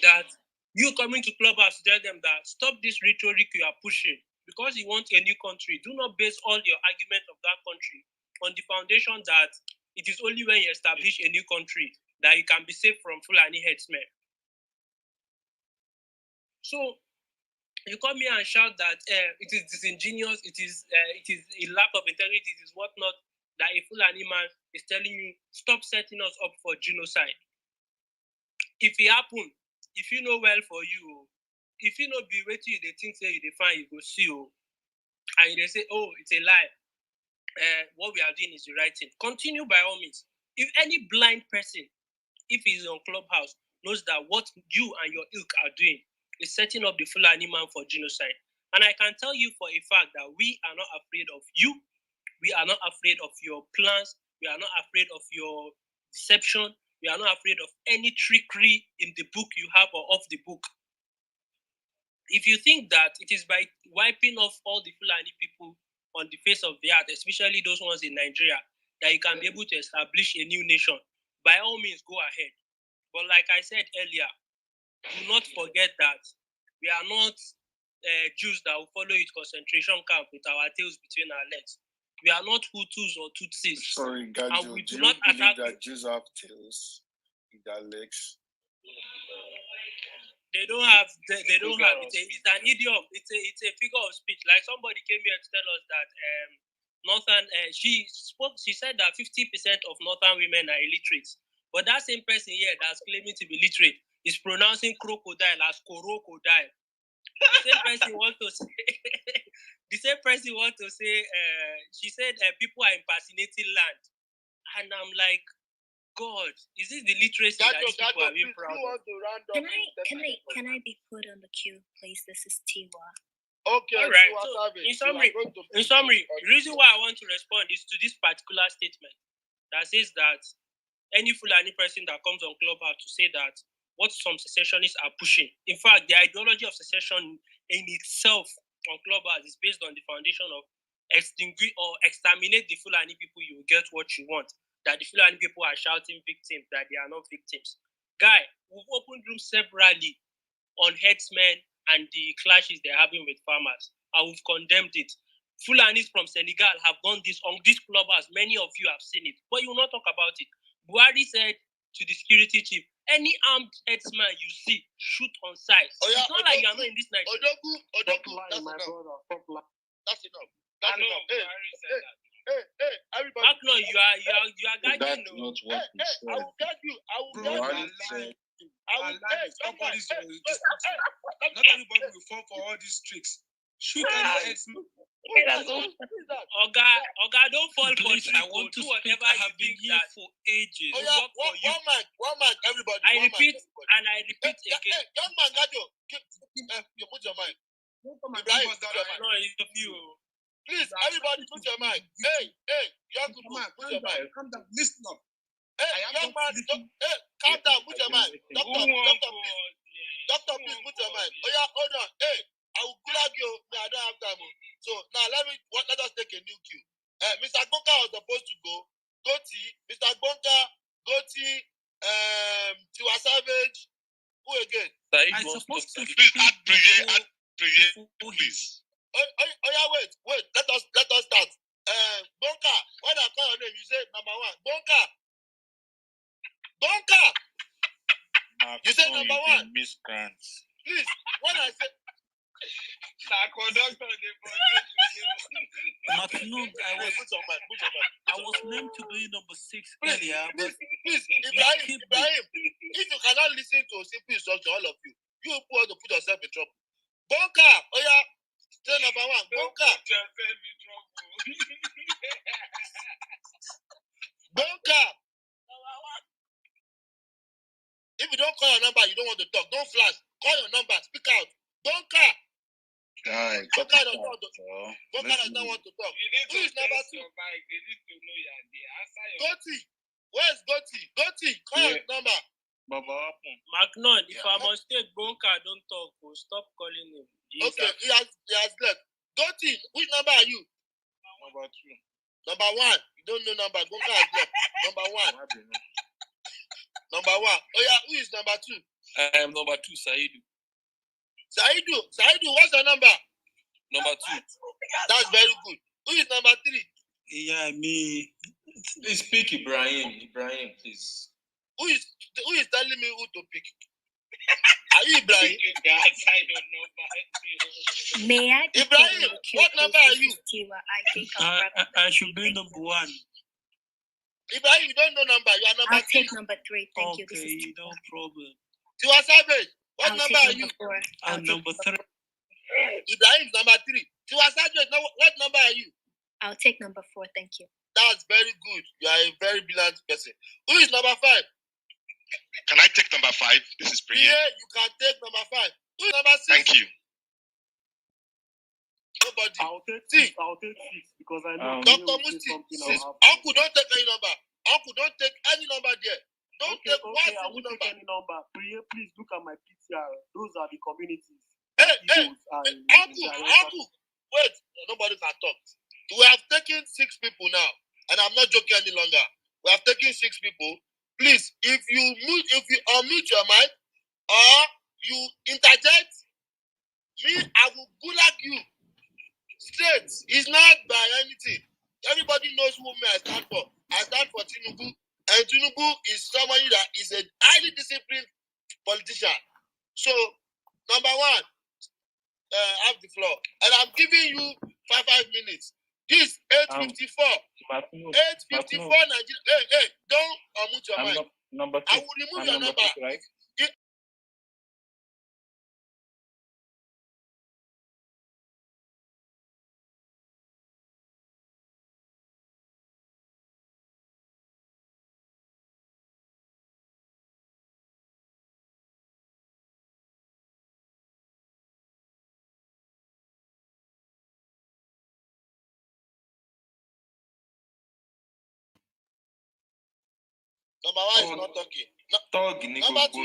That you coming to Clubhouse to tell them that stop this rhetoric you are pushing because you want a new country. Do not base all your argument of that country on the foundation that it is only when you establish a new country that you can be safe from Fulani headsmen. So you come here and shout that it is disingenuous, it is a lack of integrity, it is whatnot, that a Fulani man is telling you, stop setting us up for genocide. If it happen, if you know well for you, if you know be waiting, they think say you define, you go see you, and they say, oh, it's a lie. What we are doing is the right thing. Continue by all means. If any blind person, if he's on Clubhouse, knows that what you and your ilk are doing is setting up the Fulani man for genocide. And I can tell you for a fact that we are not afraid of you. We are not afraid of your plans. We are not afraid of your deception. We are not afraid of any trickery in the book you have or off the book. If you think that it is by wiping off all the Fulani people on the face of the earth, especially those ones in Nigeria, that you can be able to establish a new nation, by all means, go ahead. But like I said earlier, do not forget that we are not Jews that will follow it concentration camp with our tails between our legs. We are not Hutus or Tutsis. Sorry, Gajo, and we do do you not believe attack that Jews have tails in their legs? They don't have. They don't have. It's an idiom. It's a figure of speech. Like somebody came here to tell us that northern. She said that 50% of northern women are illiterate. But that same person here that's claiming to be literate is pronouncing crocodile as crocodile. The same person wants to say. The same person wants to say. She said people are impersonating land, and I'm like, God, is this the literacy that these people are being proud of? Can I be put on the queue, please? This is Tiwa. Okay, all right. So, in summary, the reason why I want to respond is to this particular statement that says that any Fulani person that comes on Clubhouse to say that what some secessionists are pushing, in fact, the ideology of secession in itself on Clubhouse is based on the foundation of extinguish or exterminate the Fulani people, you will get what you want. That the Fulani people are shouting victims, that they are not victims. Guy, we've opened rooms separately on headsmen and the clashes they're having with farmers, and we've condemned it. Fulanis from Senegal have done this on this Clubhouse. Many of you have seen it, but you will not talk about it. Buhari said to the security chief, any armed headsman you see, shoot on sight. It's not like you are not in this Nigeria. Odogu, that's enough. That's enough. Hey, everybody. Mark, no, you are gagging. That's not what he said. I will gag you. I will gag you. Not everybody will fall for all these tricks. Shoot any ex-man. Oga, don't fall for tricks. I want to speak. I have been here for ages. Oh yeah, one man, everybody. I repeat again. Hey, young man, Gajo, you put your mind. Ibrahim, put your mind. No, it's of you. Please, everybody, put your mind. Hey, young man, put your mind. Calm down, listen up. Hey, young man, calm down, put your mind. Doctor, please. Doctor, please put your mind. Oh yeah, hold on. Hey, I will gulag you. No, I don't have time. So now let us take a new cue. Mr. Bonka was supposed to go. Goti, Mr. Bonka, Goti, Tiwa Savage. Who again? I'm supposed to please add Priye, please. Oh yeah, wait. Let us start. Bonka, when I call your name, you say number one. Bonka. You say number one. Miscreants. Please, when I say McNook, I was meant to be number 6 earlier, but please, Ibrahim, if you cannot listen to simple instruction, all of you want to put yourself in trouble. Bonka, oh yeah, say number one. Bonka. Bonka. If you don't call your number, you don't want to talk. Don't flash. Call your number. Speak out. Bonka. Bonka does not want to talk. Who is number 2? Goti. Where's Goti? Goti, call your number. McNaught, if I must take Bonka, don't talk. We'll stop calling him. Okay, he has left. Goti, which number are you? Number 2. Number 1. You don't know number. Bonka has left. Number 1. Number 1. Oh yeah, who is number 2? I am number 2, Saidu. Saidu, what's your number? Number 2. That's very good. Who is number 3? Yeah, me. Please speak Ibrahim, please. Who is telling me who to pick? Are you Ibrahim? May I? Ibrahim, what number are you? I should be number 1. Ibrahim, you don't know number. You are number 3. I'll take number 3. Thank you. This is Okay, no problem. Tiwa Savage, what number are you? 4. I'm number 3. Ibrahim is number 3. Tiwa Savage, what number are you? I'll take number 4. Thank you. That's very good. You are a very brilliant person. Who is number 5? Can I take number 5? This is Priye. Yeah, you can take number 5. Who is number 6? Thank you. Nobody. I'll take 6 because I know Dr. Musti. Uncle, don't take any number. Uncle, don't take any number there. Don't take one I single won't number. take any number. Please look at my PTR. Those are the communities. Hey, Uncle. Wait, nobody can talk. We have taken 6 people now, and I'm not joking any longer. We have taken 6 people. Please, if you unmute your mic or you interject, I will gulag you straight. It's not by anything. Everybody knows who I stand for. I stand for Tinubu, and Tinubu is somebody that is a highly disciplined politician. So, number 1, have the floor, and I'm giving you 5 minutes. This 8:54. 8:54 Nigeria. Hey, don't unmute your mic. Number 2. I will remove your number. 6, right? Number 1 is not talking. Number 2. Number 2.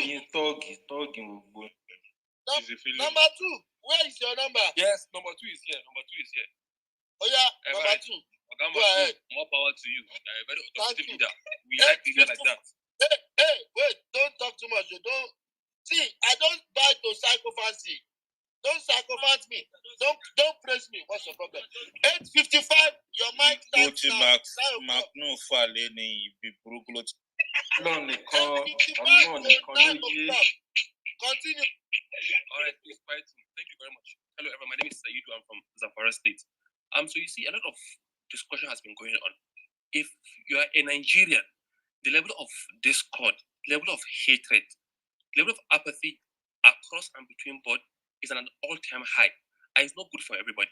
Where is your number? Yes, number 2 is here. Oh yeah, number 2. Go ahead. More power to you. You're a very authoritative leader. We Hey, like leaders like that. Hey, wait, don't talk too much. Don't see. I don't buy to psychophancy. Don't psychophant me. Don't praise me. What's your problem? 8:55. Your mic starts now. Continue. All right, please, quiet. Thank you very much. Hello, everyone. My name is Saidu. I'm from Zamfara State. So you see, a lot of discussion has been going on. If you are a Nigerian, the level of discord, level of hatred, level of apathy across and between board is at an all-time high. And it's not good for everybody.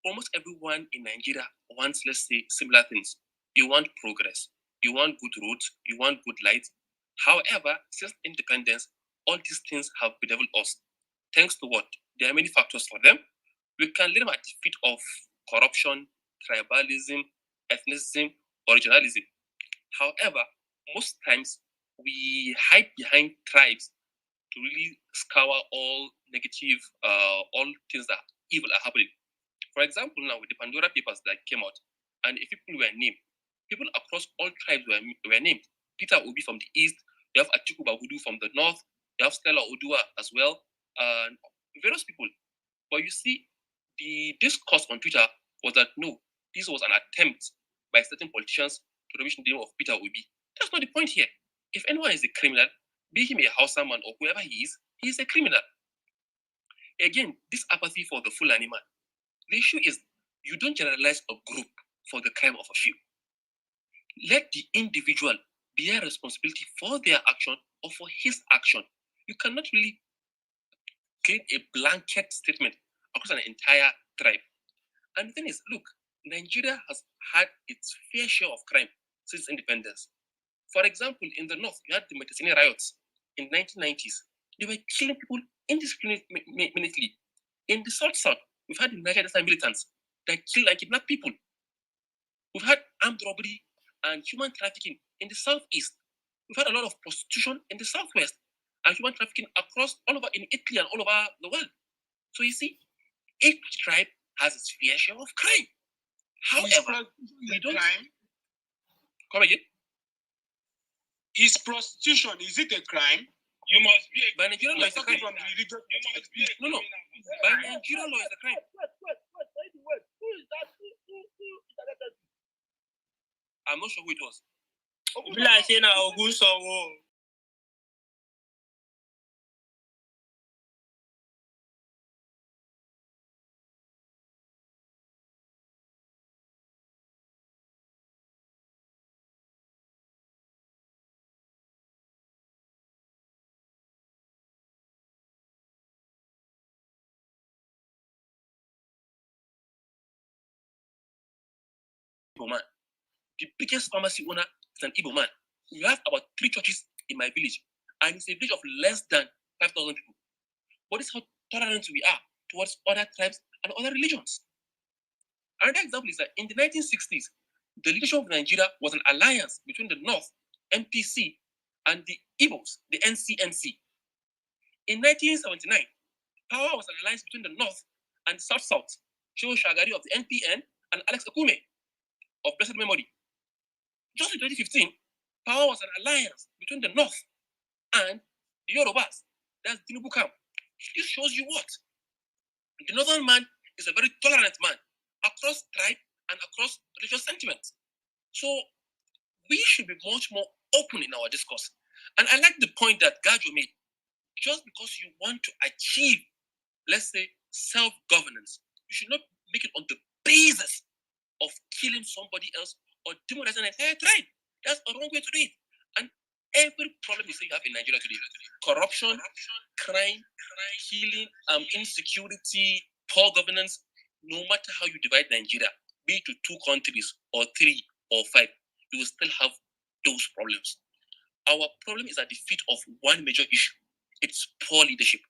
Almost everyone in Nigeria wants, let's say, similar things. You want progress. You want good roads. You want good light. However, since independence, all these things have bedeviled us. Thanks to what? There are many factors for them. We can lead them at the feet of corruption, tribalism, ethnicism, originalism. However, most times we hide behind tribes to really scour all negative, all things that evil are happening. For example, now with the Pandora Papers that came out, and if people were named, people across all tribes were named. Peter Obi from the east, you have Atiku Bagudu from the north, you have Stella Odua as well, and various people. But you see, the discourse on Twitter was that no, this was an attempt by certain politicians to rubbish the name of Peter Obi. That's not the point here. If anyone is a criminal, be him a Hausa man or whoever he is a criminal. Again, this apathy for the full animal. The issue is you don't generalize a group for the crime of a few. Let the individual bear responsibility for their action or for his action. You cannot really create a blanket statement across an entire tribe. And the thing is, look, Nigeria has had its fair share of crime since independence. For example, in the north, you had the Metasine riots in the 1990s. They were killing people indiscriminately. In the south, we've had the Niger Delta militants that kill and kidnap people. We've had armed robbery and human trafficking in the southeast. We've had a lot of prostitution in the southwest and human trafficking across all over in Italy and all over the world. So you see, each tribe has its fair share of crime. However, we don't. Crime? Come again? Is prostitution, is it a crime? You must be a by Nigerian law is a crime. From the religious no. By Nigerian law is a crime. Wait. Who is that? I'm not sure who it was. Man. The biggest pharmacy owner is an Igbo man. We have about 3 churches in my village, and it's a village of less than 5,000 people. But this is how tolerant we are towards other tribes and other religions. Another example is that in the 1960s, the leadership of Nigeria was an alliance between the North, MPC, and the Igbos, the NCNC. In 1979, power was an alliance between the North and South, Shehu Shagari of the NPN and Alex Akume of blessed memory. Just in 2015, power was an alliance between the North and the Yorubas. That's Tinubu camp. This shows you what? The Northern man is a very tolerant man across tribe and across religious sentiments. So we should be much more open in our discourse. And I like the point that Gajo made. Just because you want to achieve, let's say, self-governance, you should not make it on the basis of killing somebody else or demonizing an entire tribe. That's a wrong way to do it. And every problem you say you have in Nigeria today, corruption, crime, killing, insecurity, poor governance, no matter how you divide Nigeria, be it to 2 countries or 3 or 5, you will still have those problems. Our problem is at the feet of one major issue. It's poor leadership.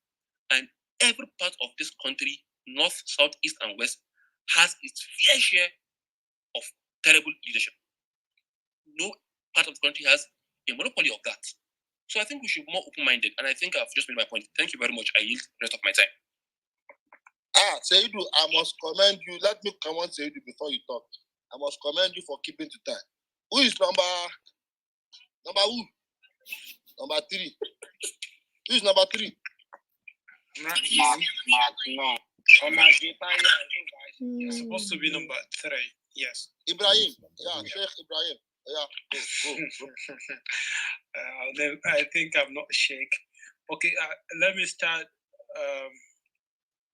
And every part of this country, north, south, east, and west, has its fair share of terrible leadership. No part of the country has a monopoly of that. So I think we should be more open-minded, and I think I've just made my point. Thank you very much. I yield the rest of my time. Seidu, I must commend you. Let me comment Seidu before you talk. I must commend you for keeping to time. Who is number who? Number 3. Who is number 3? It's supposed to be number 3. Yes. Ibrahim. Yeah, Sheikh Ibrahim. Yeah, go. I think I'm not Sheikh. Okay, let me start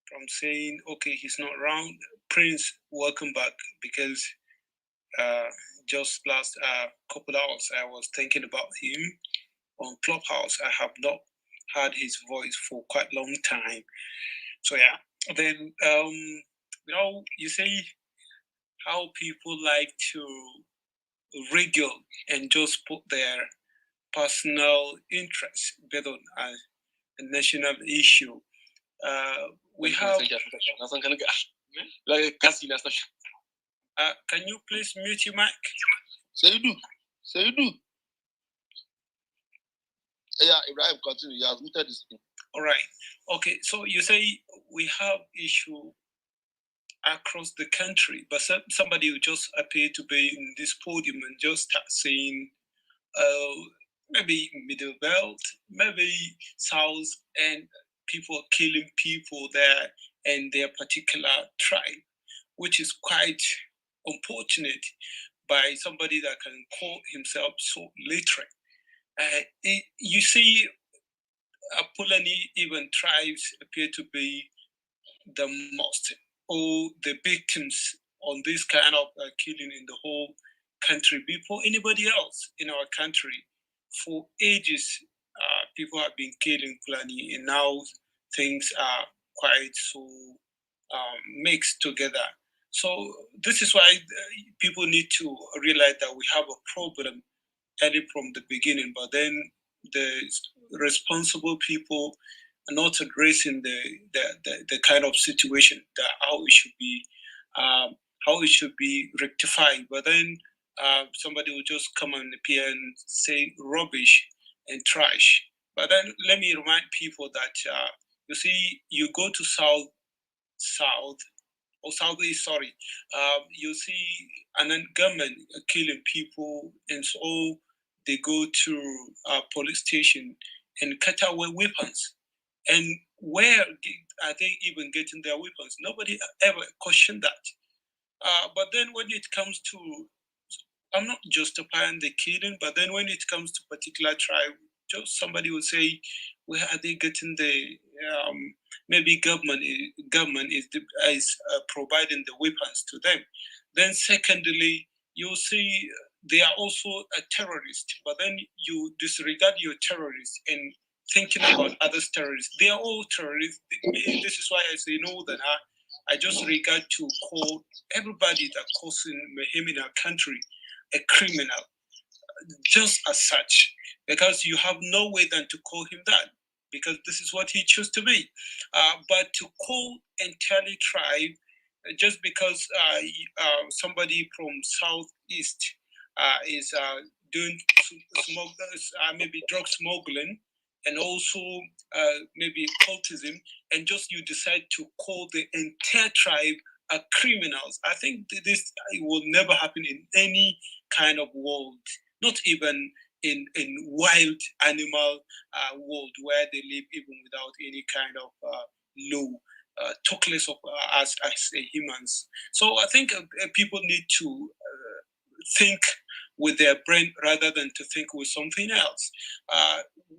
from saying, okay, he's not around. Prince, welcome back, because just last couple hours I was thinking about him on Clubhouse. I have not heard his voice for quite a long time. So yeah, then you say how people like to wriggle and just put their personal interests based on a national issue. We have. Can you please mute your mic? Seidu. Yeah, Ibrahim, continue. You have muted this thing. All right. Okay. So you say we have issue across the country, but somebody will just appear to be in this podium and just start saying, maybe middle belt, maybe south, and people are killing people there and their particular tribe, which is quite unfortunate by somebody that can call himself so literate. You see, Fulani even tribes appear to be the most, or the victims on this kind of killing in the whole country before anybody else in our country. For ages, people have been killing Fulani, and now things are quite so mixed together. So this is why people need to realize that we have a problem early from the beginning, but then the responsible people are not addressing the kind of situation that how it should be rectified. But then somebody will just come and appear and say rubbish and trash. But then let me remind people that you see, you go to southeast, sorry, you see an government killing people, and so they go to a police station and cut away weapons. And where are they even getting their weapons? Nobody ever questioned that. But then when it comes to, I'm not justifying the killing, but then when it comes to particular tribe, just somebody will say, where are they getting the maybe government is providing the weapons to them. Then secondly, you see they are also a terrorist, but then you disregard your terrorists and thinking about others terrorists. They are all terrorists. This is why I say no, that I just regard to call everybody that causing mayhem in our country a criminal, just as such, because you have no way than to call him that, because this is what he chose to be. But to call entirely tribe just because somebody from southeast is doing maybe drug smuggling and also maybe cultism, and just you decide to call the entire tribe criminals. I think this will never happen in any kind of world, not even in wild animal world where they live even without any kind of law, talk less of us as humans. So I think people need to think with their brain rather than to think with something else.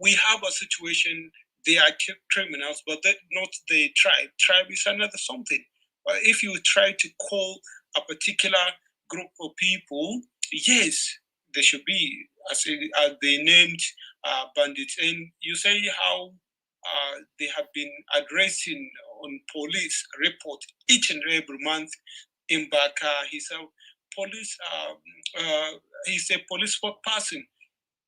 We have a situation, they are criminals, but not the tribe. Tribe is another something. But if you try to call a particular group of people, yes, they should be, as they named bandits. And you say how they have been addressing on police report each and every month in Baka. He's a police, he's a police spokesperson.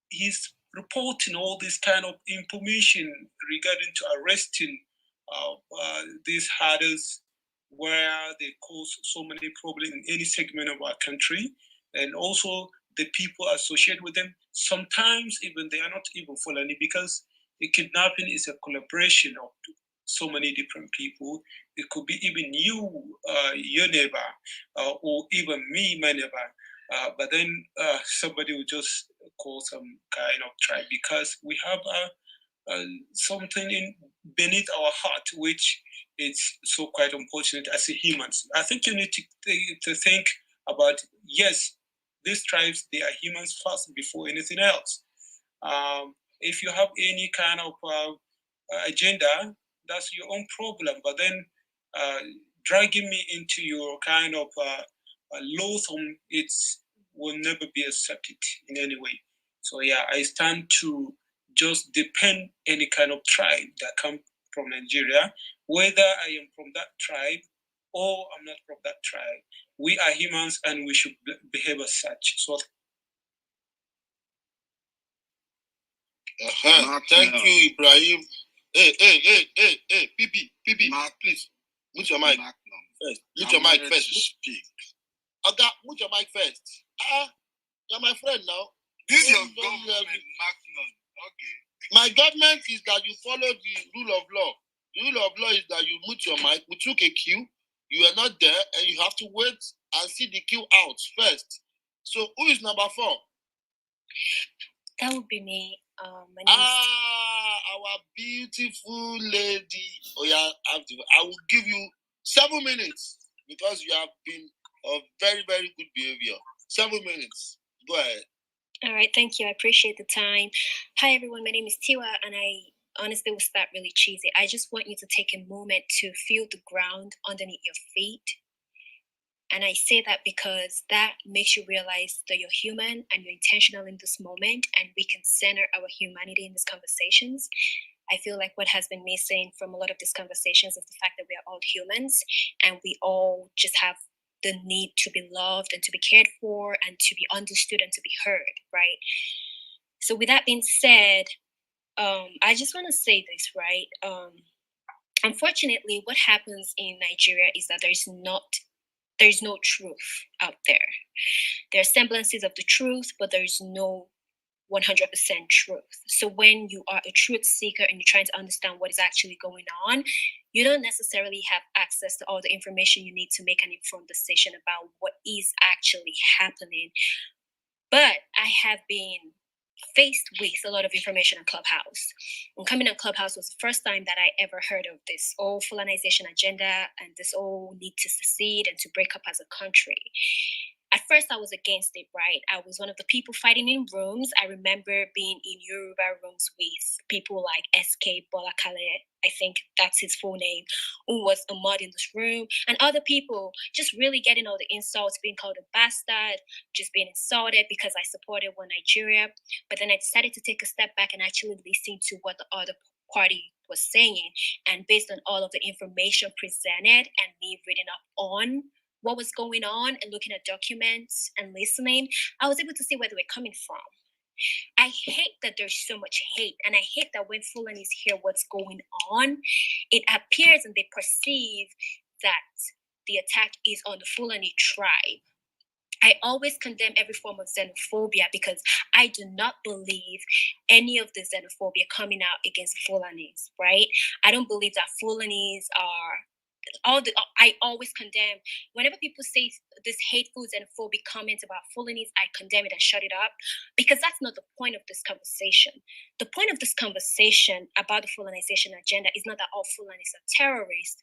He's reporting all this kind of information regarding to arresting these herders where they cause so many problems in any segment of our country, and also the people associated with them. Sometimes even they are not even Fulani, because the kidnapping is a collaboration of so many different people. It could be even you, your neighbor, or even me, my neighbor. But then somebody will just call some kind of tribe, because we have something beneath our heart, which is so quite unfortunate as a humans. I think you need to think about, yes, these tribes, they are humans first before anything else. If you have any kind of agenda, that's your own problem. But then dragging me into your kind of loathsome, it will never be accepted in any way. So yeah, I stand to just depend any kind of tribe that come from Nigeria, whether I am from that tribe or I'm not from that tribe. We are humans and we should behave as such. So thank you, Ibrahim. Hey, PB, please. Mute your mic first. Mute your mic first. Okay, mute your mic first. You're my friend now. This is your government, Macnon. Okay. My judgment is that you follow the rule of law. The rule of law is that you mute your mic. We took a queue. You are not there, and you have to wait and see the queue out first. So who is number 4? That would be me. My name our beautiful lady. Oh yeah, I will give you 7 minutes because you have been of very, very good behavior. 7 minutes. Go ahead. All right, thank you. I appreciate the time. Hi, everyone. My name is Tiwa, and I honestly will start really cheesy. I just want you to take a moment to feel the ground underneath your feet. And I say that because that makes you realize that you're human and you're intentional in this moment, and we can center our humanity in these conversations. I feel like what has been missing from a lot of these conversations is the fact that we are all humans and we all just have the need to be loved and to be cared for and to be understood and to be heard, right? So with that being said, I just want to say this, right? Unfortunately, what happens in Nigeria is that there's no truth out there. There are semblances of the truth, but there's no 100% truth. So when you are a truth seeker and you're trying to understand what is actually going on, you don't necessarily have access to all the information you need to make an informed decision about what is actually happening. But I have been faced with a lot of information on Clubhouse. And coming on Clubhouse was the first time that I ever heard of this whole Fulanization agenda and this whole need to secede and to break up as a country. At first, I was against it, right? I was one of the people fighting in rooms. I remember being in Yoruba rooms with people like SK Bolakale, I think that's his full name, who was a mod in this room, and other people just really getting all the insults, being called a bastard, just being insulted because I supported One Nigeria. But then I decided to take a step back and actually listen to what the other party was saying. And based on all of the information presented and me reading up on what was going on and looking at documents and listening, I was able to see where they were coming from. I hate that there's so much hate, and I hate that when Fulanis hear what's going on, it appears and they perceive that the attack is on the Fulani tribe. I always condemn every form of xenophobia because I do not believe any of the xenophobia coming out against Fulanis, right? I don't believe that Fulanis are I always condemn whenever people say this hateful xenophobic comments about Fulanis, I condemn it and shut it up because that's not the point of this conversation. The point of this conversation about the Fulanization agenda is not that all Fulanis are terrorists,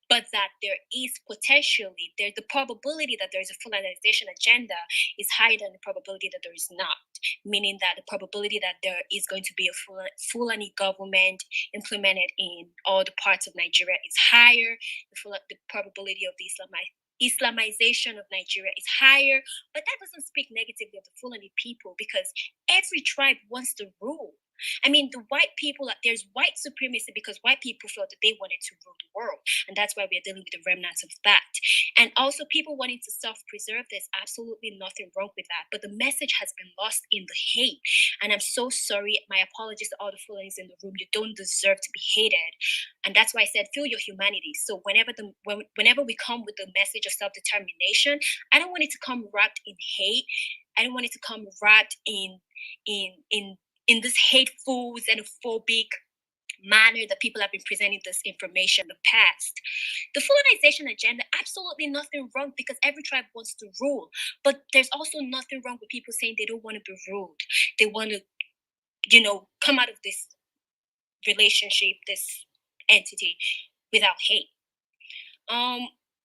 but that there is potentially, the probability that there is a Fulanization agenda is higher than the probability that there is not, meaning that the probability that there is going to be a Fulani government implemented in all the parts of Nigeria is higher. The probability of the Islamization of Nigeria is higher, but that doesn't speak negatively of the Fulani people because every tribe wants to rule. I mean, the white people, there's white supremacy because white people felt that they wanted to rule the world. And that's why we're dealing with the remnants of that. And also people wanting to self-preserve, there's absolutely nothing wrong with that. But the message has been lost in the hate. And I'm so sorry. My apologies to all the Fulanis in the room. You don't deserve to be hated. And that's why I said, feel your humanity. So whenever we come with the message of self-determination, I don't want it to come wrapped in hate. I don't want it to come wrapped in this hateful, xenophobic manner that people have been presenting this information in the past. The Fulanization agenda, absolutely nothing wrong because every tribe wants to rule. But there's also nothing wrong with people saying they don't want to be ruled. They want to, come out of this relationship, this entity, without hate.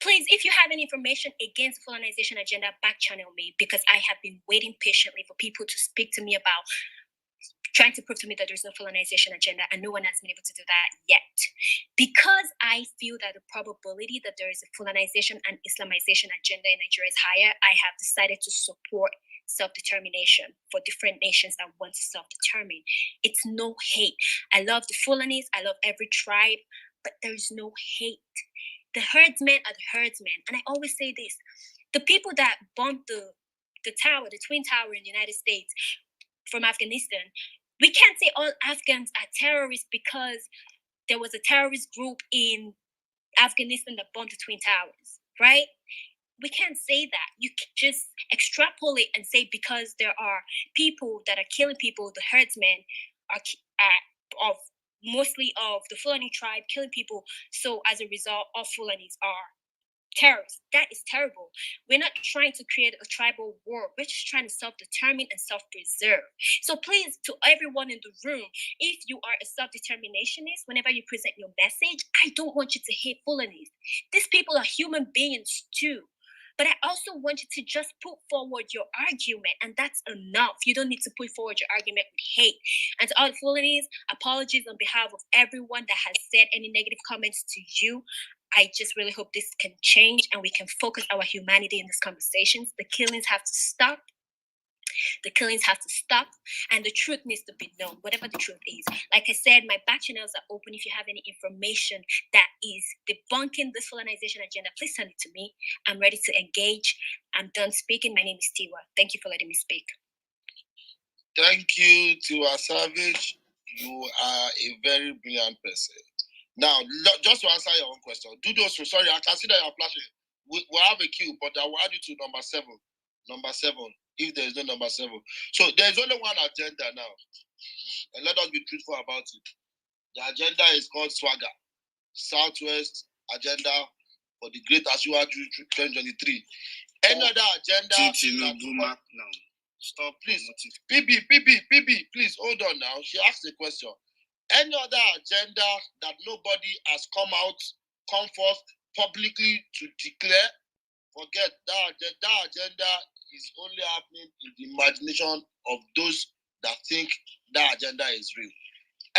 Please, if you have any information against the Fulanization agenda, back channel me because I have been waiting patiently for people to speak to me about trying to prove to me that there's no Fulanization agenda, and no one has been able to do that yet. Because I feel that the probability that there is a Fulanization and Islamization agenda in Nigeria is higher, I have decided to support self-determination for different nations that want to self-determine. It's no hate. I love the Fulanis, I love every tribe, but there's no hate. The herdsmen are the herdsmen. And I always say this, the people that bombed the tower, the Twin Tower in the United States from Afghanistan, we can't say all Afghans are terrorists because there was a terrorist group in Afghanistan that bombed the Twin Towers, right? We can't say that. You can just extrapolate and say because there are people that are killing people, the herdsmen are mostly of the Fulani tribe killing people. So as a result, all Fulanis are terrorists. That is terrible. We're not trying to create a tribal war. We're just trying to self-determine and self-preserve. So please, to everyone in the room, if you are a self-determinationist, whenever you present your message, I don't want you to hate Fulanis. These people are human beings too. But I also want you to just put forward your argument, and that's enough. You don't need to put forward your argument with hate. And to all the Fulanis, apologies on behalf of everyone that has said any negative comments to you. I just really hope this can change and we can focus our humanity in these conversations. The killings have to stop. The killings have to stop, and the truth needs to be known, whatever the truth is. Like I said, my back channels are open. If you have any information that is debunking this colonization agenda, please send it to me. I'm ready to engage. I'm done speaking. My name is Tiwa. Thank you for letting me speak. Thank you, Tiwa Savage. You are a very brilliant person. Now, just to answer your own question, do those. Sorry, I can see that you're flashing. We have a queue, but I will add you to number 7. Number 7, if there is no number 7. So there's only one agenda now. And let us be truthful about it. The agenda is called Swagger, Southwest Agenda for the Great Ashua 2023. Any other agenda? Stop, please. PB, please hold on now. She asked a question. Any other agenda that nobody has come forth publicly to declare, forget that agenda is only happening in the imagination of those that think that agenda is real.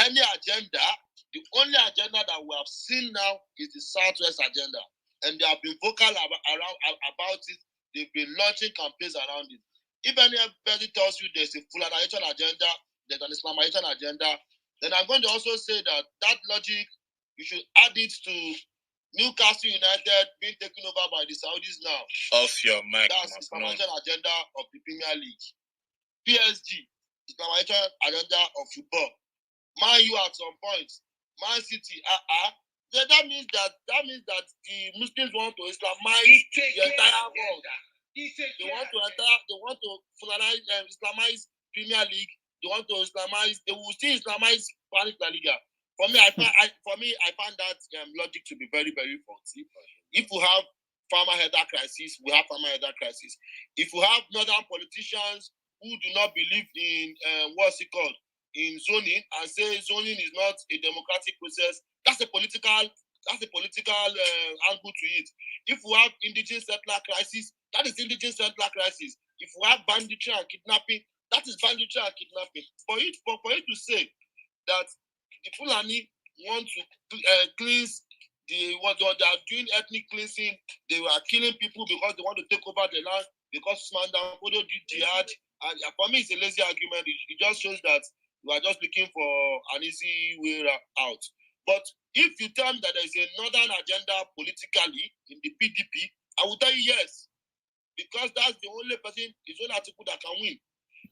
Any agenda, the only agenda that we have seen now is the Southwest agenda. And they have been vocal about it. They've been launching campaigns around it. If anybody tells you there's a Fulanization agenda, there's an Islamization agenda, then I'm going to also say that logic, you should add it to Newcastle United being taken over by the Saudis now. Off your mic. That's the Islamization agenda of the Premier League. PSG, Islamization agenda of football. Man U at some point. Man City, that means that the Muslims want to Islamize the entire world. They want to Islamize Premier League. They want to Islamize. They will still Islamize Spanish La Liga. For me, I find that logic to be very, very faulty. If we have farmer header crisis, we have farmer header crisis. If we have northern politicians who do not believe in in zoning and say zoning is not a democratic process, that's a political angle to it. If we have indigenous settler crisis, that is indigenous settler crisis. If we have banditry and kidnapping, that is banditry and kidnapping. For you to say that the Fulani want to cleanse they are doing ethnic cleansing, they were killing people because they want to take over the land, because Usman Fodo did jihad, and for me it's a lazy argument. It just shows that you are just looking for an easy way out. But if you tell me that there is a northern agenda politically in the PDP, I will tell you yes. Because that's the only person, his own article that can win.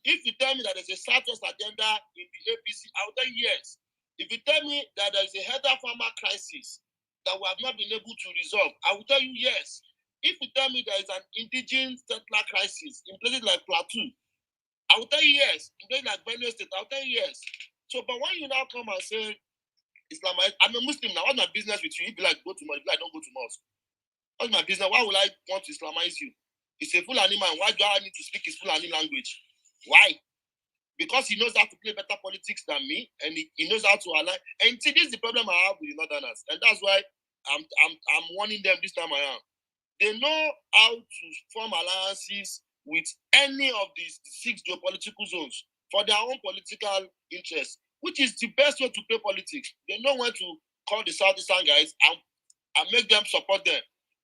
If you tell me that there's a Southwest agenda in the APC, I will tell you yes. If you tell me that there is a header farmer crisis that we have not been able to resolve, I will tell you yes. If you tell me there is an indigenous settler crisis in places like Plateau, I will tell you yes. In places like Benue State, I will tell you yes. So, but when you now come and say, I'm a Muslim now, what's my business with you? If you like go to mosque, if you like don't go to mosque. What's my business? Why would I want to Islamize you? He's a Fulani man. Why do I need to speak his Fulani language? Why? Because he knows how to play better politics than me, and he knows how to align. And see, this is the problem I have with the Northerners, and that's why I'm warning them this time around. They know how to form alliances with any of these 6 geopolitical zones for their own political interests, which is the best way to play politics. They know when to call the Southeastern guys and make them support them.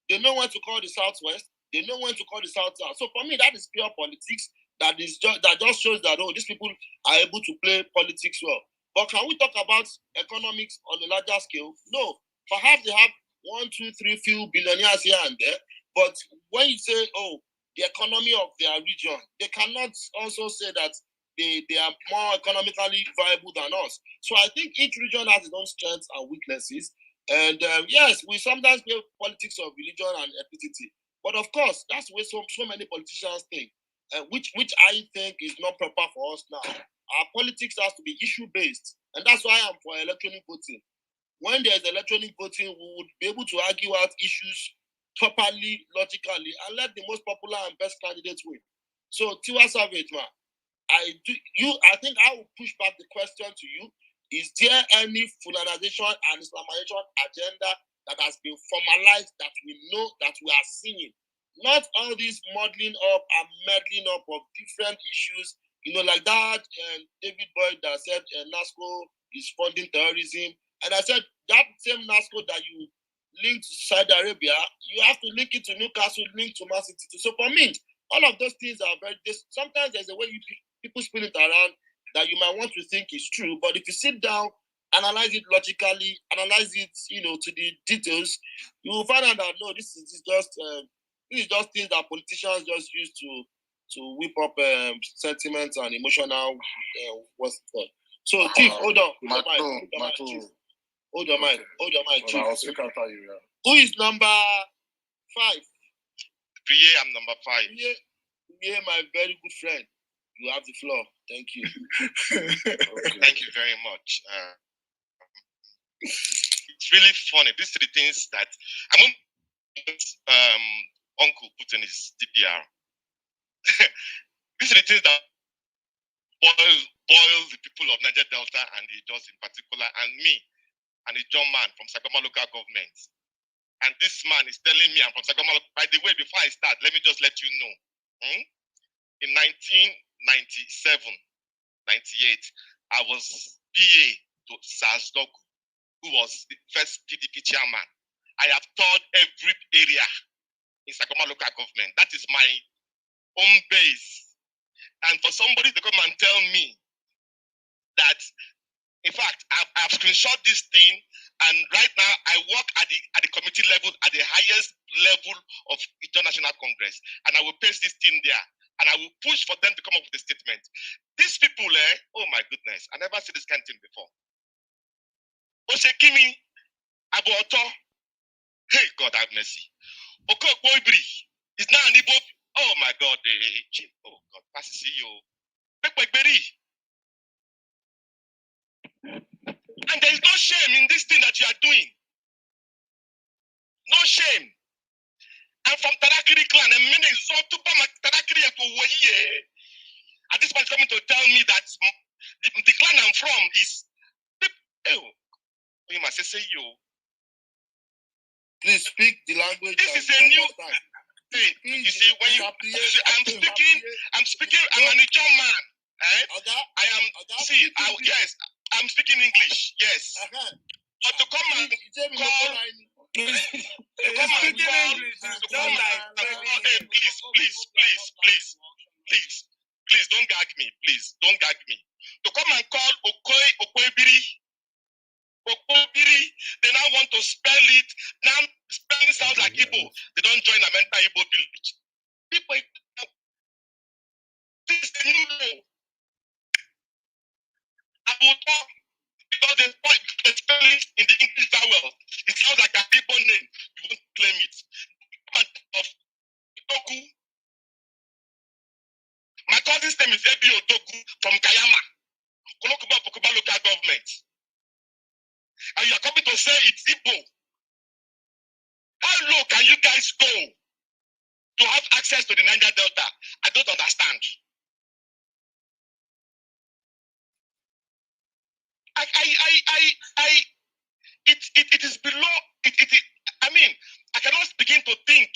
They know when to call the Southwest. They know when to call the South-South. So for me, that is pure politics. That just shows that these people are able to play politics well. But can we talk about economics on a larger scale? No. Perhaps they have 1, 2, 3 few billionaires here and there. But when you say, the economy of their region, they cannot also say that they are more economically viable than us. So I think each region has its own strengths and weaknesses. And yes, we sometimes play politics of religion and ethnicity. But of course, that's where so many politicians think, which I think is not proper for us now. Our politics has to be issue-based. And that's why I'm for electronic voting. When there's electronic voting, we would be able to argue out issues properly, logically, and let the most popular and best candidates win. So, Tiwa Savage, man, I think I will push back the question to you. Is there any Fulanization and Islamization agenda that has been formalized that we know, that we are seeing? Not all this modeling up and meddling up of different issues, like that David Boyd that said NASCO is funding terrorism. And I said that same NASCO that you link to Saudi Arabia, you have to link it to Newcastle, link to Man City. So for me, all of those things are sometimes there's a way people spin it around that you might want to think is true, but if you sit down, analyze it logically, analyze it, to the details, you will find out that no, this is just things that politicians just use to whip up sentiments and emotional what's it called. So, Chief, hold on, hold your mic, Chief. I'll speak after you. Yeah. Who is number 5? Priye, I'm number 5. Priye, my very good friend. You have the floor. Thank you. Okay. Thank you very much. It's really funny. These are the things that Uncle put in his DPR. These are the things that boils the people of Niger Delta and the Igbos in particular, and me, and a John man from Sagoma local government. And this man is telling me I'm from Sagoma. By the way, before I start, let me just let you know. In 1997, 98, I was PA to Sazdoku, who was the first PDP chairman. I have toured every area in Sagoma local government. That is my home base. And for somebody to come and tell me that, in fact, I've screenshot this thing, and right now I work at the committee level, at the highest level of International Congress, and I will paste this thing there, and I will push for them to come up with a statement. These people, oh my goodness, I never seen this kind of thing before. Oshekimi, Aboto, hey, God have mercy. Okokboibri is now an Igbo. Oh my God, oh God, pass the CEO. And there is no shame in this thing that you are doing. No shame. I'm from Tarakiri clan, and many so to Tarakiri at this point coming to tell me that the clan I'm from is you must say you. Please speak the language. This is a new thing. You see, when I'm speaking, I'm an Ijon man. Yes, I'm speaking English, yes. But to come and call, please, don't gag me, please, don't gag me. To come and call Okoibiri, they now want to spell it. Now spelling sounds like Igbo. They don't join a mental Igbo village. People, this is the new law. I will talk because they spell it in the English vowel. It sounds like a Igbo name. You won't claim it. Of Otoku. My cousin's name is Ebi Otoku from Kayama, Kolokuba Pokuba local government. And you are coming to say it's Igbo. How low can you guys go to have access to the Niger Delta? I don't understand. It is below. I mean, I cannot begin to think.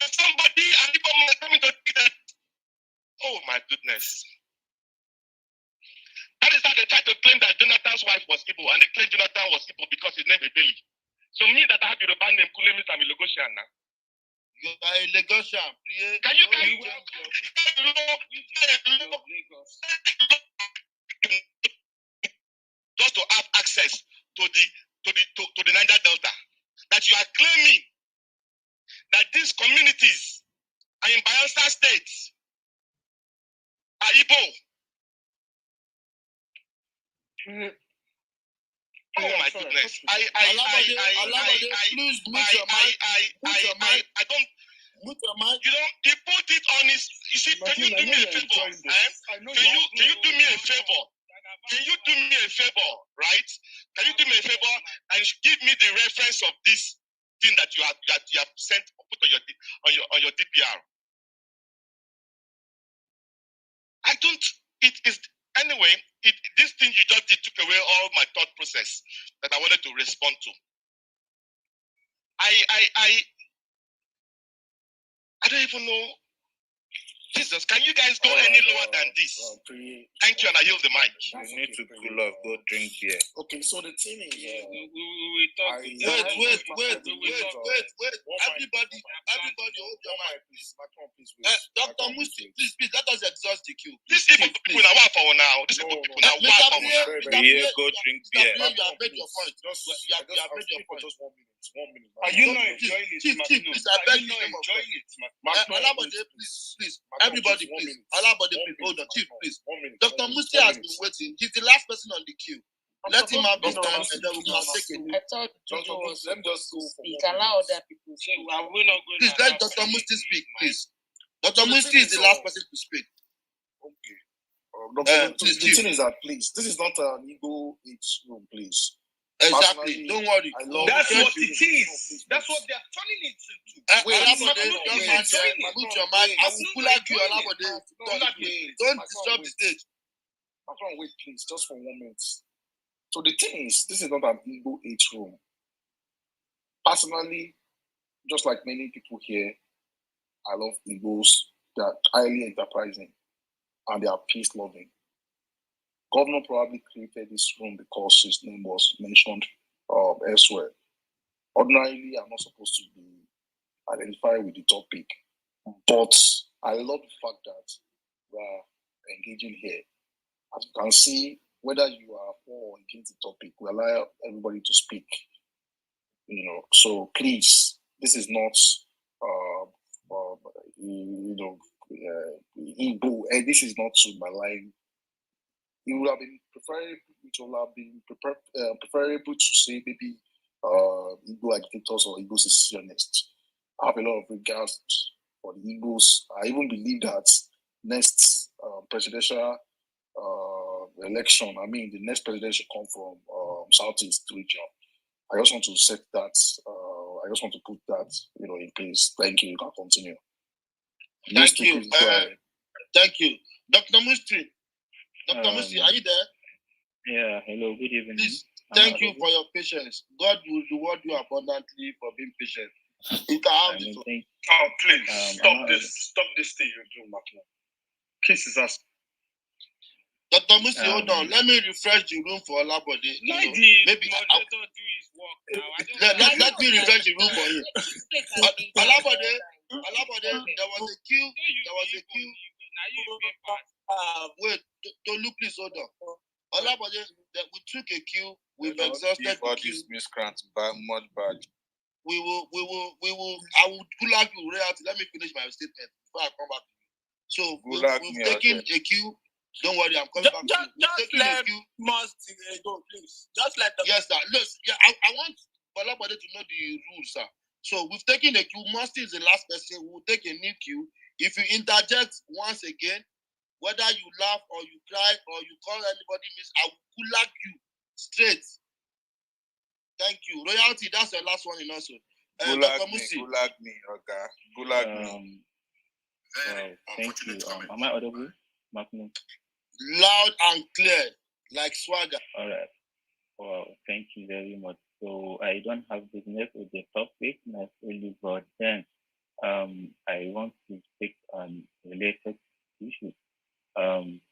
Somebody and people are coming to think that. Oh my goodness. That is how they try to claim that Jonathan's wife was Igbo, and they claim Jonathan was Igbo because his name is Billy. So me that I have Yoruba name, Kulemi, I'm a Lagosian now. You are a Lagosian. Can you guys just to have access to the Niger Delta? That you are claiming that these communities are in Bayelsa State are Igbo. Oh my goodness. I don't. Mute your mic. You know, he put it on his. You see, can you do me a favor? Can you do me a favor? Can you do me a favor, right? Can you do me a favor and give me the reference of this thing that you have sent or put on your DPR? I don't. It is anyway. This thing you just did took away all my thought process that I wanted to respond to. I don't even know. Jesus, can you guys go any lower than this? Thank you, and I yield the mic. You need to cool off, go drink beer. Okay, so the thing is, we talk. Wait. Everybody, hold your mic, please. Dr. Musti, please, let us exhaust the queue. These people now what for now? These people now what for now? Yeah, go drink beer. You have made your point. You have made your point. Just 1 minute. Are you not enjoying it, Chief, please, I beg you. Alabode, please. Everybody, please. Alabode, please. Hold on, Chief, please. Dr. Musti has been waiting. He's the last person on the queue. Let him have his time and then we can take it. I thought Jojo was let me just go speak. Allow other people. Are we not going Please let Dr. Musti speak, please. Dr. Musti is the last person to speak. Okay. The thing is that, please, this is not an Igbo room, please. Exactly. Don't worry. That's what it is. That's what they're turning it into. Alabode, mute your mic. I will pull out you, Alabode. Don't disturb the stage. Wait, please, just for 1 minute. So the thing is, this is not an Igbo room. Personally, just like many people here, I love Igbos. They are highly enterprising and they are peace-loving. Governor probably created this room because his name was mentioned elsewhere. Ordinarily, I'm not supposed to be identified with the topic, but I love the fact that we are engaging here. As you can see, whether you are for or against the topic, we allow everybody to speak. So please, this is not, Igbo, and this is not to malign. It would have been preferable to say maybe Igbo agitators or Igbo secessionists. I have a lot of regards for the Igbos. I even believe that next presidential election, the next president should come from Southeast region. I just want to set that. I just want to put that, in place. Thank you. You can continue. Thank you. Thank you, Dr. Musti. Dr. Musti, are you there? Yeah. Hello. Good evening. Please, thank you for your patience. God will reward you abundantly for being patient. You can have this one. Oh, please stop this thing you're doing, Martin. Case is asking. Dr. Musti, hold on. Let me refresh the room for Olabode. Maybe do his work now. Let me refresh the room for you. Olabode, there was a queue. Wait, Tolu, please hold on. Olabode, we took a queue. We've exhausted the queue. This miscreant mud badge. I will pull out you reality. Let me finish my statement before I come back to you. So we've taken a queue. Don't worry, I'm coming back to you. Just let Musti go, please. Just let them. Yes, sir. Look, I want Olabode to know the rules, sir. So we've taken a queue. Musti is the last person. We will take a new queue. If you interject once again, whether you laugh or you cry or you call anybody miss, I will gulag you straight. Thank you. Royalty, that's the last one in also. Gulag me, okay. Gulag me. Thank you. Am I audible, Martin? Loud and clear, like swagger. All right. Well, thank you very much. So I don't have business with the topic necessarily, but then I want to speak on related issues.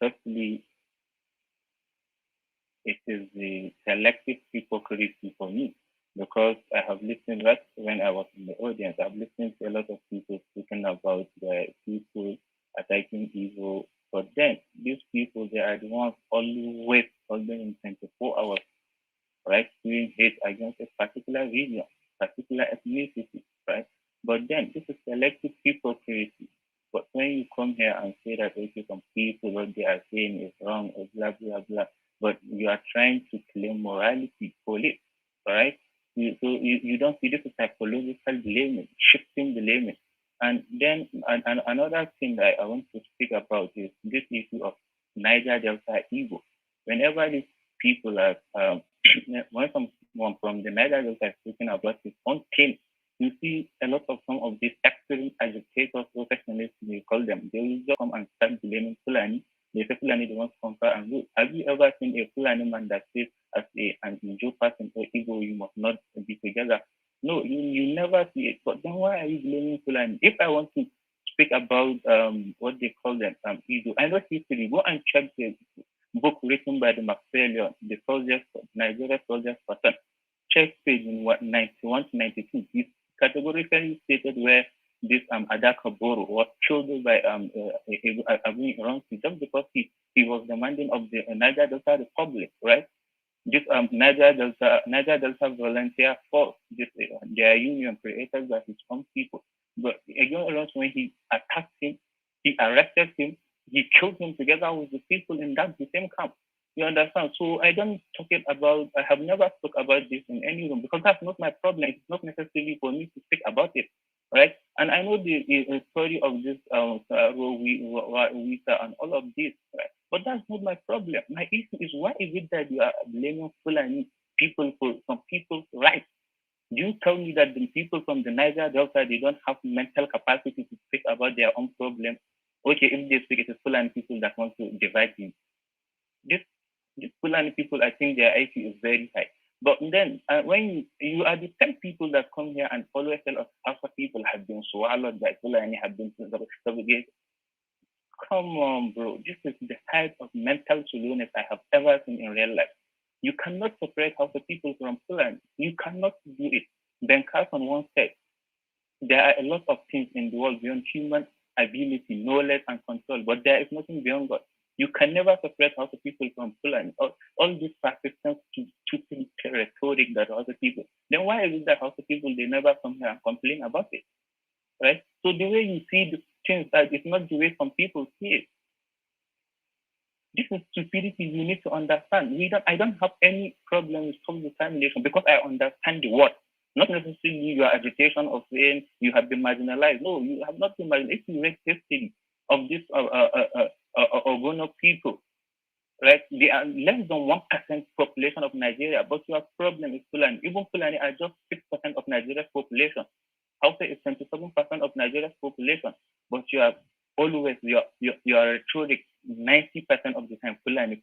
Firstly, it is the selective hypocrisy for me, because I have listened right when I was in the audience. I've listened to a lot of people speaking about the people attacking evil, but then these people, they are the ones always in 24 hours, right, doing hate against a particular region, particular ethnicity, right? But then this is selective hypocrisy. But when you come here and say that okay, some people, what they are saying is wrong, or blah, blah, blah, but you are trying to claim morality, police, all right? You don't see this as psychological blaming, shifting blaming. And then another thing that I want to speak about is this issue of Niger Delta Igbo. Whenever these people are, when someone from the Niger Delta is speaking about his own thing, you see a lot of some of these extreme agitators, professionals, we call them, they will just come and start blaming Fulani. They say Fulani they want to conquer and rule. Have you ever seen a Fulani man that says as an Ijo person or Igbo, you must not be together? No, you never see it. But then why are you blaming Fulani? If I want to speak about what they call them, Igbo, I know history. Go and check the book written by the Maxwellian, the soldiers, Nigeria soldiers pattern. Check page in 91 to 92. This categorically stated where this Adaka Boro was killed by Abu Iransi just because he was demanding of the Niger Delta Republic, right? This Niger Delta Volunteer Force, this their union created by his own people. But again, when he attacked him, he arrested him, he killed him together with the people in that the same camp. You understand? So I have never spoke about this in any room because that's not my problem. It's not necessarily for me to speak about it, right? And I know the story of this Wita and all of this, right? But that's not my problem. My issue is why is it that you are blaming Fulani people for some people's rights? Do you tell me that the people from the Niger Delta, they don't have mental capacity to speak about their own problem? Okay, if they speak, it is Fulani people that want to divide you. These Fulani people, I think their IQ is very high. But then when you are the same people that come here and always tell us Alpha people have been swallowed by Fulani, have been subjugated. Come on, bro. This is the type of mental slowness I have ever seen in real life. You cannot separate Hausa people from Fulani. You cannot do it. Ben Carson once said, there are a lot of things in the world beyond human ability, knowledge, and control, but there is nothing beyond God. You can never separate Hausa people from Fulani. All this persistence to rhetoric that Hausa people. Then why is it that Hausa people, they never come here and complain about it, right? So the way you see the things, it's not the way some people see it. This is stupidity you need to understand. I don't have any problem with self-determination because I understand the word. Not necessarily your agitation of saying you have been marginalized. No, you have not been marginalized. If you read history of this Ogono people, right? They are less than 1% population of Nigeria, but your problem is Fulani. Even Fulani are just 6% of Nigeria's population. Hausa is 27% of Nigeria's population, but you are always your rhetoric 90% of the time Fulani,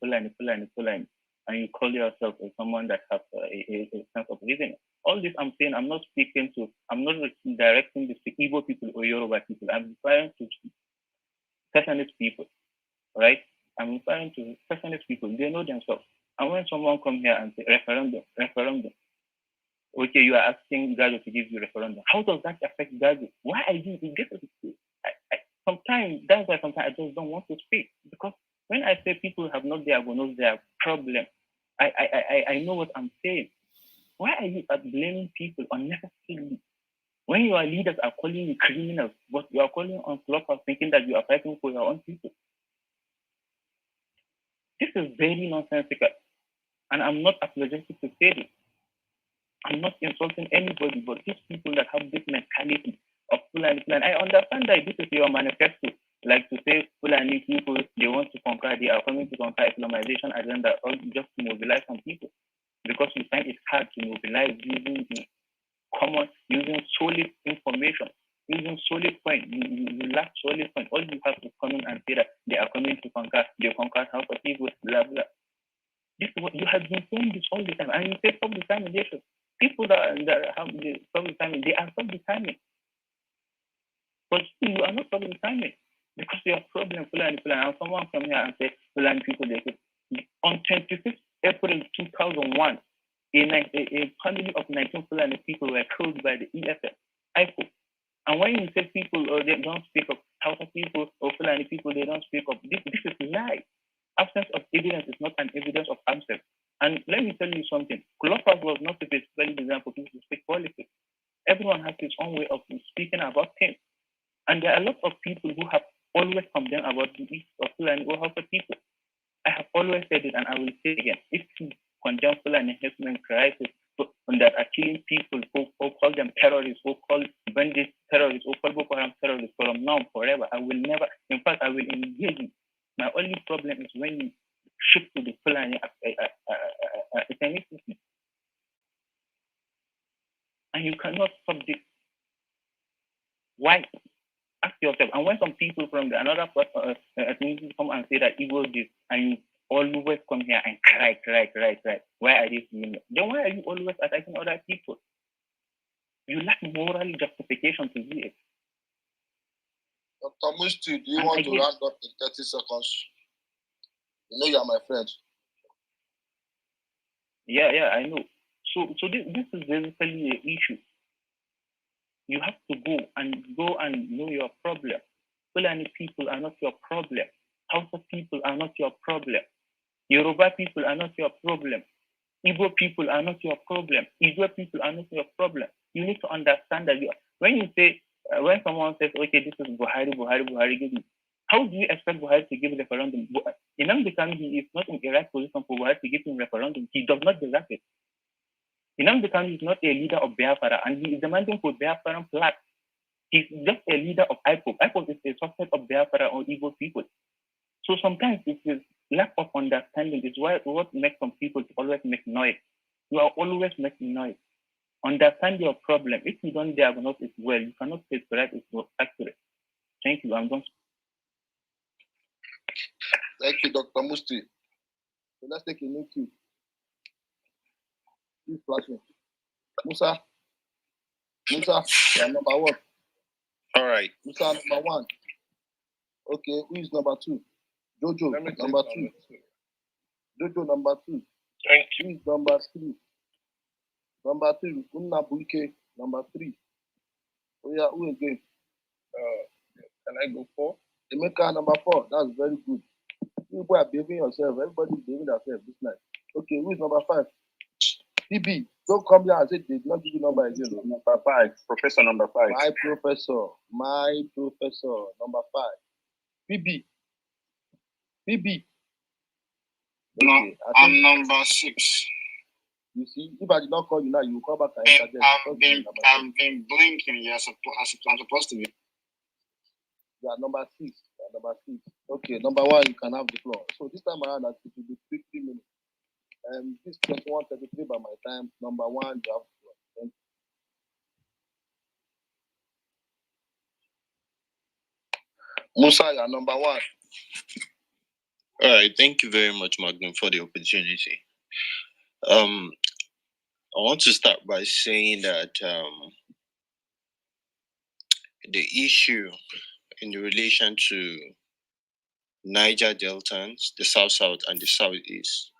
and you call yourself as someone that has a sense of reasoning. All this I'm saying, I'm not directing this to Igbo people or Yoruba people. I'm referring to specialist people, right? I'm referring to specialist people. They know themselves. And when someone come here and say referendum, okay, you are asking Gado to give you referendum. How does that affect Gado? Why are you sometimes that's why sometimes I just don't want to speak, because when I say people have not diagnosed their problem, I know what I'm saying. Why are you blaming people unnecessarily? When your leaders are calling you criminals, but you are calling on Clubhouse thinking that you are fighting for your own people. This is very nonsensical. And I'm not apologetic to say this. I'm not insulting anybody, but these people that have this mentality of Fulani. I understand that this is your manifesto, like to say Fulani people, they want to conquer, they are coming to conquer Islamization agenda, or just to mobilize some people, because you find it hard to mobilize using solid information, using solid point. You lack solid point. All you have to come in and say that they are coming to conquer, they conquer House of people, blah blah. This is what you have been saying this all the time, and you say self-determination. People that have the self-determination, they are self-determined. But you are not self-determined because you have problem Fulani. And someone come here and say Fulani people, they say, on 25th April 2001, a family of 19 Fulani people were killed by the EFF. And when you say people, they don't speak of Hausa people or Fulani people, they don't speak of this is lie. Absence of evidence is not an evidence of absence. And let me tell you something. Clubhouse was not specifically designed for people to speak politics. Everyone has his own way of speaking about things. And there are a lot of people who have always complained about the East of Fulani or Hausa people. I have always said it and I will say it again. If you condemn Fulani Herdsmen crisis that are killing people, who call them terrorists, who call bandits terrorists, who call Boko Haram terrorists from now forever, I will never, in fact, I will engage you. My only problem is when you shift to the Fulani ethnicity. And you cannot stop this. Why? Ask yourself. And when some people from another ethnicity come and say that Igbo this, and you always come here and cry. Why are they doing that? Then why are you always attacking other people? You lack moral justification to do it. Dr. Musti, do you want to round up in 30 seconds? You know you are my friend. Yeah, I know. So this is basically an issue. You have to go and know your problem. Fulani people are not your problem. Hausa people are not your problem. Yoruba people are not your problem. Igbo people are not your problem. Igbo people are not your problem. You need to understand that when someone says, okay, this is Buhari, give me. How do you expect Buhari to give a referendum? Nnamdi Kanu, he is not in a right position for Buhari to give him referendum. He does not deserve it. Nnamdi Kanu is not a leader of Biafra, and he is demanding for Biafran flag. He's just a leader of IPOB. IPOB is a subset of Biafra or Igbo people. So sometimes it is lack of understanding is what makes some people to always make noise. You are always making noise. Understand your problem. If you don't diagnose it well, you cannot prescribe it accurate. Thank you. I'm done. Thank you, Dr. Musti. So let's take a new cue. Please flashing. Musa, you are number one. All right. Musa, number one. Okay, who is number two? Jojo, number two. Jojo, number two. Thank you. Who is number three? Number three, Unnabuike, number three. Oh yeah, who again? Can I go four? Emeka, number four. That's very good. You are behaving yourself. Everybody is behaving themselves this night. Okay, who is number five? PB, don't come here and say they did not give you number again. Number five, professor number five. My professor, number five. PB. No, okay, I'm number six. You see, if I did not call you now, you will come back and enter I've been blinking. Yes, I'm supposed to be. You are number six. Okay, number one, you can have the floor. So this time around, it will be 50 minutes. This 21:33 by my time. Number one, you have the floor. Thank you. Musa, you are number one. All right, thank you very much, Magnum, for the opportunity. I want to start by saying that the issue in relation to Niger Deltans, the South, and the Southeast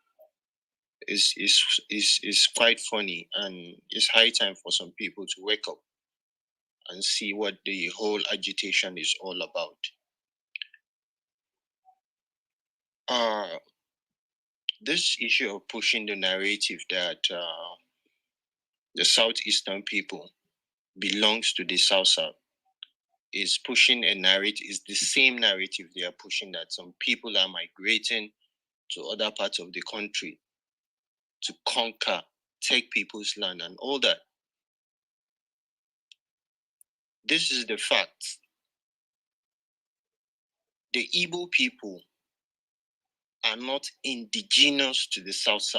is quite funny, and it's high time for some people to wake up and see what the whole agitation is all about. This issue of pushing the narrative that the Southeastern people belongs to the South is pushing a narrative, is the same narrative they are pushing, that some people are migrating to other parts of the country to conquer, take people's land and all that. This is the fact. The Igbo people are not indigenous to the South,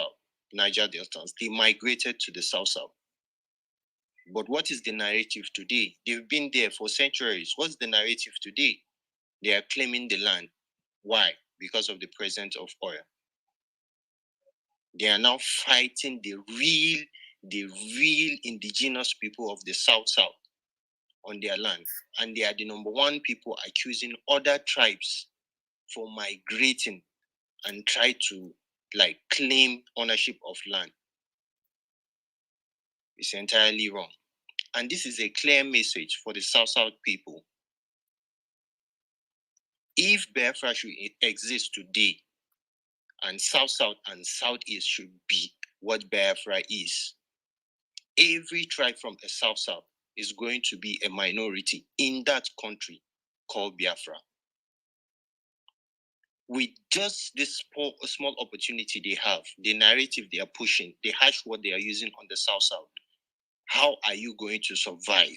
Niger Deltans. They migrated to the South. But what is the narrative today? They've been there for centuries. What's the narrative today? They are claiming the land. Why? Because of the presence of oil. They are now fighting the real indigenous people of the South on their land. And they are the number one people accusing other tribes for migrating and try to claim ownership of land. It's entirely wrong. And this is a clear message for the South people. If Biafra should exist today, and South and Southeast should be what Biafra is, every tribe from the South is going to be a minority in that country called Biafra. with just this small opportunity they have, the narrative they are pushing, the harsh word they are using on the South, how are you going to survive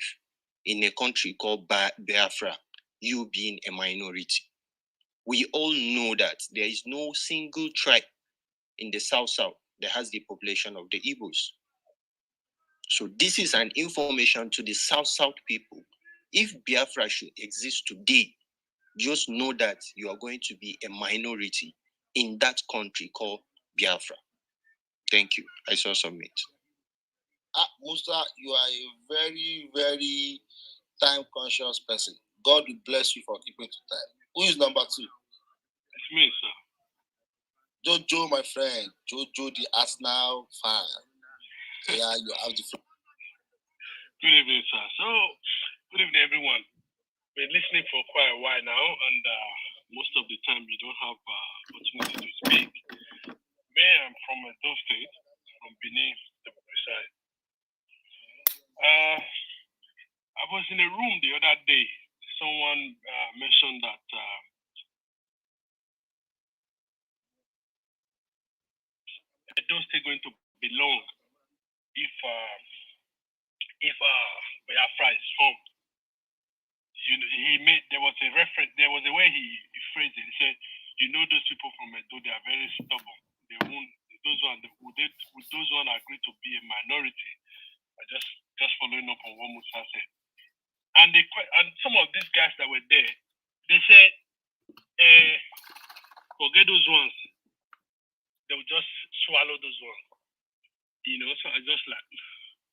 in a country called Biafra, you being a minority? We all know that there is no single tribe in the South that has the population of the Igbos. So this is an information to the South people. If Biafra should exist today, just know that you are going to be a minority in that country called Biafra. Thank you. I shall submit. Musa, you are a very, very time-conscious person. God will bless you for keeping to time. Who is number 2? It's me, sir. Jojo, my friend. Jojo, the Arsenal fan. Yeah, you have the floor. Good evening, sir. So, good evening, everyone. Been listening for quite a while now, and most of the time you don't have opportunity to speak. Me, I'm from Edo State, from Benin, to be precise. I was in a room the other day. Someone mentioned that Edo State going to belong if Biafra is formed. There was a reference. There was a way he phrased it. He said, those people from Edo, they are very stubborn. They won't. Those one agree to be a minority. Just following up on what Musa said. And some of these guys that were there, they said, forget those ones. They will just swallow those ones. So I just like,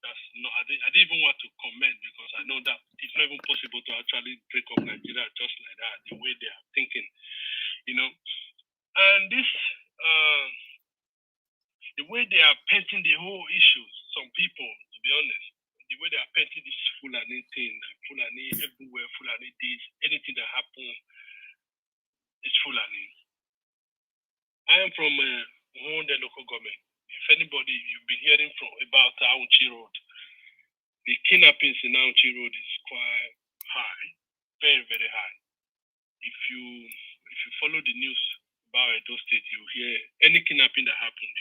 that's no. I didn't even want to comment because I know that it's not even possible to actually break up Nigeria just like that, the way they are thinking, And this, the way they are painting the whole issues, some people, to be honest, the way they are painting this Fulani thing, Fulani everywhere, Fulani this, anything that happens, it's Fulani. I am from the local government. If anybody, you've been hearing about Auchi Road, the kidnappings in Auchi Road is quite high, very, very high. If you follow the news about Edo State, you hear any kidnapping that happened,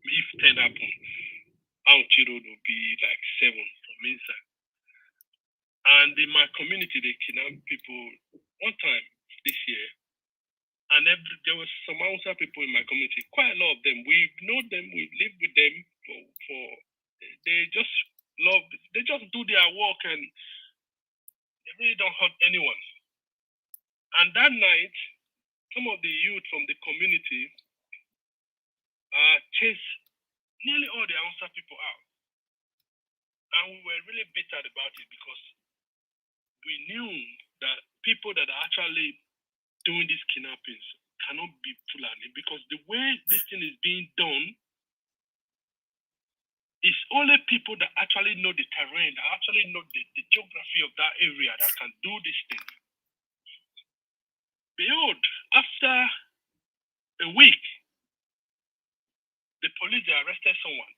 if 10 happen, Auchi Road will be like 7 from inside. And in my community, they kidnap people one time this year. And there was some Hausa people in my community, quite a lot of them. We know them, we live with them they just do their work and they really don't hurt anyone. And that night, some of the youth from the community chased nearly all the Hausa people out. And we were really bitter about it because we knew that people that are actually doing these kidnappings cannot be Fulani because the way this thing is being done is only people that actually know the terrain, that actually know the geography of that area that can do this thing. Behold, after a week, the police arrested someone.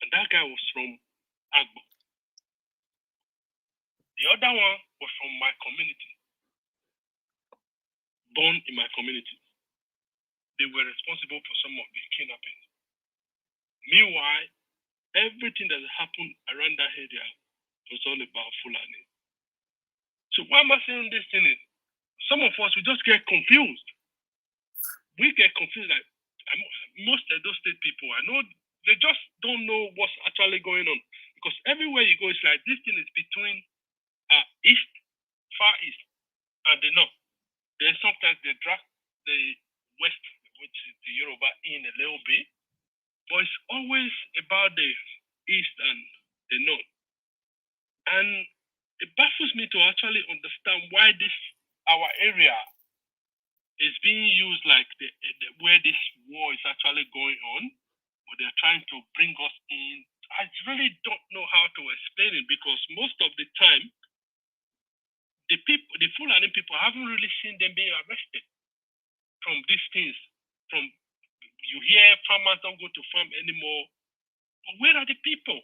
And that guy was from Agbo. The other one was from my community. Born in my community. They were responsible for some of the kidnapping. Meanwhile, everything that happened around that area was all about Fulani. So why am I saying this thing is, some of us, we just get confused. We get confused like most of those state people, I know they just don't know what's actually going on. Because everywhere you go, it's like this thing is between east, far east, and the north. Then sometimes they drag the west, which is the Yoruba, in a little bit. But it's always about the east and the north. And it baffles me to actually understand why our area is being used like where this war is actually going on, but they're trying to bring us in. I really don't know how to explain it because most of the time, the Fulani people, haven't really seen them being arrested from these things. You hear farmers don't go to farm anymore. But where are the people?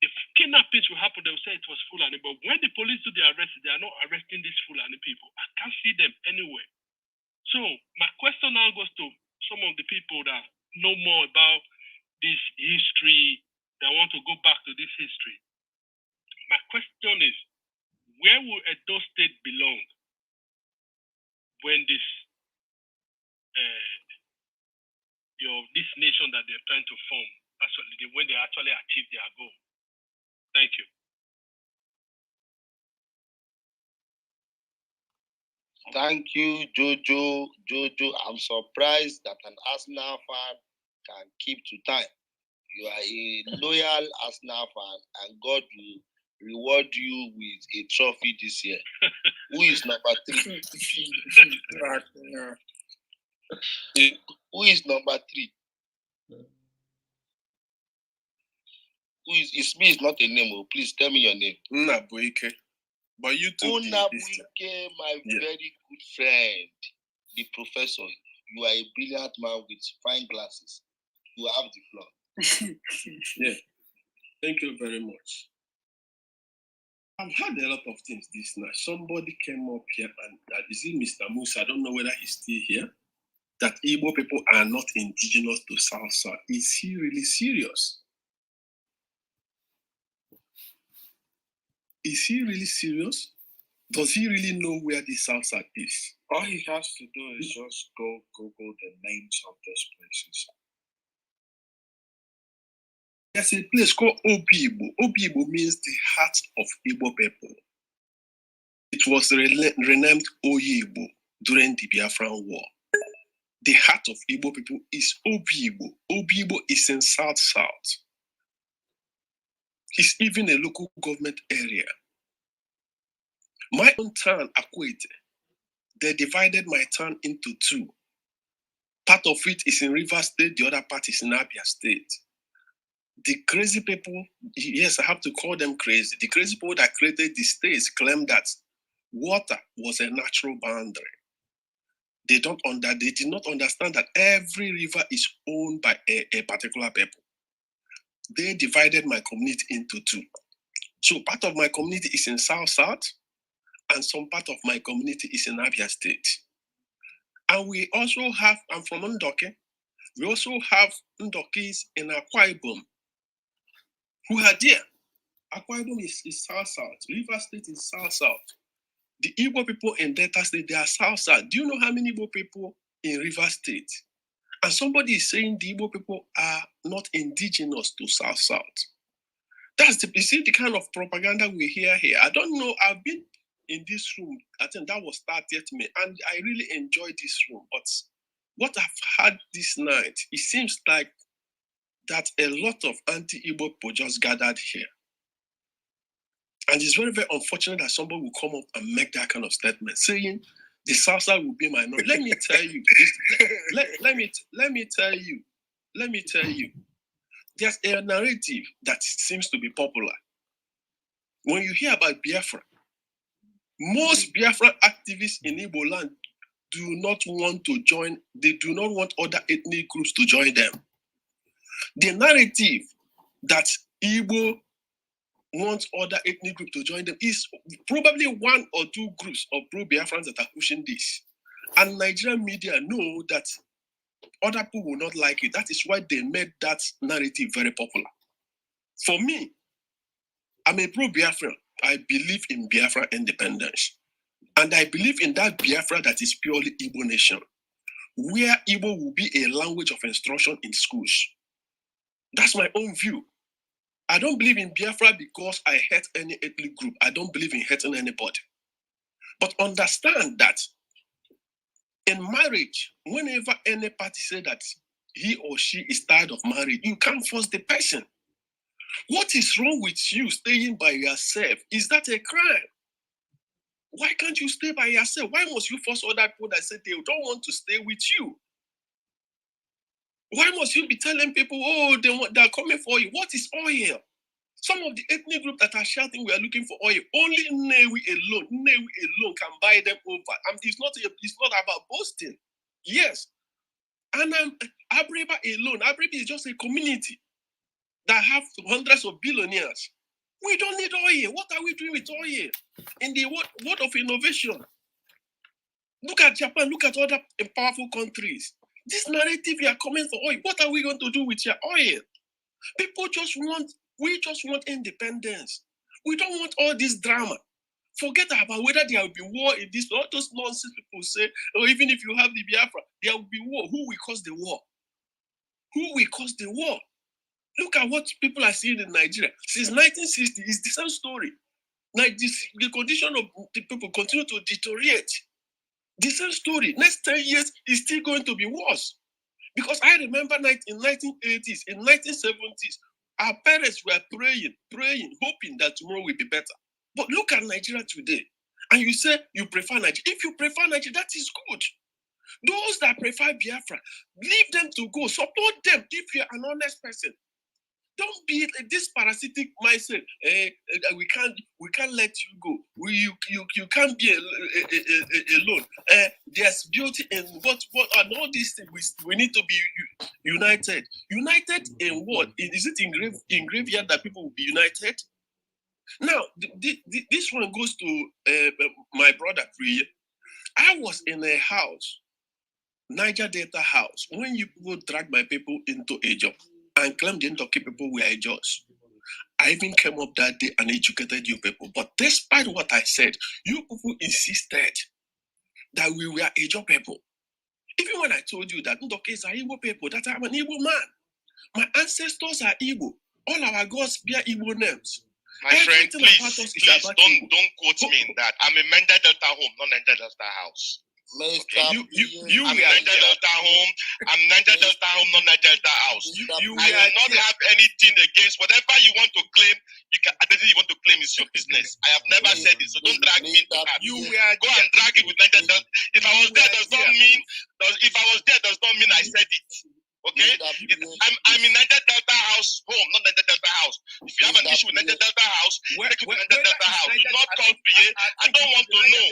The that peace will happen, they'll say it was Fulani. But when the police do the arrest, they are not arresting these Fulani people. I can't see them anywhere. So my question now goes to some of the people that know more about this history, that want to go back to this history. My question is, where will Edo State belong when this this nation that they're trying to form, when they actually achieve their goal? Thank you. Thank you, Jojo. I'm surprised that an Arsenal fan can keep to time. You are a loyal Arsenal fan, and God will reward you with a trophy this year. Who is number 3? Who is number 3? Who is me? Is not a name. Oh, please tell me your name. Unabuike. But you too. Unabuike, my very good friend, the professor. You are a brilliant man with fine glasses. You have the floor. Yeah. Thank you very much. I've heard a lot of things this night. Somebody came up here and is it Mr. Musa? I don't know whether he's still here. That Igbo people are not indigenous to South. Is he really serious? Is he really serious? Does he really know where the South is? All he has to do is just go Google the names of those places. There's a place called Obibo. Obibo means the heart of Igbo people. It was renamed Oyibo during the Biafran War. The heart of Igbo people is Obibo. Obibo is in South. It's even a local government area. My own town, Akwete, they divided my town into 2. Part of it is in Rivers State, the other part is in Abia State. The crazy people, yes, I have to call them crazy. The crazy people that created the states claim that water was a natural boundary. They did not understand that every river is owned by a particular people. They divided my community into 2. So part of my community is in South, and some part of my community is in Abia State. And we also have, I'm from Ndoke, we also have Ndokis in Akwa Ibom who are there. Akwa Ibom is South. River State is South. The Igbo people in Delta State, they are South. Do you know how many Igbo people in River State? And somebody is saying the Igbo people are not indigenous to South. That's the kind of propaganda we hear here. I don't know, I've been in this room, I think that was 30th May, and I really enjoyed this room. But what I've had this night, it seems like that a lot of anti-Igbo people just gathered here. And it's very, very unfortunate that somebody will come up and make that kind of statement, saying the South will be minority. Let me tell you, let me tell you, there's a narrative that seems to be popular. When you hear about Biafra, most Biafra activists in Igbo land do not want to join, they do not want other ethnic groups to join them. The narrative that Igbo wants other ethnic groups to join them is probably 1 or 2 groups of pro-Biafrans that are pushing this. And Nigerian media know that other people will not like it. That is why they made that narrative very popular. For me, I'm a pro-Biafran. I believe in Biafra independence. And I believe in that Biafra that is purely Igbo nation, where Igbo will be a language of instruction in schools. That's my own view. I don't believe in Biafra because I hate any ethnic group. I don't believe in hating anybody. But understand that in marriage, whenever any party says that he or she is tired of marriage, you can't force the person. What is wrong with you staying by yourself? Is that a crime? Why can't you stay by yourself? Why must you force other people that say they don't want to stay with you? Why must you be telling people, oh, they're coming for you? What is oil? Some of the ethnic groups that are shouting we are looking for oil, only Newi alone can buy them over. And it's not about boasting. Yes. And Abreba alone, Abreba is just a community that have hundreds of billionaires. We don't need oil. What are we doing with oil? In the world of innovation. Look at Japan, look at other powerful countries. This narrative you are coming for oil. What are we going to do with your oil? We just want independence. We don't want all this drama. Forget about whether there will be war in this, all those nonsense people say, or even if you have the Biafra, there will be war. Who will cause the war? Who will cause the war? Look at what people are seeing in Nigeria. Since 1960, it's the same story. Like this, the condition of the people continue to deteriorate. The same story. Next 10 years is still going to be worse. Because I remember in 1980s, in 1970s, our parents were praying, hoping that tomorrow will be better. But look at Nigeria today. And you say you prefer Nigeria. If you prefer Nigeria, that is good. Those that prefer Biafra, leave them to go. Support them if you're an honest person. Don't be this parasitic mindset. We can't let you go. You can't be alone. There's beauty in what and all these things. We need to be united. United in what? Is it in graveyard that people will be united? Now, this one goes to my brother Priya. I was in a house, Niger Delta house, when you people drag my people into a job and claim the Ndoki people were a judge. I even came up that day and educated you people. But despite what I said, you people insisted that we were Igbo people. Even when I told you that Ndokis are Igbo people, that I'm an Igbo man. My ancestors are Igbo. All our gods bear Igbo names. My friend, please don't quote me in that. I'm a Niger Delta home, not Niger Delta house. Okay. I'm Niger Delta home. I'm Niger Delta home, not Niger Delta house. I will not have anything against whatever you want to claim. Anything you want to claim is your business. I have never said it, so don't drag me into that. Go and drag it with Niger Delta. If I was there, does not mean I said it. Okay, I'm in Niger Delta house home, not Niger Delta house. If you have an issue with Niger Delta house, take it with Niger Delta house. Do not call PA. I don't want to know.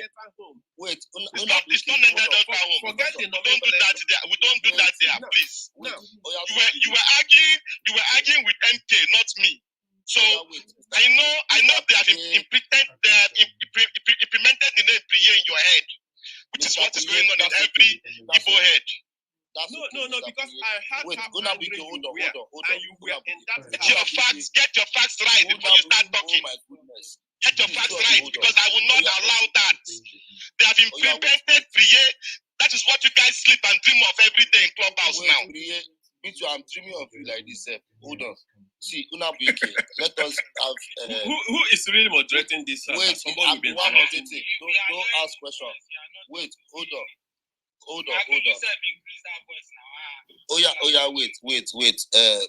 Wait, it's not Niger Delta home. Don't do that there. We don't do that there, please. You were arguing with MK, not me. So I know they have implemented the name PA in your head, which is what is going on in every Igbo head. No, because I had hold on. And you were in that. Get your facts right before you start talking. Get your facts right, because I will not allow that. They have implemented PA. That is what you guys sleep and dream of every day in Clubhouse now. I'm dreaming of you like this. Hold on. See, let us have. Who is really moderating this? Wait, don't ask questions. Wait, hold on. Oh yeah, wait.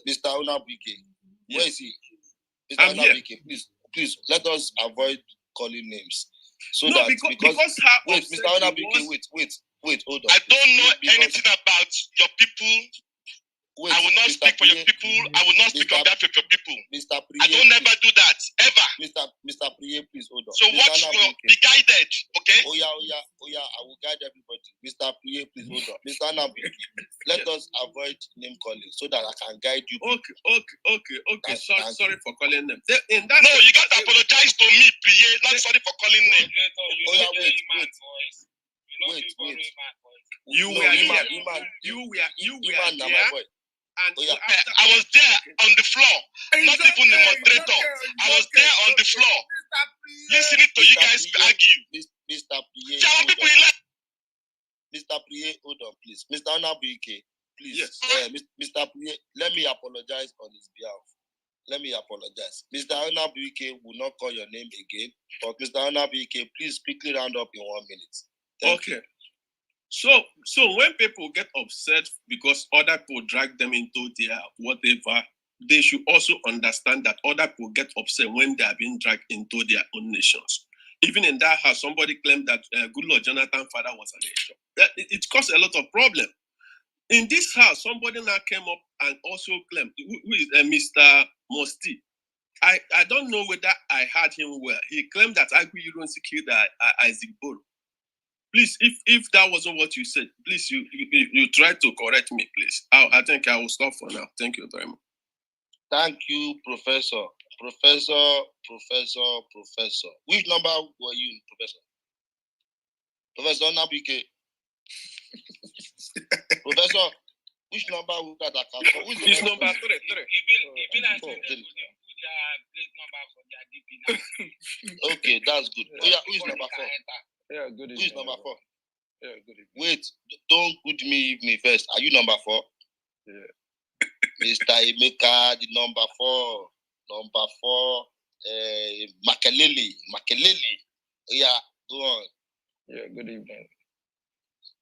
Mr. Unabike, where is he? Mr. Unabike, please, let us avoid calling names. Because wait, Mr. Unabike, wait, hold on. I don't know anything about your people. I will not speak for your people. I will not speak on behalf of your people. I don't never do that, ever. Mr. Priye, please hold on. So watch, be guided, okay? Oh yeah, I will guide everybody. Mr. Priye, please hold on. Mr. Anabiki, let us avoid name calling so that I can guide you. Okay. Sorry for calling them. No, you got to apologize to me, Priye. Not sorry for calling them. Oh yeah, wait. You were there. And I was there on the floor, not even the moderator. I was there on the floor, listening to you guys argue. Mr. Priye, hold on, please. Mr. Onabike, please. Yes. Mr. Priye, let me apologize on his behalf. Mr. Onabike will not call your name again, but Mr. Onabike, please quickly round up in 1 minute. Thank you. So when people get upset because other people drag them into their whatever, they should also understand that other people get upset when they are being dragged into their own nations. Even in that house, somebody claimed that Goodluck Jonathan's father was an nation. It caused a lot of problem. In this house, somebody now came up and also claimed, who is Mr. Mosti. I don't know whether I heard him well. He claimed that Agui Ironsi killed Isaac Boro. Please, if that wasn't what you said, please, you try to correct me, please. I think I will stop for now. Thank you very much. Thank you, Professor Professor. Which number were you in, Professor? Professor Nabike. Professor, which number would that account for? Which number? Three. Okay, that's good. Oh yeah, who is number 4? Yeah, good evening. Who is number 4? Yeah, good evening. Wait, don't good me first. Are you number 4? Yeah. Mr. Emeka, the number 4. Number 4, Makelele. Yeah, go on. Yeah, good evening.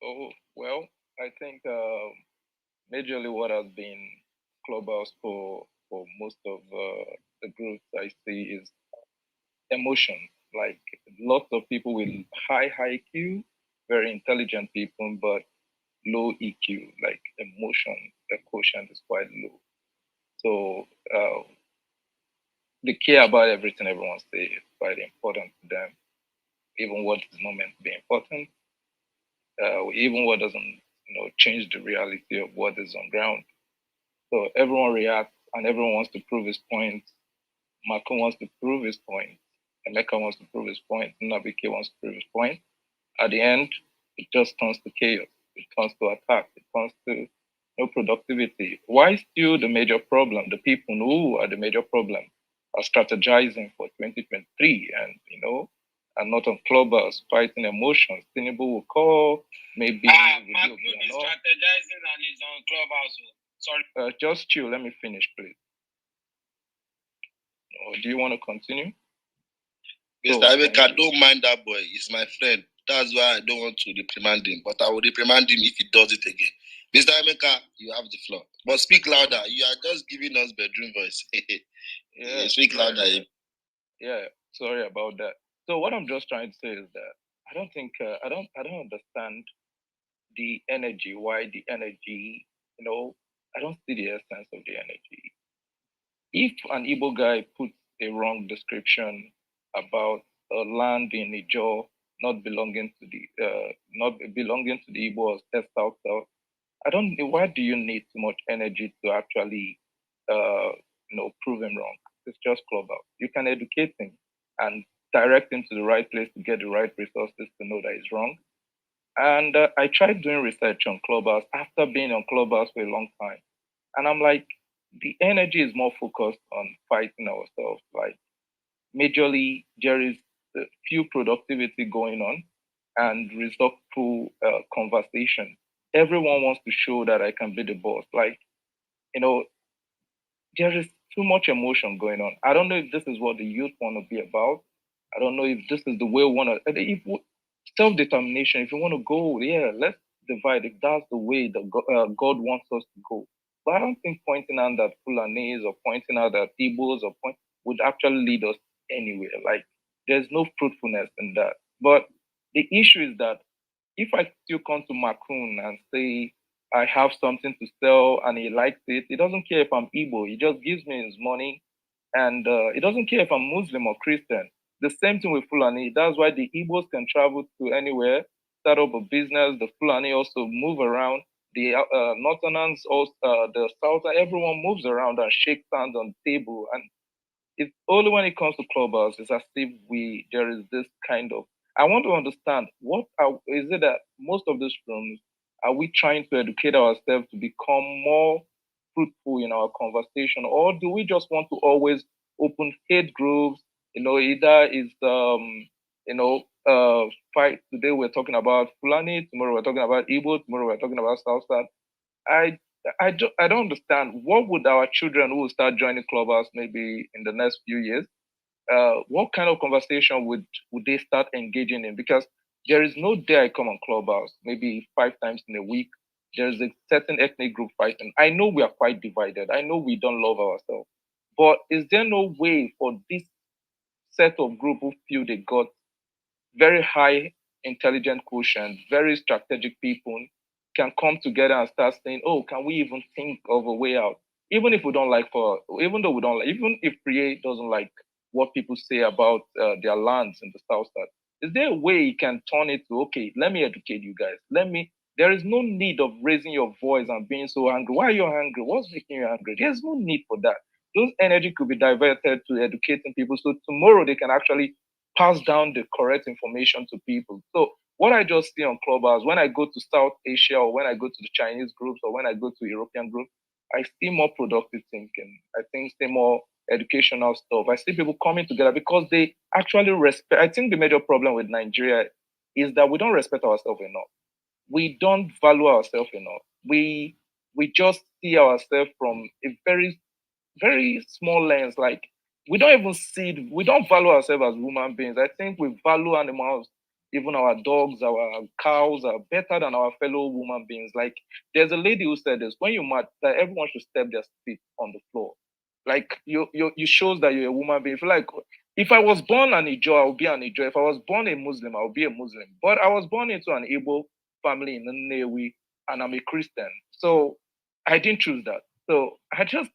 Oh, well, I think majorly what has been Clubhouse for most of the groups I see is emotion. Like lots of people with high IQ, very intelligent people, but low EQ, like emotion, the quotient is quite low. So they care about everything everyone says, quite important to them, even what is not meant to be important, even what doesn't change the reality of what is on ground. So everyone reacts and everyone wants to prove his point. Marco wants to prove his point. Emeka wants to prove his point. Nabike wants to prove his point. At the end, it just turns to chaos. It turns to attack. It turns to no productivity. Why still the major problem? The people who are the major problem are strategizing for 2023 and, and not on Clubhouse, fighting emotions. Tinubu will call, maybe. Mark is strategizing and is on Clubhouse. Sorry. Just chill. Let me finish, please. Or do you want to continue? Mr. Emeka, don't mind that boy. He's my friend. That's why I don't want to reprimand him. But I will reprimand him if he does it again. Mr. Emeka, you have the floor. But speak louder. You are just giving us bedroom voice. Yeah, speak louder. Yeah, sorry about that. So what I'm just trying to say is that I don't think I don't understand the energy. Why the energy? I don't see the essence of the energy. If an Igbo guy puts a wrong description about a land in Ijo not belonging to the Igbos, South, I don't know, why do you need so much energy to actually prove him wrong? It's just Clubhouse. You can educate him and direct him to the right place to get the right resources to know that he's wrong. And I tried doing research on Clubhouse after being on Clubhouse for a long time. And I'm like, the energy is more focused on fighting ourselves. Like, majorly, there is a few productivity going on and resourceful conversation. Everyone wants to show that I can be the boss. Like, there is too much emotion going on. I don't know if this is what the youth want to be about. I don't know if this is the way we want to. If self-determination, if you want to go, yeah, let's divide. If that's the way that God wants us to go. But I don't think pointing out that Fulanese or pointing out that Igbos would actually lead us anywhere. Like, there's no fruitfulness in that. But the issue is that if I still come to Macron and say I have something to sell and he likes it, he doesn't care if I'm Igbo. He just gives me his money, and he doesn't care if I'm Muslim or Christian. The same thing with Fulani. That's why the Igbos can travel to anywhere, start up a business. The Fulani also move around. The Northerners, also, the Southern, everyone moves around and shakes hands on the table. And it's only when it comes to Clubhouse, it's as if there is this kind of. I want to understand is it that most of these rooms are we trying to educate ourselves to become more fruitful in our conversation, or do we just want to always open hate groups? Either is fight. Today we're talking about Fulani, tomorrow we're talking about Igbo, tomorrow we're talking about Southside. I don't understand. What would our children who will start joining Clubhouse maybe in the next few years? What kind of conversation would they start engaging in? Because there is no day I come on Clubhouse, maybe 5 times in a week. There's a certain ethnic group fighting. I know we are quite divided. I know we don't love ourselves. But is there no way for this set of group who feel they got very high intelligent quotient, very strategic people, can come together and start saying, oh, can we even think of a way out? Even if we don't like, even if Priye doesn't like what people say about their lands in the South Side, is there a way you can turn it to, okay, let me educate you guys. There is no need of raising your voice and being so angry. Why are you angry? What's making you angry? There's no need for that. those energy could be diverted to educating people. So tomorrow they can actually pass down the correct information to people. So what I just see on Clubhouse, when I go to South Asia or when I go to the Chinese groups or when I go to European groups, I see more productive thinking. I see more educational stuff. I see people coming together because they actually respect. I think the major problem with Nigeria is that we don't respect ourselves enough. We don't value ourselves enough. We just see ourselves from a very, very small lens. Like we don't value ourselves as human beings. I think we value animals, even our dogs, our cows are better than our fellow human beings. Like there's a lady who said this: when you mad, that everyone should step their feet on the floor. Like you shows that you're a woman being. If I was born an Ijo, I would be an Ijo. If I was born a Muslim, I would be a Muslim. But I was born into an Igbo family in Nnewi, and I'm a Christian. So I didn't choose that. So I just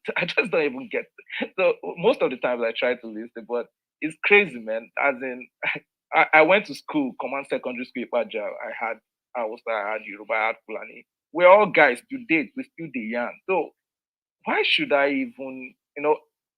don't even get it. So most of the times I try to listen, but it's crazy, man. As in, I went to school, command secondary school, Ipaja. I had Yoruba, I had Fulani. We're all guys to date. We're still the young. So why should I even,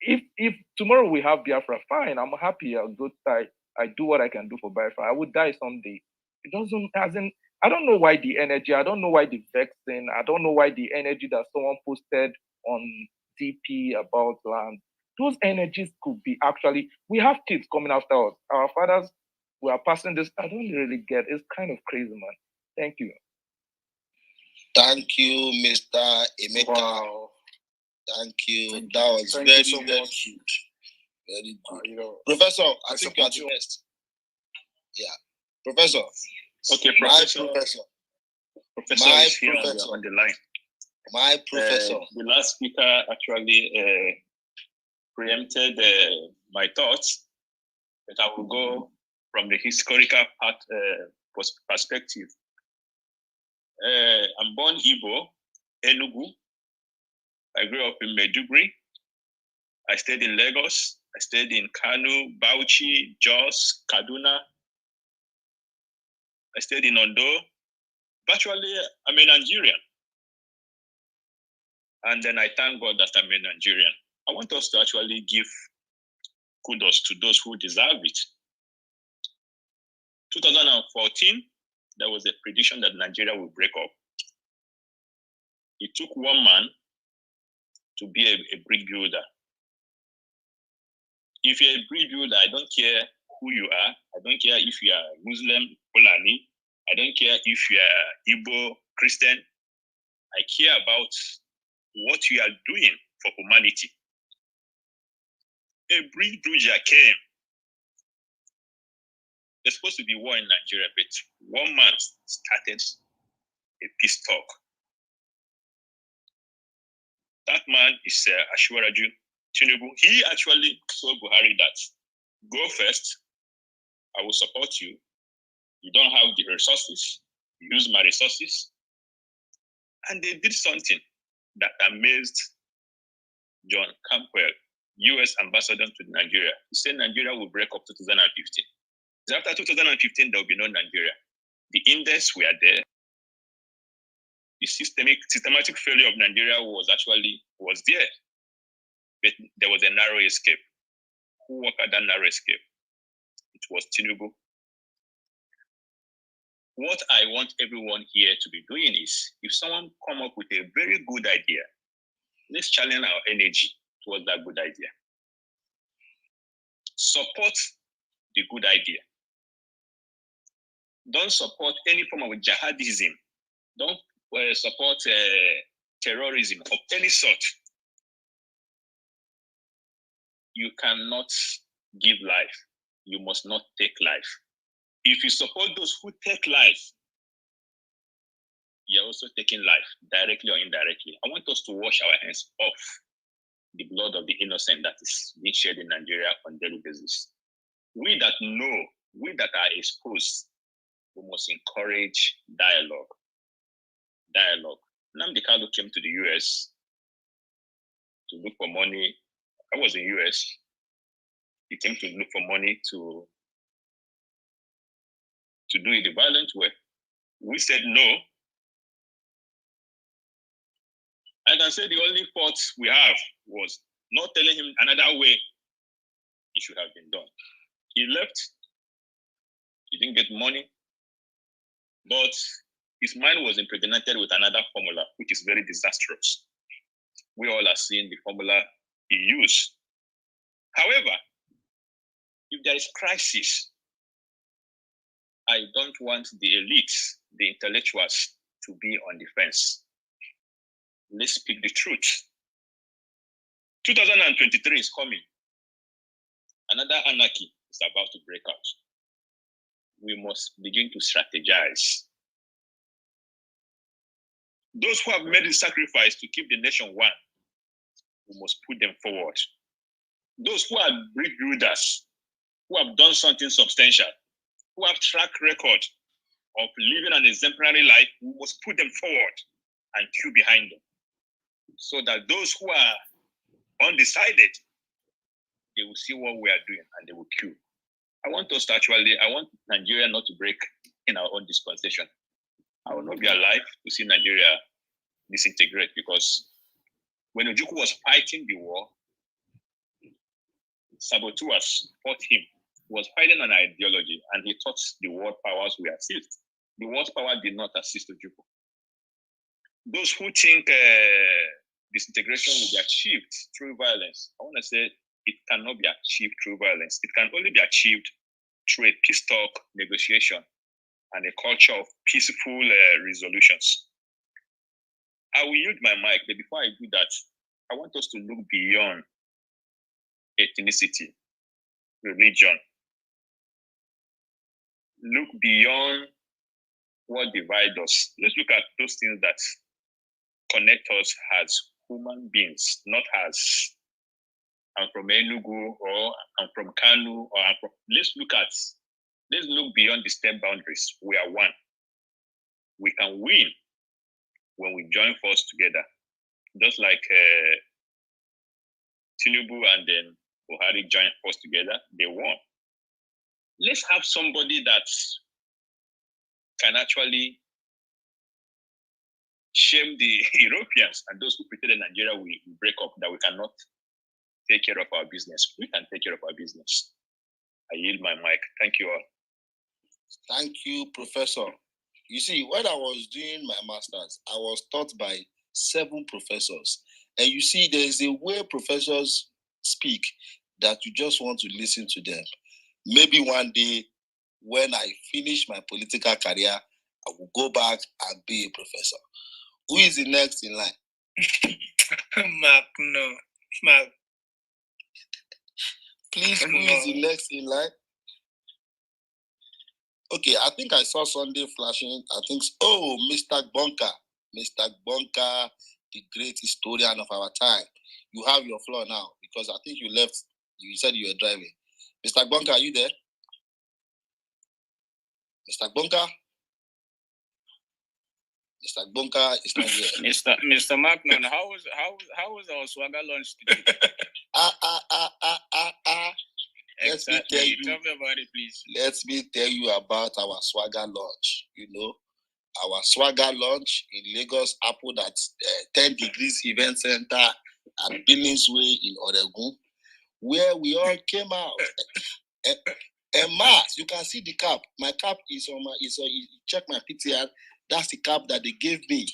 if tomorrow we have Biafra, fine, I'm happy, I'll go die. I do what I can do for Biafra. I would die someday. It doesn't, as in, I don't know why the energy, I don't know why the vexing, I don't know why the energy that someone posted on DP about land, those energies could be actually, we have kids coming after us. Our fathers, we are passing this. I don't really get it. It's kind of crazy, man. Thank you. Thank you, Mr. Emeka. Wow. Thank you. That was very, very good. Very good. Professor, I think you are the next. Yeah. Professor. Okay, Professor. Professor is here on the line. My professor. The last speaker actually preempted my thoughts, but I will go from the historical perspective. I'm born Igbo, Enugu. I grew up in Maiduguri. I stayed in Lagos. I stayed in Kano, Bauchi, Jos, Kaduna. I stayed in Ondo. Virtually, I'm a Nigerian. And then I thank God that I'm a Nigerian. I want us to actually give kudos to those who deserve it. 2014, there was a prediction that Nigeria will break up. It took one man to be a brick builder. If you're a brick builder, I don't care who you are. I don't care if you are Muslim, Fulani. I don't care if you are Igbo, Christian. I care about what you are doing for humanity. A brick builder came. There's supposed to be war in Nigeria, but one man started a peace talk. That man is Ashwaraju Tinubu. He actually told Buhari that, go first, I will support you. You don't have the resources, use my resources. And they did something that amazed John Campbell, US ambassador to Nigeria. He said Nigeria will break up 2015. After 2015, there will be no Nigeria. The index were there. The systematic failure of Nigeria was there. But there was a narrow escape. Who worked at that narrow escape? It was Tinubu. What I want everyone here to be doing is, if someone come up with a very good idea, let's challenge our energy towards that good idea. Support the good idea. Don't support any form of jihadism. Don't support terrorism of any sort. You cannot give life. You must not take life. If you support those who take life, you're also taking life, directly or indirectly. I want us to wash our hands off the blood of the innocent that is being shed in Nigeria on a daily basis. We that know, we that are exposed, we must encourage dialogue. Nnamdi Kanu came to the US to look for money. I was in US. He came to look for money to do it the violent way. We said no. I can say the only fault we have was not telling him another way it should have been done. He left. He didn't get money, but his mind was impregnated with another formula, which is very disastrous. We all are seeing the formula he used. However, if there is crisis, I don't want the elites, the intellectuals, to be on the fence. Let's speak the truth. 2023 is coming. Another anarchy is about to break out. We must begin to strategize. Those who have made the sacrifice to keep the nation one, we must put them forward. Those who are bridge builders, who have done something substantial, who have track record of living an exemplary life, we must put them forward and queue behind them, so that those who are undecided, they will see what we are doing and they will queue. I want Nigeria not to break in our own dispensation. I will not be alive to see Nigeria disintegrate, because when Ojukwu was fighting the war, saboteurs fought him. He was fighting an ideology, and he thought the world powers will assist. The world power did not assist Ojukwu. Those who think disintegration will be achieved through violence, I want to say it cannot be achieved through violence. It can only be achieved through a peace talk, negotiation, and a culture of peaceful resolutions. I will yield my mic, but before I do that, I want us to look beyond ethnicity, religion. Look beyond what divides us. Let's look at those things that connect us as human beings, not as I'm from Enugu or I'm from Kanu or let's look beyond the state boundaries. We are one. We can win when we join forces together. Just like Tinubu and then Buhari joined forces together, they won. Let's have somebody that can actually shame the Europeans and those who pretend that Nigeria will break up, that we cannot take care of our business. We can take care of our business. I yield my mic. Thank you all. Thank you, Professor. You see, when I was doing my master's, I was taught by 7 professors. And you see, there is a way professors speak that you just want to listen to them. Maybe one day, when I finish my political career, I will go back and be a professor. Who is the next in line? Mark, no. Mark. Please, who is the next in line? Okay, I think I saw Sunday flashing. I think, Mr. Bonka. Mr. Bonka, the great historian of our time. You have your floor now, because I think you left. You said you were driving. Mr. Bonka, are you there? Mr. Bonka? Mr. Bonka is not here. Mr. Macnon, how was our swagger launch today? Exactly. Tell me about it, please. Let me tell you about our swagger launch. You know, our swagger launch in Lagos happened at 10 Degrees Event Center at Billings Way in Oregon, where we all came out. And mass, you can see the cap. My cap is on check my PTR. That's the cap that they gave me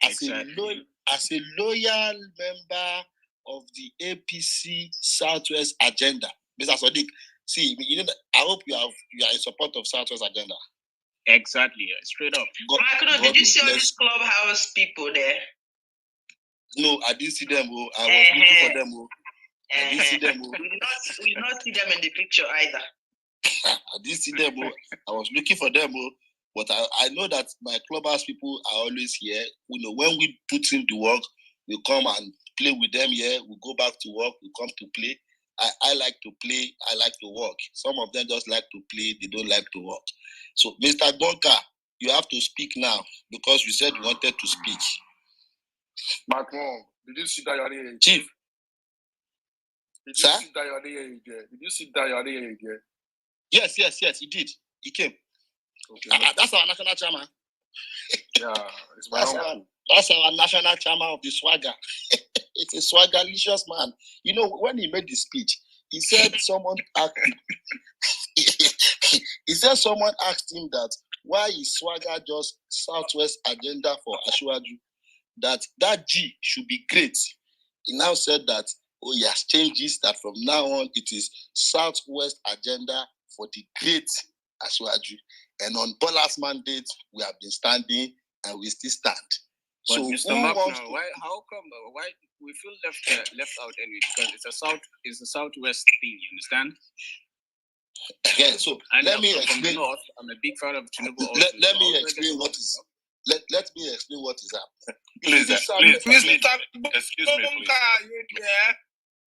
as a loyal member of the APC Southwest Agenda. Mr. Sadiq, see, I hope you are in support of Southwest Agenda. Exactly, straight up. Did you see all these clubhouse people there? No, I didn't see them. I was looking for them. I didn't see them. We did not see them in the picture either. I didn't see them. I was looking for them. But I know that my clubhouse people are always here. You know, when we put in the work, we come and play with them here. We go back to work. We come to play. I like to play. I like to work. Some of them just like to play. They don't like to work. So, Mr. Bonka, you have to speak now because you said you wanted to speak. Macron, did you see that you're here? Chief. Did you see that you're here? Did you see that you're here? Yes, he did. He came. Okay. That's our national chairman. Yeah, it's my uncle. That's our national chairman of the swagger. It's a swaggerlicious man. You know, when he made the speech, he said someone asked he said someone asked him that why is swagger just Southwest agenda for Ashwaju? That G should be great. He now said that he has changed this, that from now on it is Southwest agenda for the great Ashwaju. And on Bola's mandate, we have been standing and we still stand. But So Mr. Mapna, how come why we feel left out anyway? Because it's a Southwest thing, you understand? Yeah, so and let me from explain. the north, I'm a big fan of Tinubu. Let me explain what is. Let me explain what is happening. Please, excuse me, please.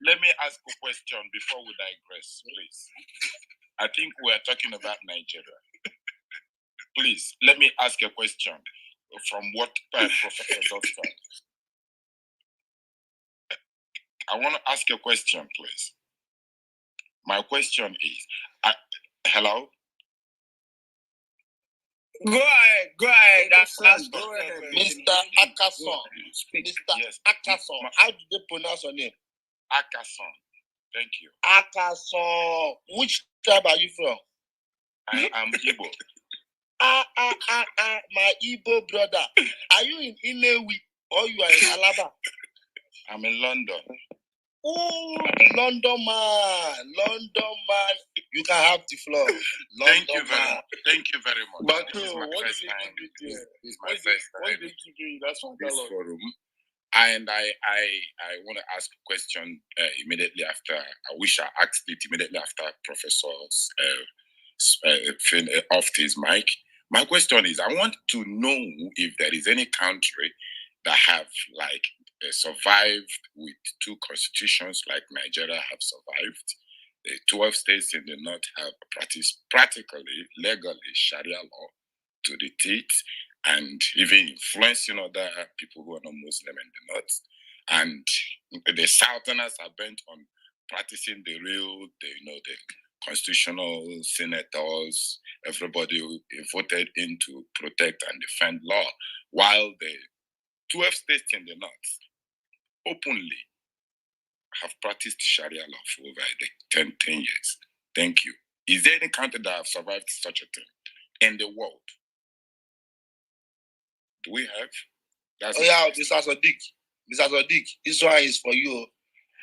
Let me ask a question before we digress, please. I think we are talking about Nigeria. Please, let me ask a question from what Professor Doctor. I want to ask a question, please. My question is, hello? Go ahead. That's Go ahead, Mr. Akason. Mr. Akason. How do they pronounce your name? Akason. Thank you. Akason. Which tribe are you from? I am Igbo. My Igbo brother. Are you in Inewi or you are in Alaba? I'm in London. Oh, London man. You can have the floor. Thank you very much. But this is my first time. This is my first time. What did you do? That's what this forum. And I want to ask a question immediately after. I wish I asked it immediately after Professor's off his mic. My question is, I want to know if there is any country that have survived with two constitutions like Nigeria have survived. The 12 states in the north have practiced practically, legally, Sharia law to the teeth and even influencing other people who are not Muslim in the north. And the southerners are bent on practicing the constitutional senators, everybody who voted in to protect and defend law, while the 12 states in the north openly have practiced Sharia law for over 10 years. Thank you. Is there any country that have survived such a thing in the world? Do we have? Mr. Sadiq, this one is for you.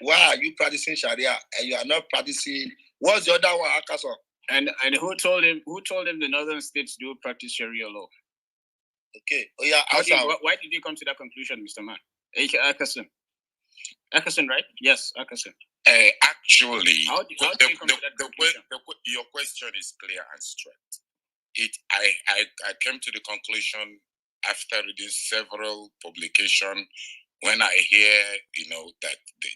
Why are you practicing Sharia and you are not practicing? What's the other one, Akason? And who told him the northern states do practice Sharia law? Okay. Why did you come to that conclusion, Mr. Man? Akason. Akason, right? Yes, Akason. Actually, your question is clear and straight. I came to the conclusion after reading several publications when I hear, that the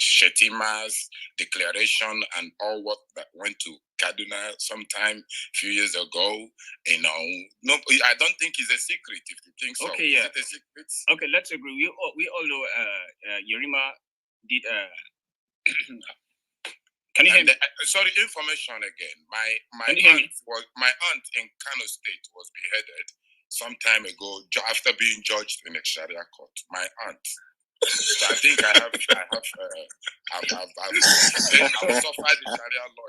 Shetima's declaration and all what that went to Kaduna sometime a few years ago, no, I don't think it's a secret if you think so. Okay, yeah. Is it a secret? Okay, let's agree. We all know Yorima did. Can you hear me? Sorry, information again. My aunt in Kano State was beheaded some time ago after being judged in a Sharia court. My aunt. So I think I have suffered the Sharia law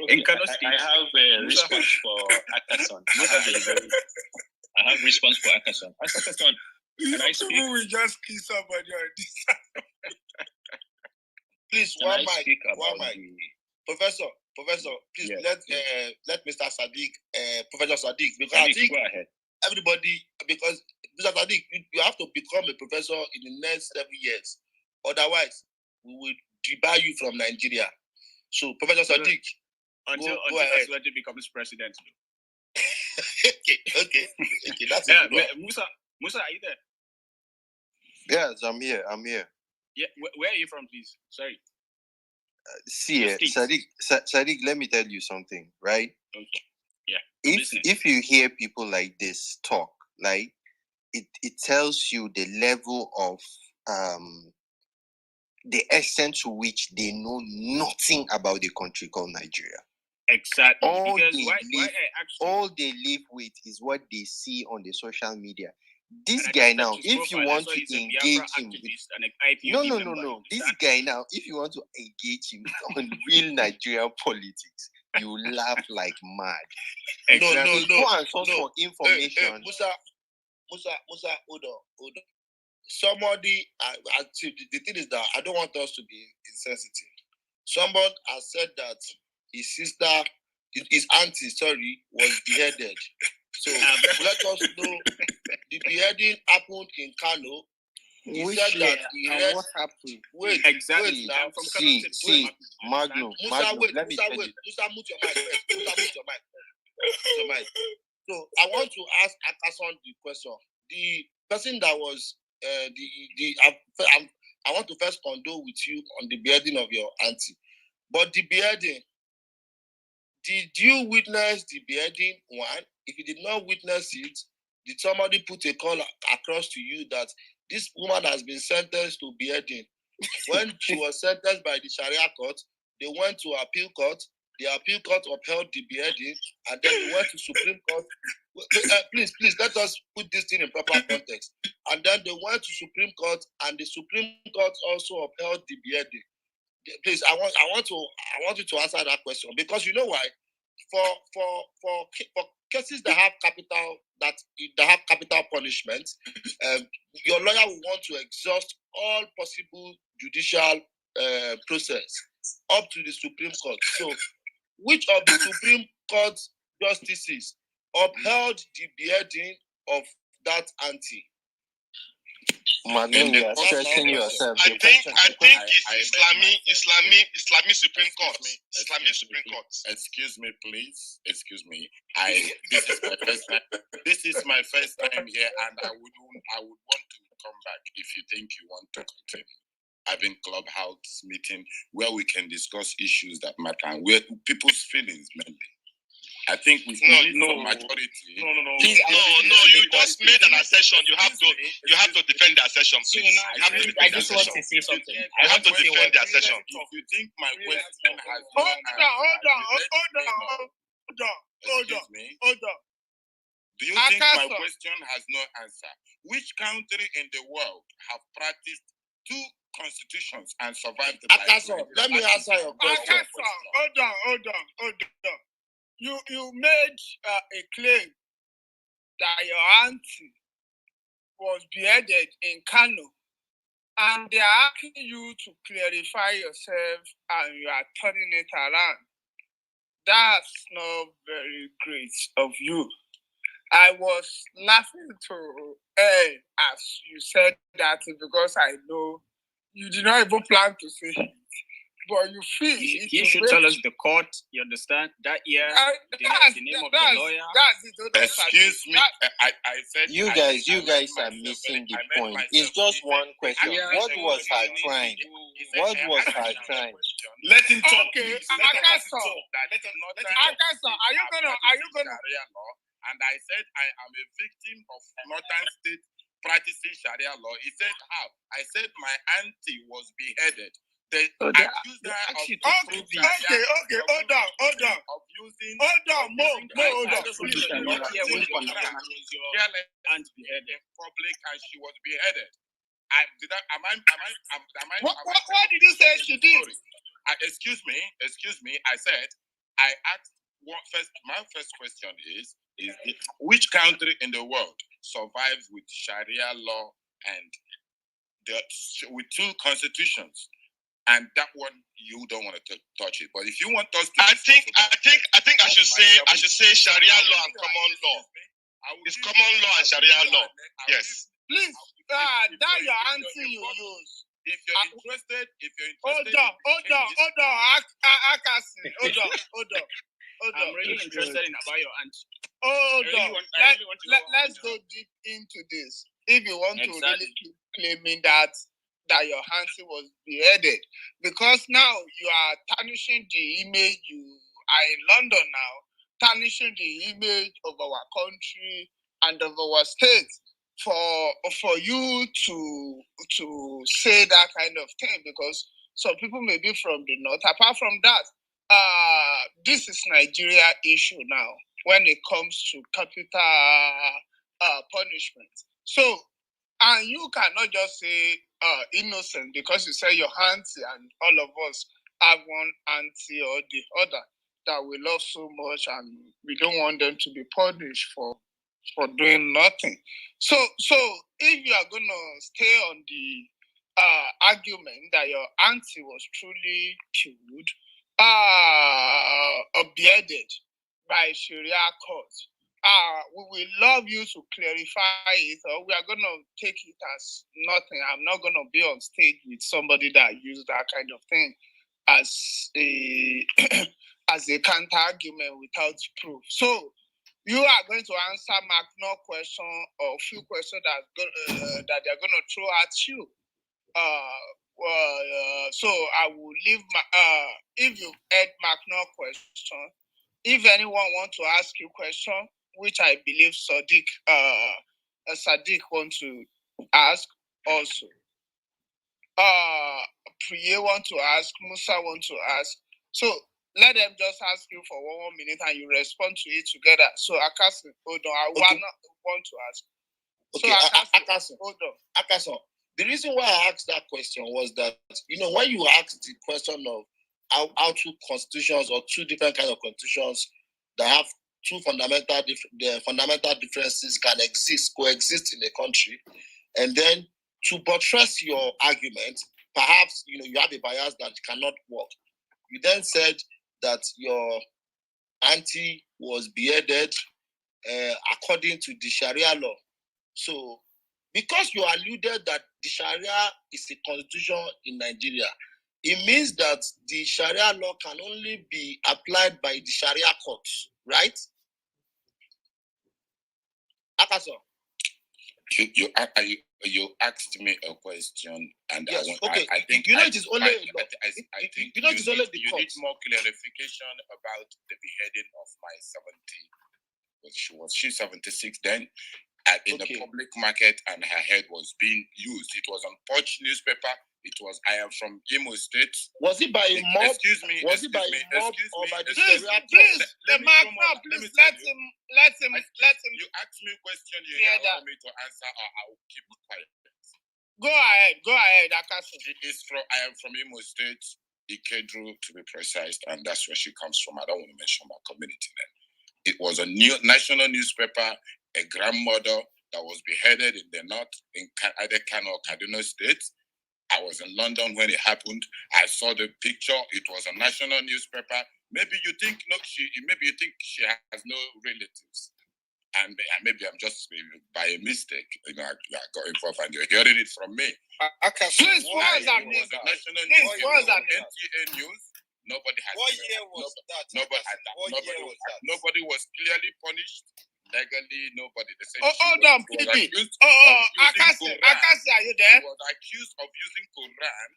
in Kano State. I have a response for Akason. I have response for Akason. Akason, can I speak? Who will just kill somebody on this? Please, one mic. Professor, please let Mr. Sadiq, Professor Sadiq, because I think go ahead. Everybody, because Mr. Sadiq, you have to become a professor in the next 7 years. Otherwise, we will debar you from Nigeria. So, Professor Sadiq, until Aswati becomes president. Okay, that's it. Musa, are you there? Yes, I'm here. Yeah, where are you from, please? Sorry. Sadiq, let me tell you something, right? Okay. Yeah. If you hear people like this talk, like it tells you the level of the extent to which they know nothing about the country called Nigeria. Exactly. All Because they why live, I actually all they live with is what they see on the social media. This and I guy just now, checked his if you profile, I want saw to he's a engage Biafra him, activist and an IPOB no. member. This guy now, if you want to engage him on real Nigerian politics, you laugh like mad. Exactly. Go and source for information. Musa, hold on. Somebody, the thing is that I don't want us to be insensitive. Someone has said that his sister, his auntie, was beheaded. So let us know the beheading happened in Kano. He Which said that year he and read. what happened? Wait, Exactly. now. I'm from Kano State. Magnum, Musa, let me tell you. Musa, mute your mic first. Musa, mute your mic. So I want to ask Akason the question. The person that was I want to first condole with you on the beheading of your auntie. But the beheading, did you witness the beheading one? If you did not witness it, did somebody put a call across to you that this woman has been sentenced to beheading? When she was sentenced by the Sharia court, they went to appeal court. The appeal court upheld the beheading, and then they went to Supreme Court. Please, let us put this thing in proper context. And then they went to Supreme Court, and the Supreme Court also upheld the beheading. Please, I want you to answer that question, because you know why? For cases that have capital punishment, your lawyer will want to exhaust all possible judicial process up to the Supreme Court. So, which of the Supreme Court justices upheld the beheading of that auntie? Magnum, you are stressing yourself. I think it's Islamic Supreme Court. Islamic Supreme Court. Excuse me, please. Excuse me. This is my first time here, and I would want to come back if you think you want to continue having clubhouse meeting where we can discuss issues that matter and where people's feelings mainly. I think we need some majority. No. You just made an assertion. You have to defend the assertion, please. I just want to say something. You have to defend the assertion. If you think my question has Hold on. Do you think my question has no answer? Which country in the world have practiced two constitutions and survived the Let me answer your question. Hold on. You made a claim that your auntie was beheaded in Kano, and they are asking you to clarify yourself, and you are turning it around. That's not very great of you. I was laughing to as you said that, because I know you did not even plan to say it. But you feel you should tell us the court, you understand? That year, the name of the lawyer. Excuse me, I said you guys are missing the point. It's just one question. What was her crime? Let him talk. Okay, Akason, are you gonna? And I said I am a victim of Northern State practicing Sharia law. He said how? I said my auntie was beheaded. They accused her of Okay, hold on. Of using aunt beheaded public, and she was beheaded. What did you say she did? Excuse me. I said I asked my first question is which country in the world survives with Sharia law and with two constitutions? And that one you don't want to touch it. But if you want us to, I think I should say Sharia law and common law. It's common law and Sharia law. Yes. Please, that your auntie you use. If you're interested, hold on, Akasi, hold on. I'm really interested in about your auntie. Hold on. Let's go deep into this. If you want to really keep claiming that your auntie was beheaded, because now you are tarnishing the image. You are in London now, tarnishing the image of our country and of our state for you to say that kind of thing, because some people may be from the north. Apart from that, this is Nigeria issue now when it comes to capital punishment. So, and you cannot just say innocent because you say your auntie and all of us have one auntie or the other that we love so much and we don't want them to be punished for doing nothing. So if you are going to stay on the argument that your auntie was truly killed, beheaded by Sharia court, we will love you to clarify it, or we are going to take it as nothing. I'm not going to be on stage with somebody that used that kind of thing as a as a counter argument without proof. So you are going to answer no question or few questions that they're going to throw at you. So I will leave my if you heard no question. If anyone wants to ask you question, which I believe Sadiq want to ask also. Priye want to ask, Musa want to ask. So let them just ask you for 1 minute and you respond to it together. So Akasin, hold on. I want to ask. Okay, So Akasin, hold on. Akasin, the reason why I asked that question was that, when you asked the question of how two constitutions or two different kinds of constitutions that have two fundamental differences can coexist in a country, and then to buttress your argument, perhaps you have a bias that cannot work. You then said that your auntie was beheaded according to the Sharia law. So, because you alluded that the Sharia is a constitution in Nigeria, it means that the Sharia law can only be applied by the Sharia courts, right? Akaso. You asked me a question, and yes, I think it is only I think you need more clarification about the beheading of my 70. She's 76 then, in the public market, and her head was being used. It was on Punch newspaper. It was, I am from Imo State. Was it by a mob? Excuse me. Was it by a mob or by the Please, let him. You asked me a question, you allow me to answer, or I will keep quiet. Go ahead, Akasu. I am from Imo State, Ikedru to be precise, and that's where she comes from. I don't want to mention my community name. It was a national newspaper, a grandmother that was beheaded in the north, in either Kano or Kaduna State. I was in London when it happened. I saw the picture. It was a national newspaper. Maybe you think she has no relatives, and maybe I'm just by a mistake. I got involved, and you're hearing it from me. Please, what is that news? National NTA News. Nobody has. What year was that? Nobody was clearly punished. Legally, nobody. They said hold on, PB. Akasi, are you there? She was accused of using Quran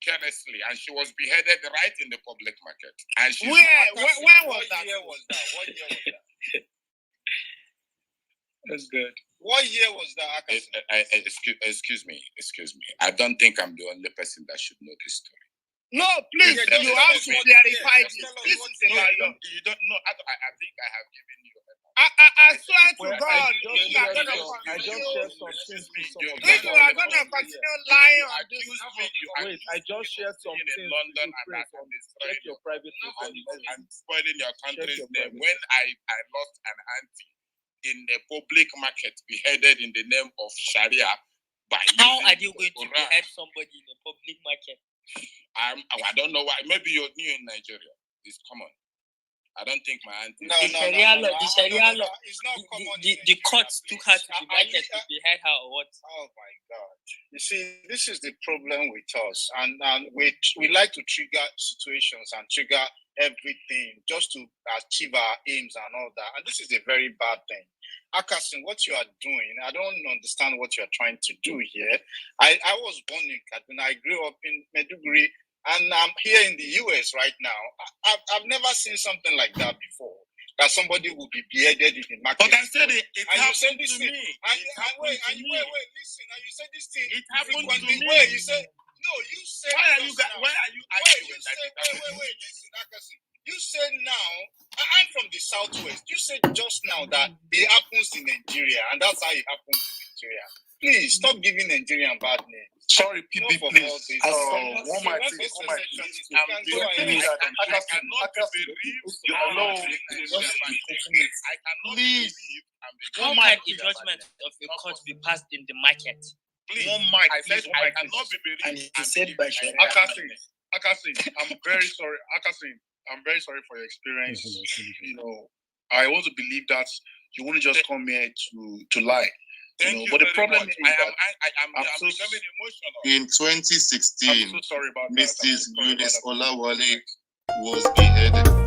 carelessly, and she was beheaded right in the public market. And she when was that? What year was that? That's good. What year was that? Excuse me. I don't think I'm the only person that should know this story. No, please, you have to clarify this. This is about you don't know. I think I have given you. I swear to God, if you are going to continue lying on this. Wait, I just shared some things in London check your private and spoiling your country's name. When I lost an auntie in a public market, beheaded in the name of Sharia. How are you going to behead somebody in a public market? I don't know why. Maybe you're new in Nigeria. It's common. I don't think my auntie. The Sharia law. It's not common. The courts took her to the market to behead her or what? Oh my God! You see, this is the problem with us, and we like to trigger situations and trigger everything just to achieve our aims and all that, and this is a very bad thing. Akasin, what you are doing, I don't understand what you are trying to do here. I was born in Kaduna. I grew up in Maiduguri, and I'm here in the US right now. I've never seen something like that before. That somebody will be beheaded in the market. But I said it happened to me. Wait, listen. And you said this thing. It happened to me. Wait, you said no. You said why are you arguing? Wait. Southwest. You said just now that it happens in Nigeria, and that's how it happens in Nigeria. Please stop giving Nigerian bad names. Sorry, PB, please. One mic, please. How can a judgment of a court be passed in the market? Please. One mic, I cannot be believed. And he said by Akasin, I'm very sorry. Akasin, I'm very sorry for your experience. You know, I want to believe that you wouldn't just come here to lie. But the problem is that I'm becoming emotional. In 2016, I'm so sorry about Mrs. Eunice Olawale was beheaded.